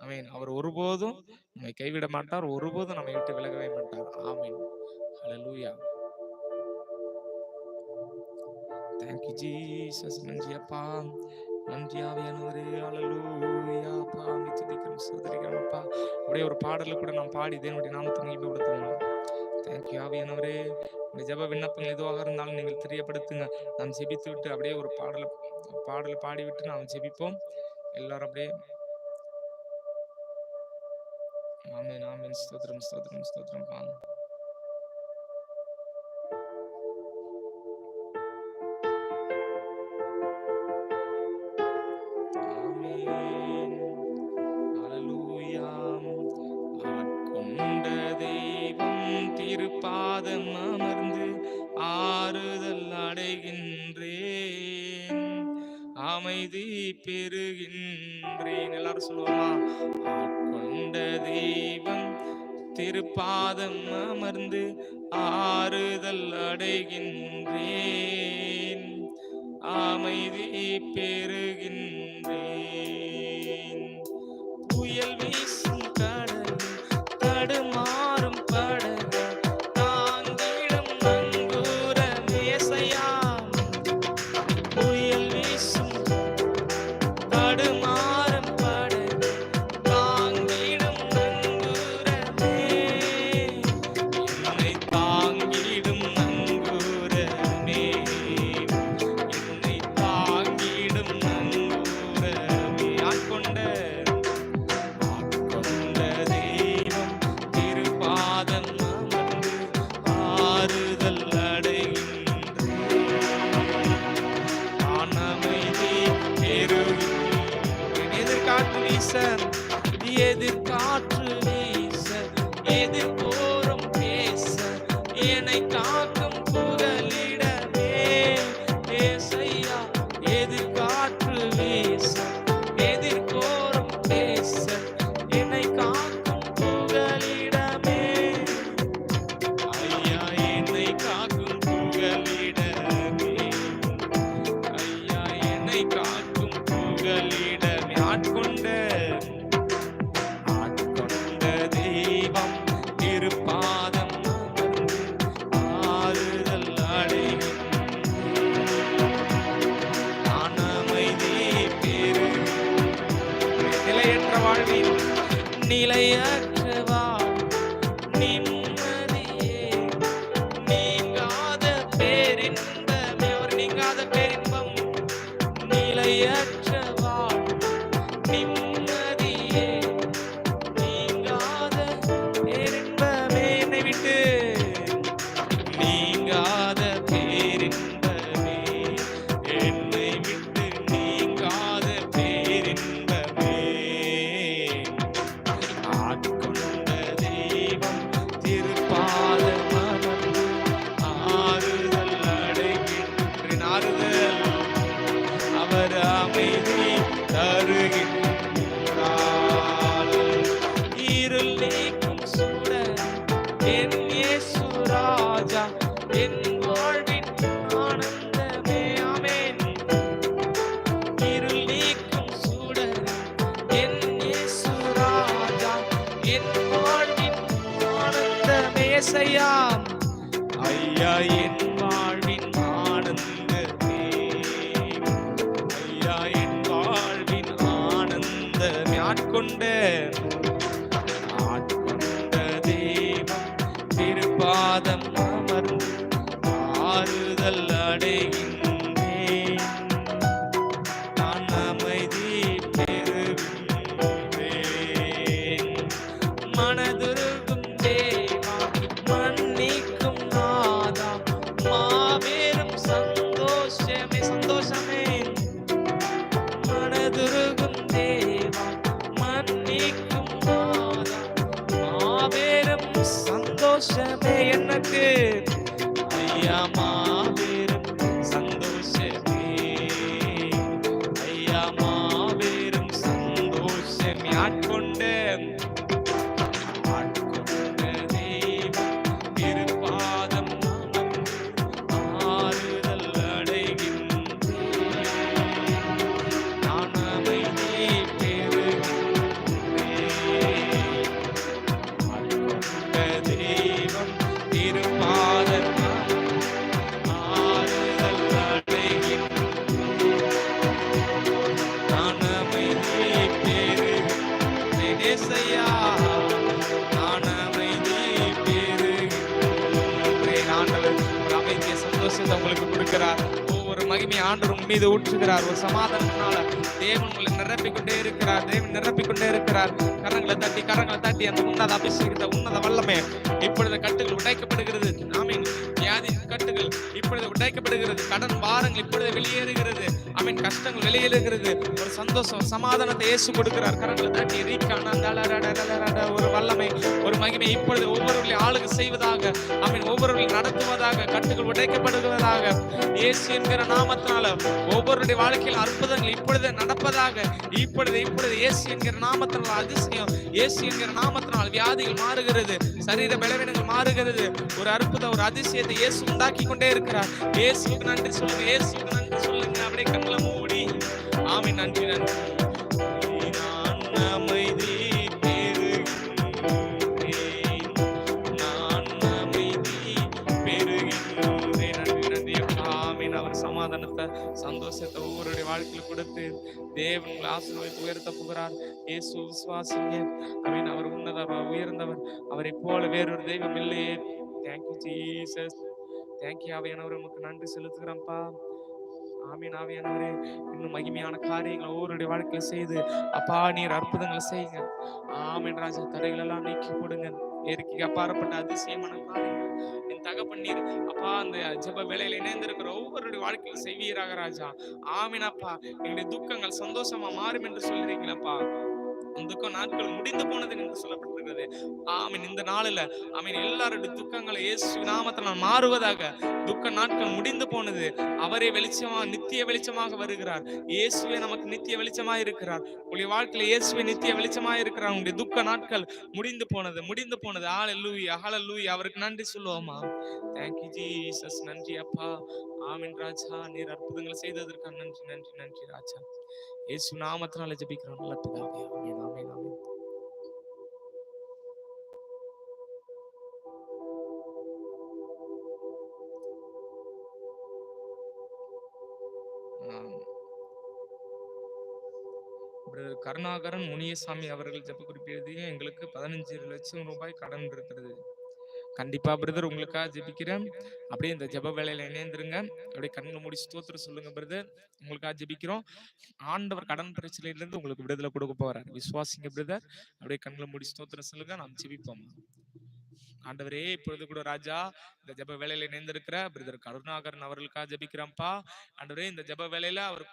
ஆமென். அவர் ஒருபோதும் நம்மை கைவிட மாட்டார், ஒருபோதும் நம்மை விட்டு விலகவே மாட்டார். ஆமென். ஹalleluya. Thank you Jesus. நன்றி அப்பா, நன்றி ஆவியானவரே. ஹalleluya அப்பா, உம்மை துதிக்கிறோம் ஸ்தோத்திரிக்கிறோம் அப்பா. அப்படியே ஒரு பாடல்ல கூட நாம் பாடி தேவனுடைய நாமத்தை மகிமைப்படுத்துவோம். Thank you ஆவியானவரே. இந்த ஜெப விண்ணப்பங்கள் எதுவாக இருந்தாலும் நீங்கள் தெரியப்படுத்துங்க. நாம் ஜெபித்து விட்டு அப்படியே ஒரு பாடலை பாடிவிட்டு நாம் ஜெபிப்போம். எல்லாரும் அப்படியே ஆமென் ஆமென். ஸ்தோத்திரம் ஸ்தோத்திரம் ஸ்தோத்திரம். ஆமென். ஆமென். ஹalleluya. ஆட்கொண்ட தெய்வம் திருப்பாதம் அமர்ந்து ஆறுதல் அடைகின்றேன், அமைதி பெறுகின்றேன். எல்லாரும் சொல்லுவோமா? ஆட்கொண்ட தெய்வம் திருப்பாதம் அமர்ந்து ஆறுதல் அடைகின்றேன், அமைதி பெறுகின்றேன். புயல் வீசும் கடல், தடுமாறும் படகு, தாங்கிடும் நங்கூரம் இயேசையா. புயல் வீசும் தடுமாறும் படகு, தாங்கிடும் நங்கூரமே, என்னை தாங்கிடும் நங்கூரமே, என்னை தாங்கிடும் நங்கூரமே. ஆட்கொண்ட தெய்வம் திருப்பாதம் அமர்ந்து ஆறுதல் அடைகின்றேன், நான் அமைதி பெறுகின்றேன். எதிர்காற்று வீச, எதிர்காற்று வீச, எதிர்போரும் பேச, என்னை காக்கும் புகலிடமே ஏசையா. எதிர்காற்று வீச, எதிர்போரும் பேச, என்னை காக்கும் புகலிடமே ஐயா, என்னை காக்கும் புகலிடமே ஐயா, என்னை காக்கும் புகலிடமே. ஆட்கொண்ட தெய்வம் திருப்பாதம் அமர்ந்து ஆறுதல் அடைகின்றேன், நான் அமைதி பெறுகின்றேன். நிலையற்ற வாழ்வில் நிலையற்ற நிம்மதியே, நீங்காத பேரின்பமே. அவர் நீங்காத பேரின்பம். நிலையற்ற நிம்மதியே, நீங்காத பேரின்பமே, என்னை விட்டு நீங்காத பேரின்பமே, என்னை விட்டு நீங்காத பேரின்பமே. ஆட்கொண்ட தெய்வம் திருப்பாதம் அமர்ந்து ஆறுதல் அடைகின்றேன். ஆறுதல், அவர் அமைதி தருகின்றார். இருள் நீக்கும் சுடர் என் இயேசு ராஜா, என் வாழ்வின் ஆனந்தமே. ஆமென். இருள் நீக்கும் சுடர் என் இயேசு ராஜா, என் வாழ்வின் ஆனந்தமே ஏசையா. ஐயா, என் வாழ்வின் ஆனந்தமே ஐயா, என் வாழ்வின் ஆனந்தமே. ஆட்கொண்ட தெய்வம் திருப்பாதம் அமர்ந்து ஆறுதல் அடைகின்றேன், நான் அமைதி பெறுகின்றேன். மனதுருகும் தேவா, மன்னிக்கும் நாதா, மாபெரும் சந்தோஷமே. சந்தோஷமே. மனதுருகும் தேவா, மன்னிக்கும் நாதா, மாபெரும் சந்தோஷமே எனக்கு. ஐயா, மாபெரும் சந்தோஷமே. ஐயா, மாபெரும் சந்தோஷமே. ஆட்கொண்ட தெய்வம் திருப்பாதம் அமர்ந்து ஆறுதல் அடைகின்றேன், நான் அமைதி பெறுகின்றேன். சந்தோஷத்தை உங்களுக்கு கொடுக்கிறார். ஒவ்வொரு மகிமை ஆண்டவர் உங்க மீது ஊற்றுகிறார். ஒரு சமாதானத்தினால தேவன் உங்களை நிரப்பிக்கொண்டே இருக்கிறார். தேவன் நிரப்பிக்கொண்டே இருக்கிறார். கரங்களை தட்டி அந்த உன்னத அபிஷேகத்தை, உன்னத வல்லமை இப்பொழுது கட்டுகள் உடைக்கப்படுகிறது. ஆமீன். வியாதி கட்டுகள் இப்பொழுது உடைக்கப்படுகிறது. கடன் பாரங்கள் இப்பொழுது வெளியேறுகிறது. ஆமீன். கஷ்டங்கள் வெளியேறுகிறது. ஒரு சந்தோஷம், சமாதானத்தை இயேசு கொடுக்கிறார். கரங்களை தட்டி ஒரு வல்லமை, ஒரு மகிமை இப்பொழுது ஒவ்வொருவர்களையும் ஆளுகை செய்வதாக, ஆமீன், ஒவ்வொருவர்களையும் நடத்துவதாக, கட்டுகள் உடைக்கப்படுவதாக இயேசு என்கிற நாமத்தினால ஒவ்வொருடைய வாழ்க்கையில் அற்புதங்கள் இப்பொழுது நடப்பதாக. இப்பொழுது இயேசு என்கிற நாமத்தினால் அதிசயம், இயேசு என்கிற நாமத்தினால் வியாதிகள் மாறுகிறது, சரீர பலவீனங்கள் மாறுகிறது. ஒரு அற்புதம், ஒரு அதிசயத்தை இயேசு உண்டாக்கி கொண்டே இருக்கிறார். இயேசுவுக்கு நன்றி சொல்லுங்க, இயேசுவுக்கு நன்றி சொல்லுங்க. அப்படியே கண்களை மூடி ஆமீன். நன்றி நன்றி. சமாதானத்தை, சந்தோஷத்தை ஒவ்வொருடைய வாழ்க்கையில கொடுத்து தேவன் உங்களை ஆசீர்வதித்து உயர்த்த போகிறார். இயேசு விசுவாசிங்க. ஆமீன். அவர் உன்னதர், உயர்ந்தவர். அவரை போல வேறொரு தெய்வம் இல்லையே. Thank you Jesus. தேங்க்யூ ஆவியானவரே, உமக்கு நன்றி செலுத்துகிறோம்ப்பா. ஆமீன். ஆவியானவரே, இன்னும் மகிமையான காரியங்களை ஒவ்வொருடைய வாழ்க்கையில செய்து அப்பா நீர் அற்புதங்களை செய்யுங்க. ஆமீன் ராஜா. தடைகள் எல்லாம் நீக்கி போடுங்க. இயற்கைக்கு அப்பாற்பட்ட அதிசயமான காரியங்கள் என் தகப்பன் நீர் அப்பா அந்த ஜெப வேளையில இணைந்திருக்கிற ஒவ்வொருடைய வாழ்க்கையில் செய்வீராக ராஜா. ஆமீன் அப்பா. எங்களுடைய துக்கங்கள் சந்தோஷமா மாறும் என்று சொல்றீங்களப்பா. துக்கம் நாட்கள் முடிந்து போனது என்று சொல்லப்பட்டிருக்கிறது. ஆமீன். இந்த நாளில் ஆமீன் எல்லாருடைய துக்கங்களை இயேசு நாமத்தினால் மாறுவதாக. துக்க நாட்கள் முடிந்து போனது. அவரே வெளிச்சமாக, நித்திய வெளிச்சமாக வருகிறார். இயேசுவே நமக்கு நித்திய வெளிச்சமாக இருக்கிறார். உங்களுடைய வாழ்க்கையில இயேசுவே நித்திய வெளிச்சமாக இருக்கிறார். உங்களுடைய துக்க நாட்கள் முடிந்து போனது. ஹல்லேலூயா, ஹல்லேலூயா. அவருக்கு நன்றி சொல்லுவோமா? Thank you Jesus. நன்றி அப்பா. ஆமீன் ராஜா. நீர் அற்புதங்களை செய்ததற்காக நன்றி, நன்றி, நன்றி ராஜா. இயேசு நாமத்தினால ஜெபிக்கிறோம் நல்ல பிதாவே. ஆமென், ஆமென், ஆமென். பிரதர் கருணாகரன் முனியசாமி அவர்கள் ஜெப குறிப்பு எழுதிய எங்களுக்கு 15 லட்சம் ரூபாய் கடன் இருக்கிறது. கண்டிப்பா பிரதர் உங்களுக்காக ஜெபிக்கிறேன். அப்படியே இந்த ஜெப வேலையில இணைந்துருங்க. அப்படியே கண்களை மூடி ஸ்தோத்திரம் சொல்லுங்க பிரதர். உங்களுக்காக ஜெபிக்கிறோம். ஆண்டவர் கடன் பிரச்சனையிலிருந்து உங்களுக்கு விடுதலை கொடுக்க போறார். விசுவாசிங்க பிரதர். அப்படியே கண்களை மூடி ஸ்தோத்திரம் சொல்லுங்க. நாம் ஜெபிப்போம். ஆண்டவரே, இப்பொழுது கூட ராஜா இந்த ஜெப வேலையில இணைந்திருக்கிற பிரதர் கருணாகரன் அவர்களுக்காக ஜெபிக்கிறோம்ப்பா. ஆண்டவரே, இந்த ஜெப வேலையில அவர்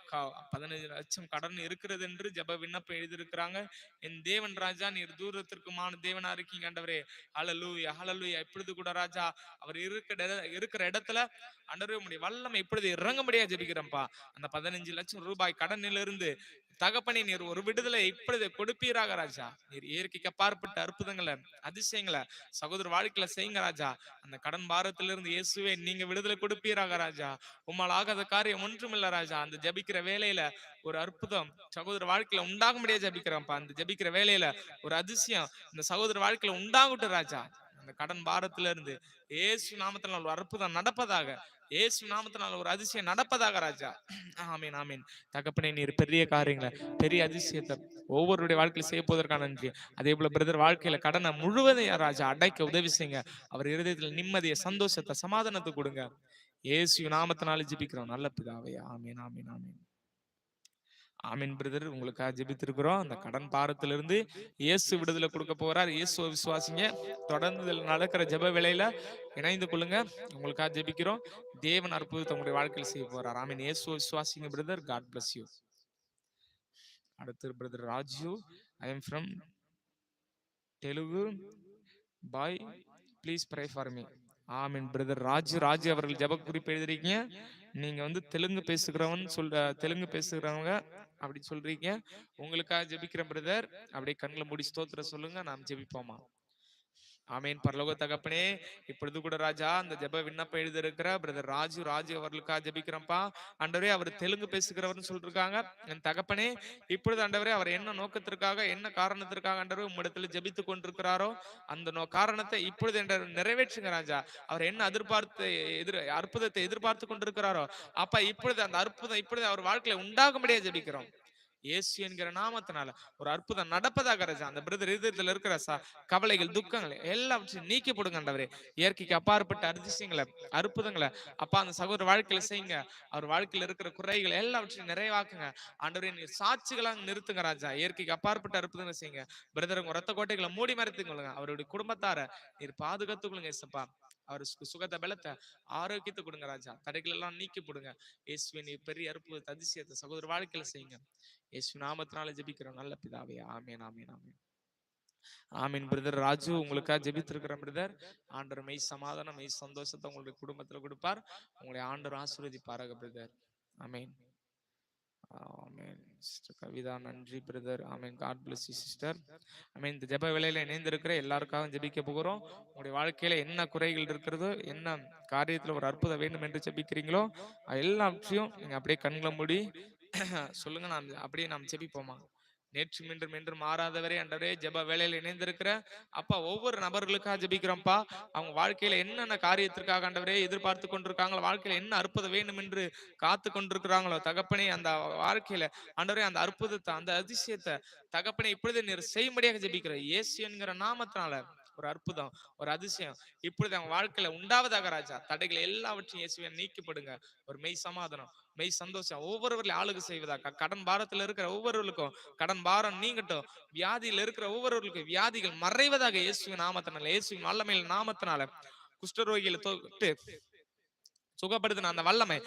15 லட்சம் கடன் இருக்கிறது என்று ஜெப விண்ணப்பம் எழுதியிருக்கிறாங்க. என் தேவன் ராஜா, நீர் தூரத்திற்குமான தேவனா இருக்கீங்க ஆண்டவரே. ஹல்லேலூயா, ஹல்லேலூயா. இப்பொழுது கூட ராஜா அவர் இருக்கிற இடத்துல ஆண்டவரே உம்முடைய வல்லமை இப்பொழுது இறங்கும்படியா ஜெபிக்கிறோம்ப்பா. அந்த 15 லட்சம் ரூபாய் கடனிலிருந்து தகப்பனே நீர் ஒரு விடுதலை இப்பொழுது கொடுப்பீராக ராஜா. நீர் இயற்கைக்கு அப்பாற்பட்ட அற்புதங்களை, அதிசயங்களை சகோதர வாழ்க்கையில செய்யுங்க ராஜா. அந்த கடன் பாரத்திலிருந்து இயேசுவே நீங்க விடுதலை கொடுப்பீராக ராஜா. உம்மால் ஆகாத காரியம் ஒன்றுமில்ல ராஜா. அந்த ஜபிக்கிற வேலையில ஒரு அற்புதம் சகோதர வாழ்க்கையில உண்டாக முடியாது ஜபிக்கிறோம்ப்பா. அந்த ஜபிக்கிற வேலையில ஒரு அதிசயம் இந்த சகோதர வாழ்க்கையில உண்டாகட்டும் ராஜா. அந்த கடன் பாரத்துல இருந்து இயேசு நாமத்தினால் ஒரு அற்புதம் நடப்பதாக. இயேசு நாமத்தினால் ஒரு அதிசயம் நடப்பதாக ராஜா. ஆமீன், ஆமீன். தகப்பனே, நீர் பெரிய காரியங்களை, பெரிய அதிசயத்தை ஒவ்வொருடைய வாழ்க்கையில செய்ய போவதற்கான நன்றி. அதே போல பிரதர் வாழ்க்கையில கடனை முழுவதையும் ராஜா அடைக்க உதவி செய்யுங்க. அவர் இருதயத்தில் நிம்மதியை, சந்தோஷத்தை, சமாதானத்தை கொடுங்க. இயேசு நாமத்தினால ஜெபிக்கிறோம் நல்ல பிதாவே. ஆமீன், ஆமீன், ஆமீன். ஆமீன் பிரதர். உங்களுக்காக ஜெபித்திருக்கிறோம். அந்த கடன் பாரத்திலிருந்து இயேசு விடுதலை கொடுக்க போறார். இயேசுவை விசுவாசிங்க. தொடர்ந்து நடக்கிற ஜெப வேளையில இணைந்து கொள்ளுங்க. உங்களுக்காக ஜெபிக்கிறோம். தேவன் அற்புதத்தை உங்களுடைய வாழ்க்கையில் செய்ய போறார். ஆமீன். இயேசுவை விசுவாசிங்க பிரதர். God bless you. அடுத்து brother Raju. I am from Telugu. பாய், ப்ளீஸ் ப்ரே ஃபார் மீ. ஆமீன் பிரதர் ராஜு அவர்கள் ஜெப குறிப்பு எழுதிருக்கீங்க. நீங்க வந்து தெலுங்கு பேசுகிறவங்க அப்படி சொல்றீங்க. உங்களுக்காக ஜெபிக்கிற பிரதர். அப்படியே கண்களை மூடி ஸ்தோத்திரம் சொல்லுங்க. நாம் ஜெபிப்போமா? ஆமீன். பரலோக தகப்பனே, இப்பொழுது கூட ராஜா அந்த ஜெப விண்ணப்பம் எழுதியிருக்கிற பிரதர் ராஜு அவர்களுக்காக ஜெபிக்கிறோம்ப்பா. ஆண்டவரே, அவர் தெலுங்கு பேசுகிறவர்னு சொல்லிருக்காங்க. என் தகப்பனே, இப்பொழுது ஆண்டவரே அவர் என்ன நோக்கத்திற்காக, என்ன காரணத்திற்காக ஆண்டவரே உம்மிடத்தில் ஜெபித்து கொண்டிருக்கிறாரோ அந்த காரணத்தை இப்பொழுது நிறைவேற்றுங்க ராஜா. அவர் என்ன அற்புதத்தை எதிர்பார்த்து கொண்டிருக்கிறாரோ அப்பா, இப்பொழுது அந்த அற்புதம் இப்பொழுது அவர் வாழ்க்கையில உண்டாகும்படியா ஜெபிக்கிறோம். இயேசு என்கிற நாமத்தினால ஒரு அற்புதம் நடப்பதாக ராஜா. அந்த பிரதர் இதயத்தில் இருக்கிற கவலைகள், துக்கங்கள் எல்லாவற்றையும் நீக்கி போடுங்க ஆண்டவரே. இயற்கைக்கு அப்பாற்பட்ட அதிசயங்களை, அற்புதங்களை அப்பா அந்த சகோதர வாழ்க்கையில செய்யுங்க. அவர் வாழ்க்கையில இருக்கிற குறைகள் எல்லாவற்றையும் நிறைவாக்குங்க ஆண்டவரே. நீர் சாட்சிகளாக நிறுத்துங்க ராஜா. இயற்கைக்கு அப்பாற்பட்ட அற்புதங்களை செய்யுங்க. பிரதருங்க ரத்த கோட்டைகளை மூடி மறைத்துக் கொள்ளுங்க. அவருடைய குடும்பத்தார நீர் பாதுகாத்துக் கொள்ளுங்க இயேசப்பா. அவருக்கு சுகத்தை, பலத்தை, ஆரோக்கியத்தை கொடுங்க ராஜா. தடைகள் எல்லாம் நீக்கி போடுங்க இயேசுவின் பெரிய அற்புத அதிசயத்தை சகோதர வாழ்க்கையில செய்யுங்க. இயேசு நாமத்தினால ஜெபிக்கிறோம் நல்ல பிதாவே. ஆமென், ஆமென், ஆமென். ஆமீன். பிரதர் ராஜு உங்களுக்காக ஜெபித்திருக்கிற பிரதர். ஆண்டவர் மெய் சமாதானம், மெய் சந்தோஷத்தை உங்களுடைய குடும்பத்துல கொடுப்பார். உங்களை ஆண்டவர் ஆசீர்வதிப்பாராக பிரதர். ஆமென், ஆமென். சிஸ்டர் கவிதா நன்றி பிரதர். ஆமென். God bless you sister. ஆமென். இந்த ஜெப வேளையில இணைந்திருக்கிற எல்லாருக்காகவும் ஜெபிக்க போகிறோம். உங்களுடைய வாழ்க்கையில என்ன குறைகள் இருக்கிறதோ, என்ன காரியத்துல ஒரு அற்புதம் வேண்டும் என்று ஜெபிக்கிறீங்களோ எல்லாவற்றையும் நீங்க அப்படியே கண்களை மூடி சொல்லுங்க. நாம் அப்படியே நாம் ஜெபிப்போமா. நேற்று மீண்டும் மீண்டும் மாறாதவரே ஆண்டவரே, ஜெப வேளையில் இணைந்திருக்கிற அப்பா ஒவ்வொரு நபர்களுக்காக ஜெபிக்கிறோம்ப்பா. அவங்க வாழ்க்கையில என்னென்ன காரியத்திற்காக ஆண்டவரே எதிர்பார்த்து கொண்டிருக்காங்களோ, வாழ்க்கையில என்ன அற்புதம் வேண்டும் என்று காத்து கொண்டிருக்கிறாங்களோ தகப்பனே, அந்த வாழ்க்கையில ஆண்டவரே அந்த அற்புதத்தை, அந்த அதிசயத்தை தகப்பனே இப்பொழுது நீர் செய்யும்படியாக ஜெபிக்கிறோம். இயேசு என்கிற நாமத்தினால ஒரு அற்புதம், ஒரு அதிசயம் இப்பொழுது அவங்க வாழ்க்கையில உண்டாவதாக ராஜா. தடைகளை எல்லாவற்றையும் இயேசுவை நீக்கிப்படுங்க. ஒரு மெய் சமாதானம், மெய் சந்தோஷம் ஒவ்வொருவர்களையும் ஆளுகை செய்வதாக. கடன் பாரத்தில் இருக்கிற ஒவ்வொருவர்களுக்கும் கடன் பாரம் நீங்கட்டும். வியாதியில் இருக்கிற ஒவ்வொருவர்களுக்கும் வியாதிகள் மறைவதாக இயேசுவின் நாமத்தினால, இயேசுவின் வல்லமையின் நாமத்தினால. குஷ்டரோகிகளை தொட்டு சுகப்படுத்தின அந்த வல்லமை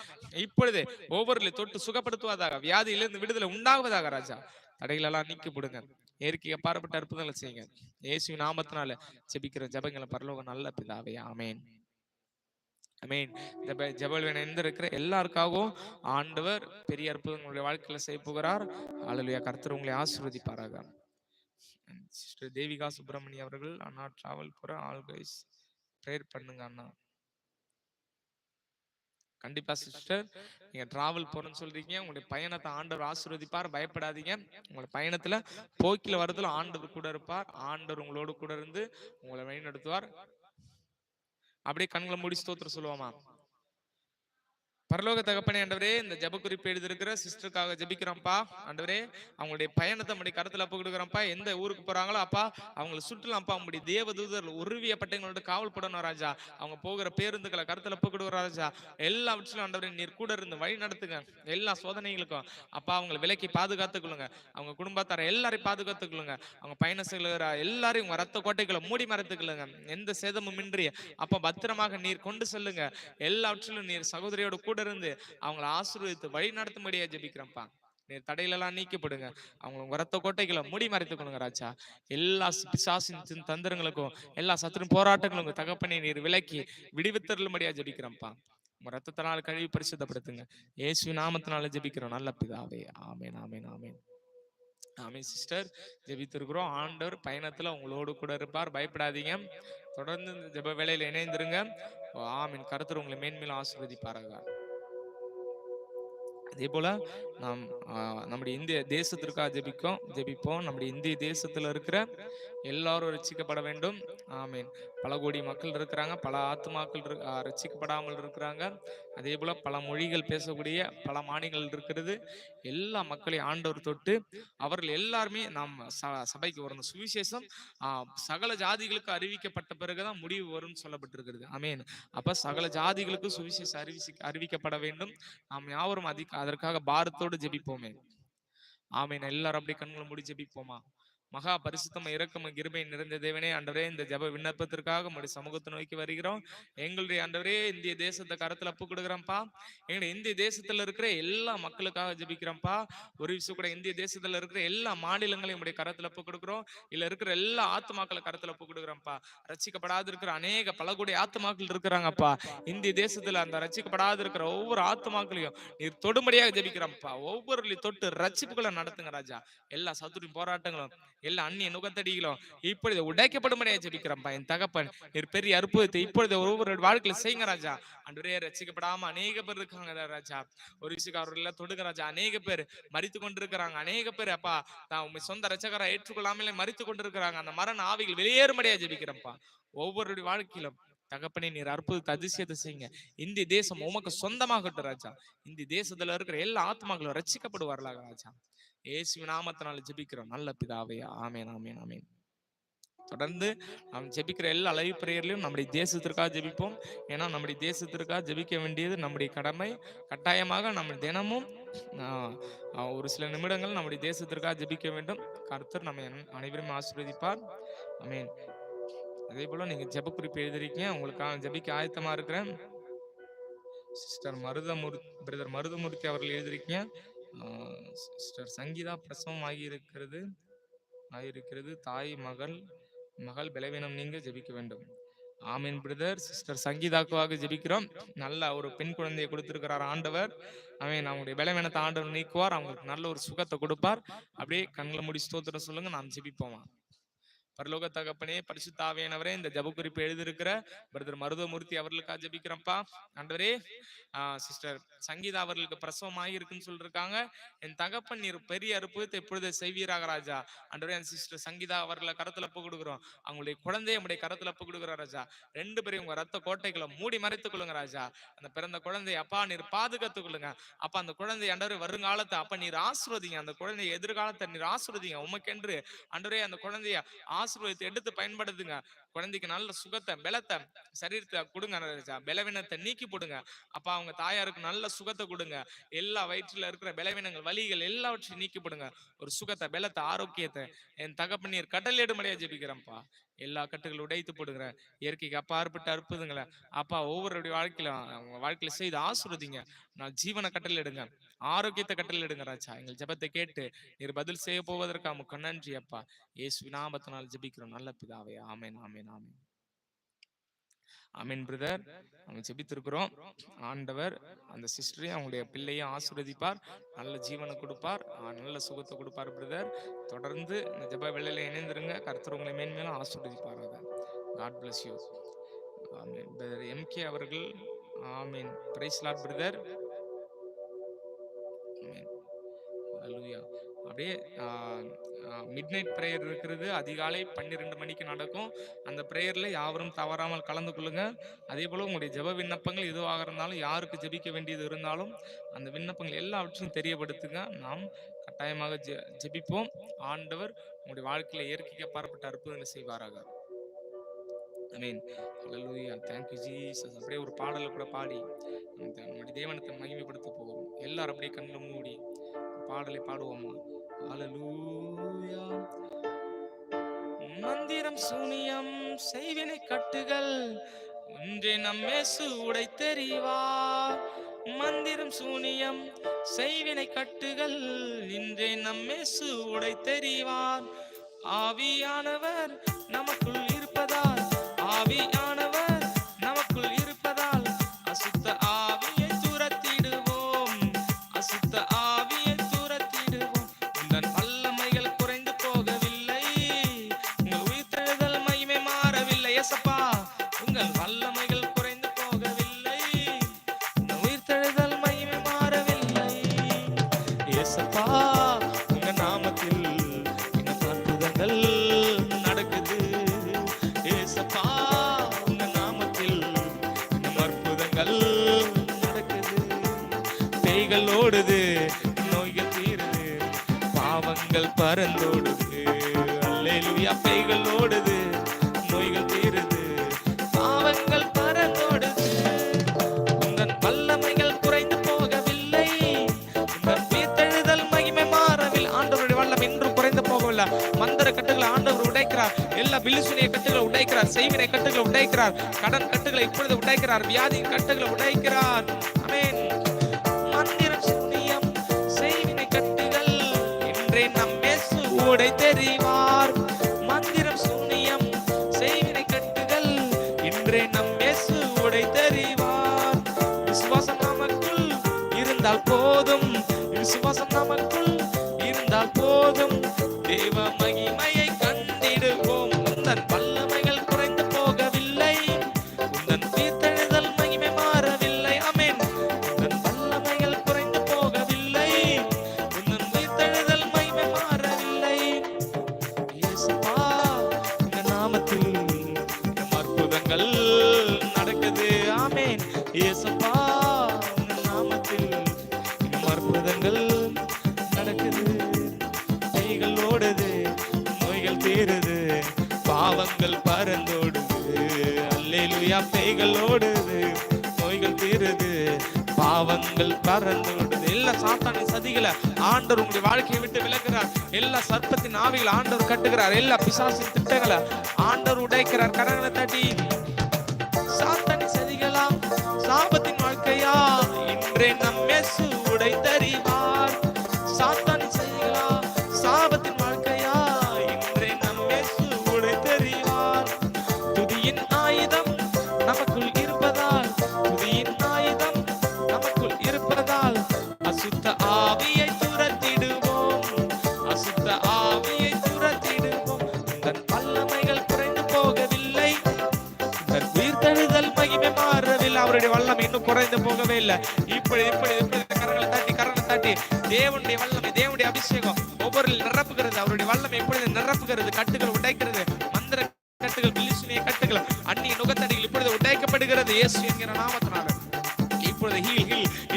இப்பொழுது ஒவ்வொரு தொட்டு சுகப்படுத்துவதாக, வியாதியிலிருந்து விடுதலை உண்டாகுவதாக ராஜா. தடைகள் எல்லாம் நீக்கி போடுங்க. இயற்கைக்கு அப்பாற்பட்ட அற்புதங்களை செய்யுங்க. இயேசுவின் நாமத்தினால ஜெபிக்கிற ஜெபங்களை பரலோக நல்ல பிதாவே. ஆமென், ஆமென். ஜெபல் இணைந்திருக்கிற எல்லாருக்காகவும் ஆண்டவர் பெரிய அற்புதங்களுடைய வாழ்க்கையில செய்ய போகிறார். அல்லேலூயா. கர்த்தர் உங்களை ஆசீர்வதிப்பாராக. சிஸ்டர் தேவிகா சுப்பிரமணியம் அவர்கள், அண்ணா டிராவல் போற ஆல்வேஸ் ப்ரேயர் பண்ணுங்க அண்ணா. கண்டிப்பா சிஸ்டர், நீங்க டிராவல் போறேன்னு சொல்றீங்க. உங்களுடைய பயணத்தை ஆண்டவர் ஆசீர்வதிப்பார். பயப்படாதீங்க. உங்களுடைய பயணத்துல போக்கில வரதுல ஆண்டவர் கூட இருப்பார். ஆண்டவர் உங்களோடு கூட இருந்து உங்களை வழி நடத்துவார். அப்படியே கண்களை மூடி ஸ்தோத்திரம் சொல்லுவோமா. பரலோக தகப்பனே ஆண்டவரே, இந்த ஜெப குறிப்பு எழுதியிருக்கிற சிஸ்டருக்காக ஜெபிக்கிறோம்ப்பா. ஆண்டவரே, அவங்களுடைய பயணத்தை நம்முடைய கருத்துல ஒப்பு கொடுக்குறோம்ப்பா. எந்த ஊருக்கு போறாங்களோ அப்பா அவங்களை சுற்றலாம்ப்பா. உங்களுடைய தேவதூதர் உருவிய பட்டைங்களோட காவல் படணும் ராஜா. அவங்க போகிற பேருந்துகளை கருத்துல ஒப்பு கொடுக்குற ராஜா. எல்லாவற்றிலும் ஆண்டவரே நீர் கூட இருந்து வழி நடத்துங்க. எல்லா சோதனைகளுக்கும் அப்பா அவங்களை விலக்கி பாதுகாத்துக் கொள்ளுங்க. அவங்க குடும்பத்தார எல்லாரையும் பாதுகாத்துக் கொள்ளுங்க. அவங்க பயணம் செய்கிற எல்லாரையும் உங்க ரத்த கோட்டைகளை மூடி மறைத்துக் கொள்ளுங்க. எந்த சேதமும் இன்றி அப்பா பத்திரமாக நீர் கொண்டு செல்லுங்க. எல்லாவற்றிலும் நீர் சகோதரியோட கூட இருந்து அவங்களை ஆசீர்வதித்து வழி நடத்தும்படியா ஜெபிக்கிறோம்ப்பா. நீர் தடையிலெல்லாம் நீக்கப்படுங்க. அவங்க ரத்த கோட்டைகளை மூடி மறைத்துக் கொள்ளுங்க ராஜா. எல்லா பிசாசின் தந்திரங்களுக்கும் எல்லா சத்துரும் போராட்டங்களுக்கும் தகப்பனை நீர் விலக்கி விடுவித்தருளும்படியா ஜெபிக்கிறோம்ப்பா. உங்க ரத்தத்தினால் கழுவி பரிசுத்தப்படுத்துங்க. இயேசு நாமத்தினால ஜெபிக்கிறோம் நல்ல பிதாவே. ஆமென், ஆமென், ஆமென். ஆமென் சிஸ்டர். ஜெபித்திருக்கிறோம். ஆண்டவர் பயணத்துல உங்களோடு கூட இருப்பார். பயப்படாதீங்க. தொடர்ந்து இந்த ஜெப வேளையில இணைந்திருங்க. ஆமென். கர்த்தர் உங்களை மேன்மேலும் ஆசீர்வதிப்பாராக. அதே போல நாம் நம்முடைய இந்திய தேசத்திற்காக ஜெபிப்போம். நம்முடைய இந்திய தேசத்துல இருக்கிற எல்லாரும் ரட்சிக்கப்பட வேண்டும். ஆமீன். பல கோடி மக்கள் இருக்கிறாங்க. பல ஆத்துமாக்கள் ரட்சிக்கப்படாமல் இருக்கிறாங்க. அதே போல பல மொழிகள் பேசக்கூடிய பல மாநிலங்கள் இருக்கிறது. எல்லா மக்களையும் ஆண்டவர் தொட்டு அவர்கள் எல்லாருமே நாம் சபைக்கு வரணும். சுவிசேஷம் சகல ஜாதிகளுக்கு அறிவிக்கப்பட்ட பிறகுதான் முடிவு வரும்னு சொல்லப்பட்டிருக்கிறது. ஆமீன். அப்ப சகல ஜாதிகளுக்கு சுவிசேஷம் அறிவிக்கப்பட வேண்டும். நாம் யாவரும் அதற்காக பாரத்தோடு ஜெபிப்போமே. ஆமீன். எல்லாரும் அப்படி கண்களை மூடி ஜெபிப்போமா. மகா பரிசுத்தம இரக்கம கிருபை நிறைந்த தேவனே ஆண்டவரே, இந்த ஜெப விண்ணப்பத்திற்காக உங்களுடைய சமூகத்தை நோக்கி வருகிறோம். எங்களுடைய ஆண்டவரே இந்திய தேசத்தை கரத்துல ஒப்பு கொடுக்குறோம்ப்பா. எங்களுடைய இந்திய தேசத்துல இருக்கிற எல்லா மக்களுக்காக ஜெபிக்கிறோம்ப்பா. ஒரு விஷயம் கூட இந்திய தேசத்துல இருக்கிற எல்லா மாநிலங்களையும் உடைய கரத்துல ஒப்பு கொடுக்குறோம். இல்ல இருக்கிற எல்லா ஆத்துமாக்களை கரத்துல ஒப்பு கொடுக்குறோம்ப்பா. ரட்சிக்கப்படாது இருக்கிற அநேக பல கோடி ஆத்துமாக்கள் இருக்கிறாங்கப்பா. இந்திய தேசத்துல அந்த ரட்சிக்கப்படாது இருக்கிற ஒவ்வொரு ஆத்துமாக்களையும் நீர் தொடும்படியாக ஜெபிக்கிறோம்ப்பா. ஒவ்வொரு தொட்டு ரட்சிப்புகளை நடத்துங்க ராஜா. எல்லா சத்துரின் போராட்டங்களும் எல்லா அந்நிய நுகத்தடிகளும் இப்பொழுது உடைக்கப்படும்படியாக ஜெபிக்கிறோம்ப்பா. என் தகப்பன் நீர் பெரிய அற்புதத்தை இப்பொழுது ஒவ்வொரு வாழ்க்கையில செய்யுங்க ராஜா. அன்றைய ரட்சிக்கப்படாம அநேக பேர் இருக்காங்க ராஜா. ஒரு விஷயம் அவர்கள் தொடுங்க ராஜா. அநேக பேர் மரித்து கொண்டிருக்கிறாங்க. அநேக பேர் அப்பா தான் உண்மை சொந்த ரட்சகரை ஏற்றுக்கொள்ளாமலே மரித்து கொண்டிருக்கிறாங்க. அந்த மரண ஆவிகள் வெளியேறும்படியா ஜெபிக்கிறோம்ப்பா. ஒவ்வொருடைய வாழ்க்கையிலும் தகப்பனே நீர் அற்புதத்தை அதிசயத்தை செய்யுங்க. இந்திய தேசம் உமக்கு சொந்தமாகட்டும் ராஜா. இந்திய தேசத்துல இருக்கிற எல்லா ஆத்மாக்களும் ரட்சிக்கப்படுவார்களாக ராஜா. இயேசுவின் நாமத்தினால ஜெபிக்கிறோம் நல்ல பிதாவே. ஆமென் ஆமென் ஆமென். தொடர்ந்து நாம் ஜெபிக்கிற எல்லா லைவ் பிரேயர்லையும் நம்முடைய தேசத்திற்காக ஜெபிப்போம். ஏன்னா நம்முடைய தேசத்திற்காக ஜெபிக்க வேண்டியது நம்முடைய கடமை. கட்டாயமாக நம்ம தினமும் ஒரு சில நிமிடங்கள் நம்முடைய தேசத்திற்காக ஜெபிக்க வேண்டும். கர்த்தர் நம்ம அனைவரும் ஆசீர்வதிப்பார். ஆமென். அதே போல நீங்க ஜெப குறிப்பு எழுதிருக்கீங்க, உங்களுக்காக ஜெபிக்க ஆயத்தமா இருக்கிறேன். சிஸ்டர் பிரதர் மருதமூர்த்தி அவர்கள் எழுதிருக்கீங்க. சிஸ்டர் சங்கீதா பிரசவம் ஆகியிருக்கிறது. தாய் மகள் பலவீனம் நீங்க ஜெபிக்க வேண்டும். ஆமீன் பிரதர். சிஸ்டர் சங்கீதாக்குவாக ஜெபிக்கிறோம். நல்ல ஒரு பெண் குழந்தையை கொடுத்திருக்கிறார் ஆண்டவர். ஆமீன். அவங்களுடைய பலவீனத்தை ஆண்டவர் நீக்குவார். அவங்களுக்கு நல்ல ஒரு சுகத்தை கொடுப்பார். அப்படியே கண்களை மூடி ஸ்தோத்திரம் சொல்லுங்க, நாம் ஜெபிப்போமா. பரலோக தகப்பனே, பரிசுத்த ஆவியானவரே, இந்த ஜெப குறிப்பு எழுதியிருக்கிற பிரதர் மருதமூர்த்தி அவர்களுக்காக ஜெபிக்கிறப்பா. ஆண்டவரே, சிஸ்டர் சங்கீதா அவர்களுக்கு பிரசவம் ஆகியிருக்குன்னு சொல்லிருக்காங்க. என் தகப்பன் நீர் பெரிய அற்புதத்தை இப்பொழுது செய்வீராக ராஜா. ஆண்டவரே, என் சிஸ்டர் சங்கீதா அவர்களை கரத்துல ஒப்பு கொடுக்குறோம். அவங்களுடைய குழந்தைய நம்முடைய கரத்துல ஒப்பு கொடுக்குறோம் ராஜா. 2 பேரையும் உங்க ரத்த கோட்டைகளை மூடி மறைத்துக் கொள்ளுங்க ராஜா. அந்த பிறந்த குழந்தைய அப்பா நீர் பாதுகாத்துக் கொள்ளுங்க. அப்ப அந்த குழந்தை ஆண்டவரே வருங்காலத்தை அப்ப நீர் ஆசீர்வதிங்க. அந்த குழந்தைய எதிர்காலத்தை நீர் ஆசீர்வதிங்க. உமக்கென்று ஆண்டவரே அந்த குழந்தைய ஆசீர்வாதத்தை எடுத்து பயன்படுத்துங்க. குழந்தைக்கு நல்ல சுகத்தை பலத்தை சரீரத்தை கொடுங்க ராஜா. பலவீனத்தை நீக்கி போடுங்க அப்பா. அவங்க தாயாருக்கு நல்ல சுகத்தை கொடுங்க. எல்லா வயிற்றுல இருக்கிற பலவீனங்கள் வலிகள் எல்லாவற்றையும் நீக்கி போடுங்க. ஒரு சுகத்தை பலத்தை ஆரோக்கியத்தை என் தகப்பனீர் கட்டளையிடும்படியா ஜெபிக்கிறேன்ப்பா. எல்லா கட்டுகளும் உடைத்து போடுகிற இயற்கைக்கு அப்பாற்பட்ட அற்புதங்களை அப்பா ஒவ்வொருடைய வாழ்க்கையில செய்து ஆசீர்வதிங்க. நான் ஜீவனை கட்டளையிடுங்க, ஆரோக்கியத்தை கட்டளையிடுங்க ராஜா. எங்கள் ஜெபத்தை கேட்டு நீர் பதில் செய்ய போவதற்கு நமக்கு நன்றி அப்பா. இயேசுவின் நாமத்தினால் ஜெபிக்கிறோம் நல்ல பிதாவே. ஆமென் ஆமென் ஆமென் ஆமென் பிரதர். நம்ம ஜெபித்திருக்கிறோம். ஆண்டவர் அந்த சிஸ்டரையும் அவங்களுடைய பிள்ளையும் ஆசீர்வதிப்பார், நல்ல ஜீவனை கொடுப்பார், நல்ல சுகத்தை கொடுப்பார் பிரதர். தொடர்ந்து இந்த ஜெப வேளையில இணைந்திருங்க. கர்த்தர் உங்களை மேன்மேலும் ஆசீர்வதிப்பார். God bless you. ஆமென் பிரதர் எம்கே அவர்கள். ஆமென். Praise lord brother. ஆமென். ஹல்லேலூயா. அப்படியே மிட் நைட் பிரேயர் இருக்கிறது. அதிகாலை 12 மணிக்கு நடக்கும். அந்த பிரேயர்ல யாவரும் தவறாமல் கலந்து கொள்ளுங்க. அதே போல உங்களுடைய ஜெப விண்ணப்பங்கள் எதுவாக இருந்தாலும், யாருக்கு ஜெபிக்க வேண்டியது இருந்தாலும் அந்த விண்ணப்பங்கள் எல்லாவற்றையும் தெரியப்படுத்துங்க. நாம் கட்டாயமாக ஜெபிப்போம். ஆண்டவர் உங்களுடைய வாழ்க்கையில இயற்கைக்கு அப்பாற்பட்ட அற்புதங்களை செய்வாராக. ஆமென். ஹல்லேலூயா. Thank you Jesus. அப்படியே ஒரு பாடலை கூட பாடி நம்முடைய தேவனத்தை மகிமைப்படுத்த போகிறோம். எல்லாரும் அப்படியே கண்களை மூடி பாடலை பாடுவோமா. ஹல்லேலூயா. மந்திரம் சூனியம் செய்வினை கட்டுகள் இன்றே நம்மேசு உடைத்தெறிவார். மந்திரம் சூனியம் செய்வினை கட்டுகள் இன்றே நம்மேசு உடைத்தெறிவார். ஆவியானவர் நமக்குள் இருப்பதால், ஆவியானவர் நமக்குள் இருப்பதால் அசுத்த ஆவியை துரத்திடுவோம், அசுத்த ஆவியை துரத்திடுவோம். உங்கள் வல்லமைகள் குறைந்து போகவில்லை, உங்கள் உயிர்த்தெழுதல் மகிமை மாறவில்லை. ஏசப்பா, உங்கள் வல்லமைகள் குறைந்து போகவில்லை, உங்கள் உயிர்த்தெழுதல் மகிமை மாறவில்லை. ஏசப்பா, உங்க நாமத்தில் அற்புதங்கள் நடக்குது. ஏசப்பா, உங்க நாமத்தில் அற்புதங்கள் நடக்குது. பேய்கள் ஓடுது, நோய்கள் தீருது, பாவங்கள் பறந்தோடுது. அல்லேலூயா. பேய்கள் ஓடுது, நோய்கள் தீருது, பாவங்கள் பறந்தோடுது. உங்கள் வல்லமைகள் குறைந்து போகவில்லை, உங்கள் உயிர்த்தெழுதல் மகிமை மாறவில்லை. ஆண்டவருடைய வல்லம் இன்றும் குறைந்து போகவில்லை. மந்திர கட்டுகளை ஆண்டவர் உடைக்கிறார். எல்லா பில்லிசுனிய கட்டுகளை உடைக்கிறார். செய்வினை கட்டுகளை உடைக்கிறார். கடன் கட்டுகளை இப்பொழுது உடைக்கிறார். வியாதியின் கட்டுகளை உடைக்கிறார். ஆமென். மந்திரம் சூனியம் செய்வினை கட்டுகள் இன்றே நம்மேசு உடைத்தெறிவார். மந்திரம் சூனியம் செய்வினை கட்டுகள் இன்றே நம்மேசு உடைத்தெறிவார். விசுவாசம் நமக்குள் இருந்தால் போதும், விசுவாசம் நமக்குள் இருந்தால் போதும், தேவ மகிமையை கண்டிடுவோம். உந்தன் வல்லமைகள் குறைந்து போகவில்லை, உந்தன் உயிர்த்தெழுதல் மகிமை மாறவில்லை. ஆமென். உந்தன் வல்லமைகள் குறைந்து போகவில்லை, உந்தன் உயிர்த்தெழுதல் மகிமை மாறவில்லை. இயேசுவா, உங்க நாமத்தில் அற்புதங்கள் ஏசப்பா உங்க நாமத்தில் இன்னும் அற்புதங்கள் நடக்குது. கைகள் ஓடுது, நோய்கள் தீருது, பாவங்கள் பறந்தோடுது. அல்லேலூயா. பேய்கள் ஓடுது, நோய்கள் தீருது, பாவங்கள் பறந்தோடுது. எல்லா சாத்தானின் சதிகளை ஆண்டவர் உங்களுடைய வாழ்க்கையை விட்டு விலகுறார். எல்லா சர்ப்பத்தின் ஆவிகளை ஆண்டவர் கட்டுகிறார். எல்லா பிசாசின் திட்டங்களை ஆண்டவர் உடைக்கிறார். கரங்களை தட்டி சாத்தானின் சதிகளா, சாபத்தின் வாழ்க்கையா, இன்றே நம் இயேசு உடைத்தறிவார். சாத்தானின் சதிகளா, சாபத்தின் வாழ்க்கையா, இன்றே நம் இயேசு உடைத்தறிவார். துதியின் ஆயுதம் நமக்குள் இருப்பதால், துதியின் ஆயுதம் நமக்குள் இருப்பதால், அசுத்த ஆவியை துரத்திடுவோம், அசுத்த ஆவியை துரத்திடுவோம். உங்கள் வல்லமைகள் குறைந்து போகவில்லை, உங்கள் உயிர்த்தெழுதல் மகிமை மாறவில்லை. அவருடைய வல்லமை இன்னும் குறைந்து போகவே இல்லை. இப்படி இப்படி இப்படி கரங்களை தட்டி தேவனுடைய வல்லமை, தேவனுடைய அபிஷேகம் ஒவ்வொரு நிரப்புகிறது. அவருடைய வல்லமை எப்பொழுது நிரப்புகிறது, கட்டுகள் உடைக்கிறது, மந்திர கட்டுகள், பிலிசுனிய கட்டுகள், அந்நிய நுகத்தடிகள் இப்பொழுது உடைக்கப்படுகிறது இயேசு என்கிற நாமத்தினால. இப்பொழுது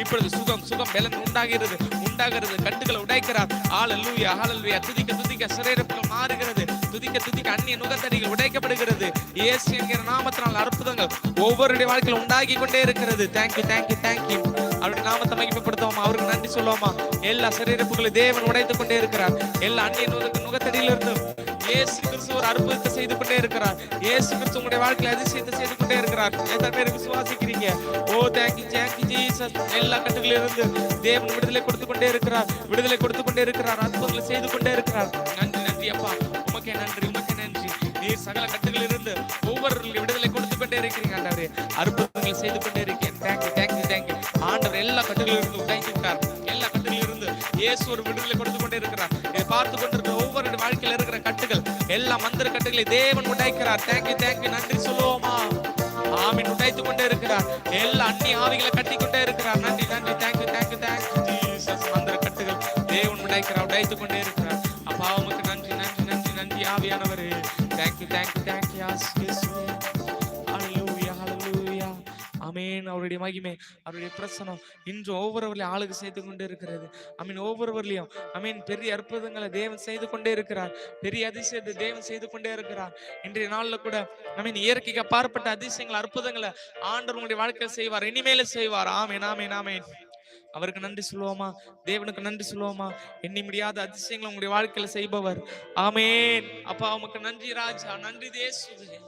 இப்பொழுது சுகம் பலன் உண்டாகிறது. கட்டுகளை உடைக்கிறார். ஹல்லேலூயா, ஹல்லேலூயா. துதிக்க சிறையிருப்புகள் மாறுகிறது. துதிக்க அந்நிய நுகத்தடிகள் உடைக்கப்படுகிறது. இயேசு என்கிற நாமத்தினால் அற்புதங்கள் ஒவ்வொருடைய வாழ்க்கையில் உண்டாகி கொண்டே இருக்கிறது. தேங்க்யூ. அவருடைய நாமத்தை மகிமைப்படுத்துவோமா, அவருக்கு நன்றி சொல்லுவோமா. எல்லா சிறையிருப்புகளை தேவன் உடைத்துக் கொண்டே இருக்கிறார். எல்லா அந்நிய நுகத்தடியிலிருந்து இயேசு கிறிஸ்து ஒரு அற்புதத்தை செய்து கொண்டே இருக்கிறார். இயேசு கிறிஸ்து உங்களுடைய வாழ்க்கையில் அதிசயத்தை செய்து கொண்டே இருக்கிறார். எத்தனை பேர் விசுவாசிக்கிறீங்க? ஓ தேங்க்யூ ஜீசஸ். எல்லா கட்டுகளில் இருந்து தேவன் விடுதலை கொடுத்து கொண்டே இருக்கிறார். அற்புதங்களை செய்து கொண்டே இருக்கிறார். நன்றி அப்பா, உமக்கே நன்றி. நீர் சகல கட்டுகளில் இருந்து ஒவ்வொரு விடுதலை கொடுத்து கொண்டே இருக்கிறீங்க ஆண்டவரே. அற்புதங்களை செய்து கொண்டே இருக்கேன். தேங்க்யூ. ஆண்டவர் எல்லா கட்டுகளில் இருந்து உடைத்திருக்கிறார். எல்லா கட்டுகளில் இருந்து இயேசு ஒரு விடுதலை கொடுத்து கொண்டே இருக்கிறார். இதை பார்த்து கொண்டிருக்கிற ஒவ்வொரு வாழ்க்கையில் இருக்கிற கட்டுகள், எல்லா மந்திர கட்டுகளை தேவன் உடைக்கிறார். தேங்க்யூ. நன்றி சொல்லுவோமா. ஆமீன். உடைத்துக் கொண்டே இருக்கிறார். எல்லா அந்நிய ஆவிகளை கட்டி கொண்டே இருக்கிறார். நன்றி. Thank you Jesus. மந்திர கட்டுகள் தேவன் உடைத்துக் கொண்டே இருக்கிறார். அப்பா உமக்கு நன்றி ஆவியானவரே. தேங்க்யூ. ஹல்லேலூயா. ஆமென். அவருடைய மகிமை, அவருடைய பிரசனம் இன்று ஒவ்வொருவரையும் ஆளுக்கு செய்து கொண்டே இருக்கிறது. ஒவ்வொருவரையும் பெரிய அற்புதங்களை தேவன் செய்து கொண்டே இருக்கிறார். பெரிய அதிசயத்தை தேவன் செய்து கொண்டே இருக்கிறார். இன்றைய நாள்ல கூட இயற்கைக்கு அப்பாற்பட்ட அதிசயங்கள், அற்புதங்களை ஆண்டவர் உங்களுடைய வாழ்க்கையில் செய்வார். இனிமேல செய்வார். ஆமென். அவருக்கு நன்றி சொல்லுவோமா, தேவனுக்கு நன்றி சொல்லுவோமா. எண்ணி முடியாத அதிசயங்களை உங்களுடைய வாழ்க்கையில செய்பவர். ஆமென். அப்பா உமக்கு நன்றி ராஜா, நன்றி இயேசுவே.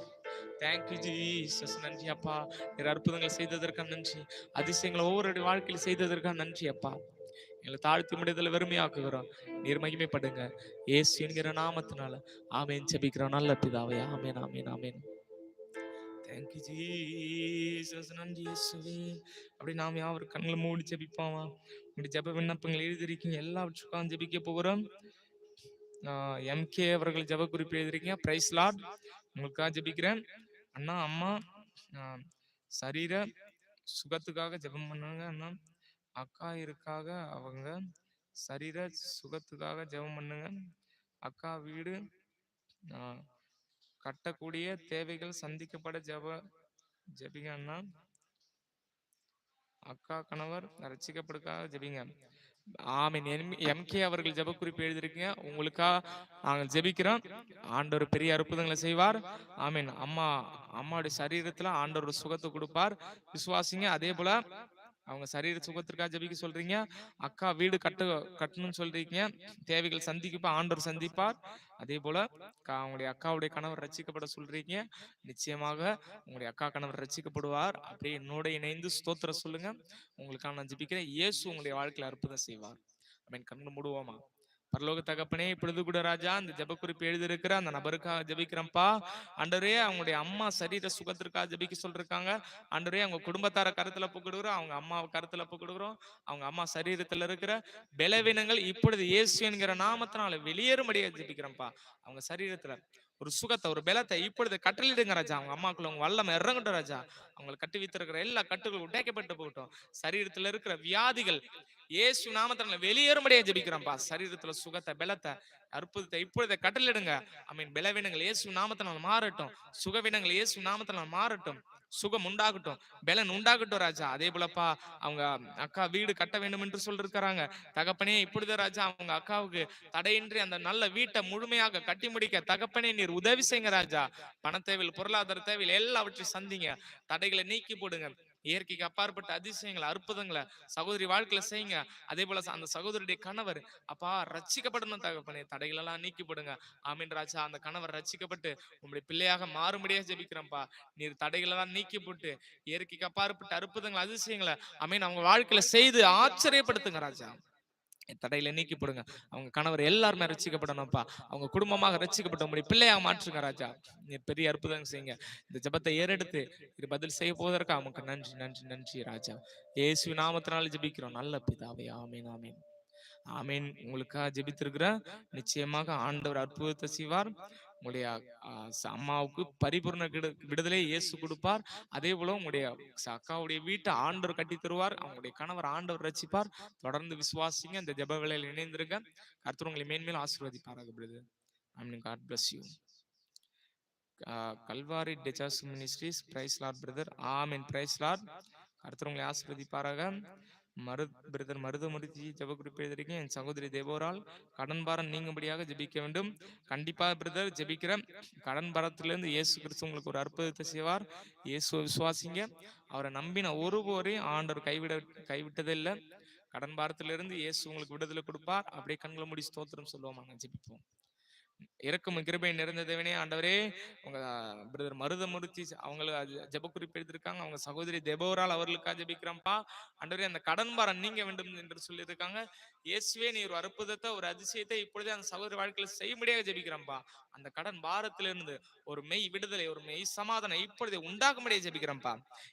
Thank you Jesus. நன்றி அப்பா, நீர் அற்புதங்களை செய்ததற்காக நன்றி. அதிசயங்களை ஒவ்வொரு வாழ்க்கையில செய்ததற்காக நன்றி அப்பா. எங்களை தாழ்த்தி முடிதல வெறுமையாக்குகிறோம். நீர் மகிமைப்படுங்க இயேசு என்கிற நாமத்தினால. ஆமென். ஜெபிக்கிறோம் நல்ல பிதாவே. ஆமென். Thank you Jesus. நன்றி இயேசுவே. அப்படி நாம் யாவர் கண்களை மூடி ஜெபிப்போமா. உங்களுடைய ஜெப விண்ணப்பங்கள் எழுதிருக்கீங்க, எல்லாவற்றுக்கும் ஜெபிக்க போகிறோம். எம்கே அவர்கள் ஜெப குறிப்பு எழுதிருக்கீங்க. Price Lord. உங்களுக்காக ஜெபிக்கிறேன். அண்ணா அம்மா சரீர சுகத்துக்காக ஜெபம் பண்ணுங்க. அண்ணா அக்கா இருக்காக, அவங்க சரீர சுகத்துக்காக ஜெபம் பண்ணுங்க. அக்கா வீடு கட்டக்கூடிய தேவைகள் சந்திக்கப்பட ஜெபிங்க. அண்ணா அக்கா கணவர் ரட்சிக்கப்படுக்காக ஜெபிங்க. ஆமென். எம்கே அவர்கள் ஜெப குறிப்பு எழுதிருக்கீங்க. உங்களுக்கா நாங்கள் ஜெபிக்கிறோம். ஆண்டவர் பெரிய அற்புதங்களை செய்வார். ஆமென். அம்மாவுடைய சரீரத்துல ஆண்டவர் சுகத்தை கொடுப்பார். விசுவாசிங்க. அதே போல அவங்க சரீர சுகத்திற்காக ஜெபிக்க சொல்றீங்க. அக்கா வீடு கட்டணும்னு சொல்றீங்க. தேவைகள் சந்திக்கப்ப ஆண்டவர் சந்திப்பார். அதே போல உங்களுடைய அக்காவுடைய கணவர் ரட்சிக்கப்பட சொல்றீங்க. நிச்சயமாக உங்களுடைய அக்கா கணவர் ரட்சிக்கப்படுவார். அப்படியே என்னோட இணைந்து ஸ்தோத்திரம் சொல்லுங்க. உங்களுக்காக நான் ஜெபிக்கிறேன். இயேசு உங்களுடைய வாழ்க்கையில அற்புதம் செய்வார். ஆமென். கண்ணு மூடுவோமா. பரலோக தகப்பனே, இப்பொழுது கூட ராஜா அந்த ஜெப குறிப்பு எழுதியிருக்கிற அந்த நபருக்காக ஜெபிக்கிறேன்ப்பா. ஆண்டவரே, அவங்களுடைய அம்மா சரீர சுகத்திற்காக ஜெபிக்க சொல்லிருக்காங்க. ஆண்டவரே, அவங்க குடும்பத்தார கருத்துல போட்டுக்கிறோம், அவங்க அம்மாவை கருத்துல போட்டுக்கிறோம். அவங்க அம்மா சரீரத்துல இருக்கிற பலவீனங்கள் இப்பொழுது இயேசு என்கிற நாமத்தினால வெளியேறும்படியா ஜெபிக்கிறேன்ப்பா. அவங்க சரீரத்துல ஒரு சுகத்தை, ஒரு பலத்தை இப்பொழுது கட்டளிடுங்க ராஜா. அவங்க அம்மாக்குள்ள உங்க வல்லமை இறங்கட்டும் ராஜா. அவங்களை கட்டி வைத்திருக்கிற எல்லா கட்டுகளும் உடைக்கப்பட்டு போகட்டும். சரீரத்துல இருக்கிற வியாதிகள் இயேசு நாமத்தினால வெளியேறும்படியா ஜெபிக்கிறோம்ப்பா. சரீரத்துல சுகத்தை, பலத்தை, அற்புதத்தை இப்பொழுதே கட்டளையிடுங்க. ஆமென். பலவீனங்கள் இயேசு நாமத்தினால மாறட்டும். சுகவீனங்கள் இயேசு நாமத்தினால மாறட்டும். சுகம் உண்டாகட்டும், பலன் உண்டாகட்டும் ராஜா. அதே போலப்பா அவங்க அக்கா வீடு கட்ட வேண்டும் என்று சொல்லிருக்கிறாங்க. தகப்பனே இப்பொழுது ராஜா அவங்க அக்காவுக்கு தடையின்றி அந்த நல்ல வீட்டை முழுமையாக கட்டி முடிக்க தகப்பனே நீர் உதவி செய்யுங்க ராஜா. பண தேவையில், பொருளாதார தேவையில் எல்லாவற்றையும் சந்திங்க. தடைகளை நீக்கி போடுங்க. இயற்கைக்கு அப்பாற்பட்ட அதிசயங்களை, அற்புதங்களை சகோதரி வாழ்க்கையில செய்யுங்க. அதே போல அந்த சகோதரியுடைய கணவர் அப்பா ரட்சிக்கப்படணும் தகப்பனே. தடைகள் எல்லாம் நீக்கி போடுங்க. ஆமீன் ராஜா. அந்த கணவர் ரட்சிக்கப்பட்டு உங்களுடைய பிள்ளையாக மாறும்படியாக ஜெபிக்கிறோம்ப்பா. நீர் தடைகள் எல்லாம் நீக்கி போட்டு இயற்கைக்கு அப்பாற்பட்ட அற்புதங்கள், அதிசயங்களை ஆமீன் அவங்க வாழ்க்கையில செய்து ஆச்சரியப்படுத்துங்க ராஜா. தடையில நீக்கி போடுங்க. அவங்க கணவர் எல்லாருமே ரட்சிக்கப்படணும்ப்பா. அவங்க குடும்பமாக ரட்சிக்கப்பட்ட உங்களுடைய பிள்ளையாக மாற்றுங்க ராஜா. நீர் பெரிய அற்புதம் செய்யுங்க. இந்த ஜெபத்தை ஏறெடுத்து இது பதில் செய்ய போவதற்கு அவங்களுக்கு நன்றி, நன்றி, நன்றி ராஜா. இயேசு நாமத்தினால ஜெபிக்கிறோம் நல்ல பிதாவே. ஆமீன், ஆமீன், ஆமீன். உங்களுக்காக ஜெபித்திருக்கிற நிச்சயமாக ஆண்டவர் அற்புதத்தை செய்வார். உங்களுடைய அம்மாவுக்கு பரிபூர்ண விடுதலை இயேசு கொடுப்பார். அதே போல உங்களுடைய அக்காவுடைய வீட்டை ஆண்டவர் கட்டி தருவார். அவங்களுடைய கணவர் ஆண்டவர் ரட்சிப்பார். தொடர்ந்து விசுவாசிங்க. இந்த ஜெப வேளையில் இணைந்திருக்க கர்த்தர் உங்களை மேன்மேலும் ஆசீர்வதிப்பாராக. பிரதர் ஆமென். God bless you. Calvary Texas ministries. Praise lord brother. ஆமென். Praise lord. கர்த்தர் உங்களை ஆசீர்வதிப்பாராக. பிரதர் மருதமுருத்தி ஜெப குறிப்பு எழுதிருக்கேன். என் சகோதரி தேவோரால் கடன் பாரம் நீங்கும்படியாக ஜெபிக்க வேண்டும். கண்டிப்பா பிரதர் ஜெபிக்கிற கடன் பாரத்திலிருந்து இயேசு கிறிஸ்து உங்களுக்கு ஒரு அற்புதத்தை செய்வார். இயேசுவை விசுவாசிங்க. அவரை நம்பின ஒருவரையும் ஆண்டவர் கைவிட்டதே இல்லை. கடன் பாரத்திலிருந்து இயேசு உங்களுக்கு விடுதலை கொடுப்பார். அப்படியே கண்களை மூடி ஸ்தோத்திரம் சொல்லுவோம். ஜெபிப்போம். இறக்கும் கிருபை நிறைந்த தேவனே ஆண்டவரே, உங்க பிரதர் மருதமுருத்தி அவங்களுக்கு ஜெப குறிப்பு எடுத்திருக்காங்க. அவங்க சகோதரி தெபோரால் அவர்களுக்காக ஜெபிக்கிறோம்ப்பா. ஆண்டவரே அந்த கடன் பாரம் நீங்க வேண்டும் என்று சொல்லியிருக்காங்க. இயேசுவே நீ ஒரு அற்புதத்தை, ஒரு அதிசயத்தை இப்பொழுதே அந்த சகோதரி வாழ்க்கையில செய்யும்படியாக ஜெபிக்கிறோம்ப்பா. அந்த கடன் பாரத்திலிருந்து ஒரு மெய் விடுதலை, ஒரு மெய் சமாதானம் இப்பொழுதே உண்டாகும்படியாக ஜெபிக்கிறோம்ப்பா.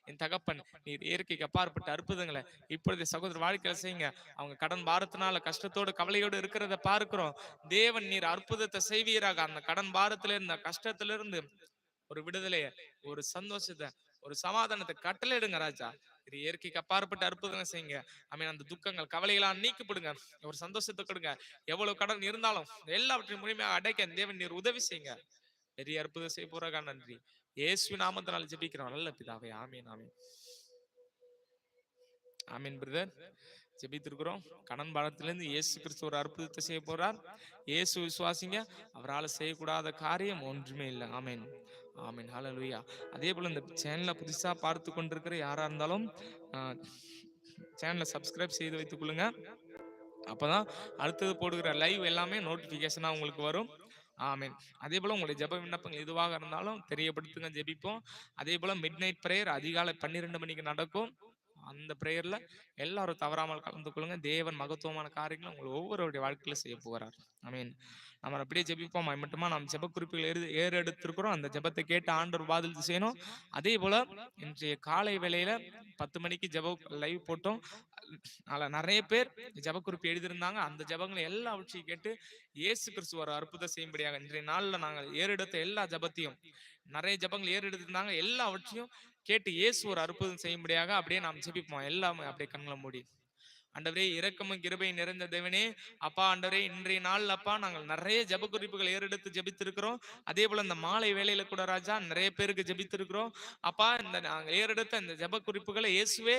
என் தகப்பன் நீர் இயற்கைக்கு அப்பாற்பட்ட அற்புதங்களை இப்பொழுதே சகோதரி வாழ்க்கையில செய்யுங்க. அவங்க கடன் பாரத்தினால கஷ்டத்தோடு கவலையோடு இருக்கிறத பார்க்கிறோம். தேவன் நீர் அற்புதத்தை செய்வீராக. அந்த கடன் பாரத்திலிருந்து, கஷ்டத்திலிருந்து ஒரு விடுதலைய, ஒரு சந்தோஷத்தை, ஒரு சமாதானத்தை கட்டளையிடுங்க ராஜா. இது இயற்கைக்கு அப்பாற்பட்ட அற்புதங்களை செய்யுங்க. ஆமென். அந்த துக்கங்கள், கவலைகளாம் நீக்கிப்படுங்க. ஒரு சந்தோஷத்தை கொடுங்க. எவ்வளவு கடன் இருந்தாலும் எல்லாவற்றையும் முழுமையாக அடைக்க தேவன் நீர் உதவி செய்யுங்க. பெரிய அற்புதம் செய்ய போறாங்க. நன்றி. இயேசு நாமத்தினால் ஜெபிக்கிறோம் நல்ல பிதாவே. ஆமீன், ஆமீன், ஆமீன். பிரதர் ஜெபித்திருக்கிறோம். கடன் பாரத்திலிருந்து இயேசு கிறிஸ்து ஒரு அற்புதத்தை செய்ய போறார். இயேசு விசுவாசிங்க. அவரால் செய்யக்கூடாத காரியம் ஒன்றுமே இல்லை. ஆமீன், ஆமீன். ஹல்லேலூயா. அதே போல இந்த சேனலை புதுசா பார்த்து கொண்டிருக்கிற யாரா இருந்தாலும் சேனலை சப்ஸ்கிரைப் செய்து வைத்துக் கொள்ளுங்க. அப்பதான் அடுத்தது போடுகிற லைவ் எல்லாமே நோட்டிபிகேஷனா உங்களுக்கு வரும். ஆமீன். அதே போல உங்களுடைய ஜெப விண்ணப்பங்கள் எதுவாக இருந்தாலும் தெரியப்படுத்துங்க, ஜெபிப்போம். அதே போல மிட் நைட் பிரேயர் அதிகாலை 12 மணிக்கு நடக்கும். அந்த பிரேயர்ல எல்லாரும் தவறாமல் கலந்து கொள்ளுங்க. தேவன் மகத்துவமான காரியங்களை உங்களை ஒவ்வொருவருடைய வாழ்க்கையில செய்ய போகிறார். ஆமீன். நம்ம அப்படியே ஜெபிப்போம். மட்டுமா நாம் ஜெப குறிப்புகள் ஏறெடுத்திருக்கிறோம். அந்த ஜெபத்தை கேட்டு ஆண்டவர் பதில் செய்யணும். அதே போல இன்றைய காலை வேளையில 10 மணிக்கு ஜெப லைவ் போட்டோம். நிறைய பேர் ஜெப குறிப்பு எழுதியிருந்தாங்க. அந்த ஜெபங்களை எல்லாவற்றையும் கேட்டு இயேசு கிறிஸ்து ஒரு அற்புதம் செய்யும்படியாக இன்றைய நாள்ல நாங்கள் ஏறெடுத்த எல்லா ஜெபத்தையும், நிறைய ஜெபங்கள் ஏறெடுத்திருந்தாங்க, எல்லாவற்றையும் கேட்டு இயேசு ஒரு அற்புதம் செய்யும்படியாக அப்படியே நாம் ஜெபிப்போம். எல்லாமே அப்படியே கண்களை மூடி. ஆண்டவரே இரக்கமும் கிருபையும் நிறைந்த தேவனே, அப்பா ஆண்டவரே இன்றைய நாள் அப்பா நாங்கள் நிறைய ஜெப குறிப்புகள் ஏறெடுத்து ஜெபித்திருக்கிறோம். அதே போல இந்த மாலை வேளையில கூட ராஜா நிறைய பேருக்கு ஜெபித்திருக்கிறோம். அப்பா இந்த நாங்கள் ஏறெடுத்த இந்த ஜெப குறிப்புகளை இயேசுவே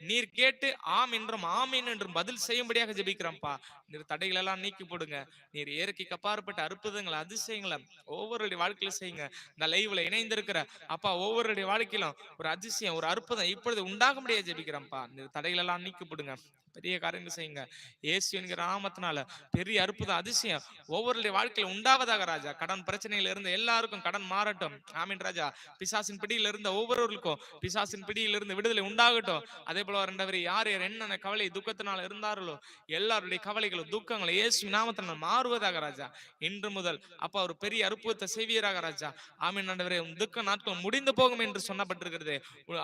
நீர் கேட்டு ஆம் என்றும் ஆமீன் என்றும் பதில் செய்யும்படியாக ஜெபிக்கிறோம்ப்பா. நீர் தடைகள் எல்லாம் நீக்கி போடுங்க. நீர் இயற்கைக்கு அப்பாற்பட்ட அற்புதங்களை, அதிசயங்களை ஒவ்வொருடைய வாழ்க்கையில செய்யுங்க. இந்த லைவ்ல இணைந்திருக்கிற அப்பா ஒவ்வொருடைய வாழ்க்கையிலும் ஒரு அதிசயம், ஒரு அற்புதம் இப்பொழுது உண்டாகும்படியாக ஜெபிக்கிறோம்ப்பா. நீர் தடைகள் எல்லாம் நீக்கி போடுங்க. பெரிய காரியங்கள் செய்யுங்க. இயேசு என்கிற நாமத்தினால பெரிய அற்புதம், அதிசயம் ஒவ்வொருடைய வாழ்க்கையில உண்டாவதாக ராஜா. கடன் பிரச்சனையில இருந்து எல்லாருக்கும் கடன் மாறட்டும். ஆமீன் ராஜா. பிசாசின் பிடியில இருந்த ஒவ்வொருவருக்கும் பிசாசின் பிடியில இருந்து விடுதலை உண்டாகட்டும். அதே போல ரெண்டவர் யார் யார் என்னென்ன கவலை துக்கத்தினால இருந்தார்களோ எல்லாருடைய கவலைகளும் துக்கங்களும் இயேசு நாமத்தினால் மாறுவதாக ராஜா. இன்று முதல் அப்பா ஒரு பெரிய அற்புதத்தை செய்வீராக ராஜா. ஆமீன் ஆண்டவரே. துக்க நாட்கள் முடிந்து போகும் என்று சொன்னப்பட்டிருக்கிறது.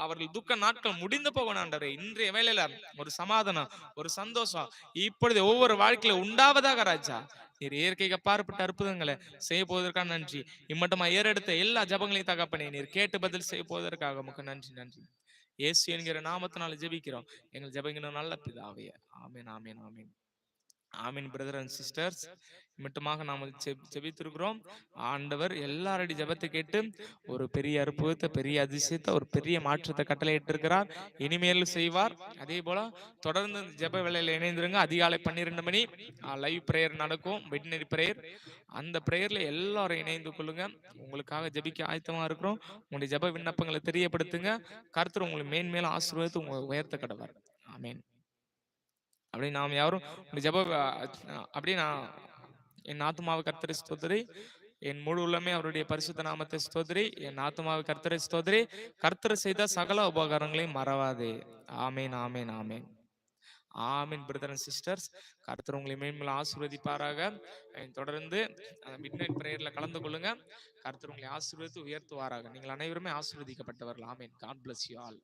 அவர்கள் துக்க நாட்கள் முடிந்து போகணும் ஆண்டவரே. இன்றைய வேளையில ஒரு சமாதானம், ஒரு சந்தோஷம் இப்பொழுது ஒவ்வொரு வாழ்க்கையில உண்டாவதாக ராஜா. நீர் இயற்கைக்கு அப்பாற்பட்ட அற்புதங்களை செய்ய போவதற்காக நன்றி. இம்மட்டுமா ஏறெடுத்த எல்லா ஜபங்களையும் தகப்பனே நீர் கேட்டு பதில் செய்ய போவதற்காக உமக்கு நன்றி, நன்றி. இயேசு என்கிற நாமத்தினால ஜெபிக்கிறோம் எங்கள் ஜெபங்கிற நல்ல பிதாவே. ஆமென், ஆமென், ஆமென். ஆமீன் பிரதர் அண்ட் சிஸ்டர்ஸ். மட்டுமாக நாம் ஜெபித்திருக்கிறோம். ஆண்டவர் எல்லாருடைய ஜெபத்தை கேட்டு ஒரு பெரிய அற்புதத்தை, பெரிய அதிசயத்தை, ஒரு பெரிய மாற்றத்தை கட்டளையிட்டு இருக்கிறார். இனிமேலும் செய்வார். அதே போல தொடர்ந்து ஜெப வேளையில இணைந்திருங்க. அதிகாலை 12 மணி லைவ் பிரேயர் நடக்கும், மிட்நைட் பிரேயர். அந்த பிரேயர்ல எல்லாரும் இணைந்து கொள்ளுங்க. உங்களுக்காக ஜெபிக்க ஆயத்தமா இருக்கிறோம். உங்களுடைய ஜெப விண்ணப்பங்களை தெரியப்படுத்துங்க. கர்த்தர் உங்களை மேன்மேலும் ஆசீர்வாதத்தை உங்களை உயர்த்த கடவார். ஆமென். அப்படி நாம் யாரும் ஜெப அப்படி நான் என் ஆத்துமாவை கர்த்தரை ஸ்தோத்திரி, என் முழு உள்ளமே அவருடைய பரிசுத்த நாமத்தை ஸ்தோத்திரி, என் ஆத்துமாவை கர்த்தரை ஸ்தோத்திரி, கர்த்தர் செய்த சகல உபகாரங்களையும் மறவாதே. ஆமேன், ஆமேன், ஆமேன். ஆமீன் பிரதர் அண்ட் சிஸ்டர்ஸ். கர்த்தர் உங்களை மேன்மேல் ஆசீர்வதிப்பாராக. தொடர்ந்து மிட்நைட் பிரேயர்ல கலந்து கொள்ளுங்க. கர்த்தர் உங்களை ஆசீர்வதித்து உயர்த்துவாராக. நீங்கள் அனைவருமே ஆசீர்வதிக்கப்பட்டவர்கள். ஆமீன். God bless you all.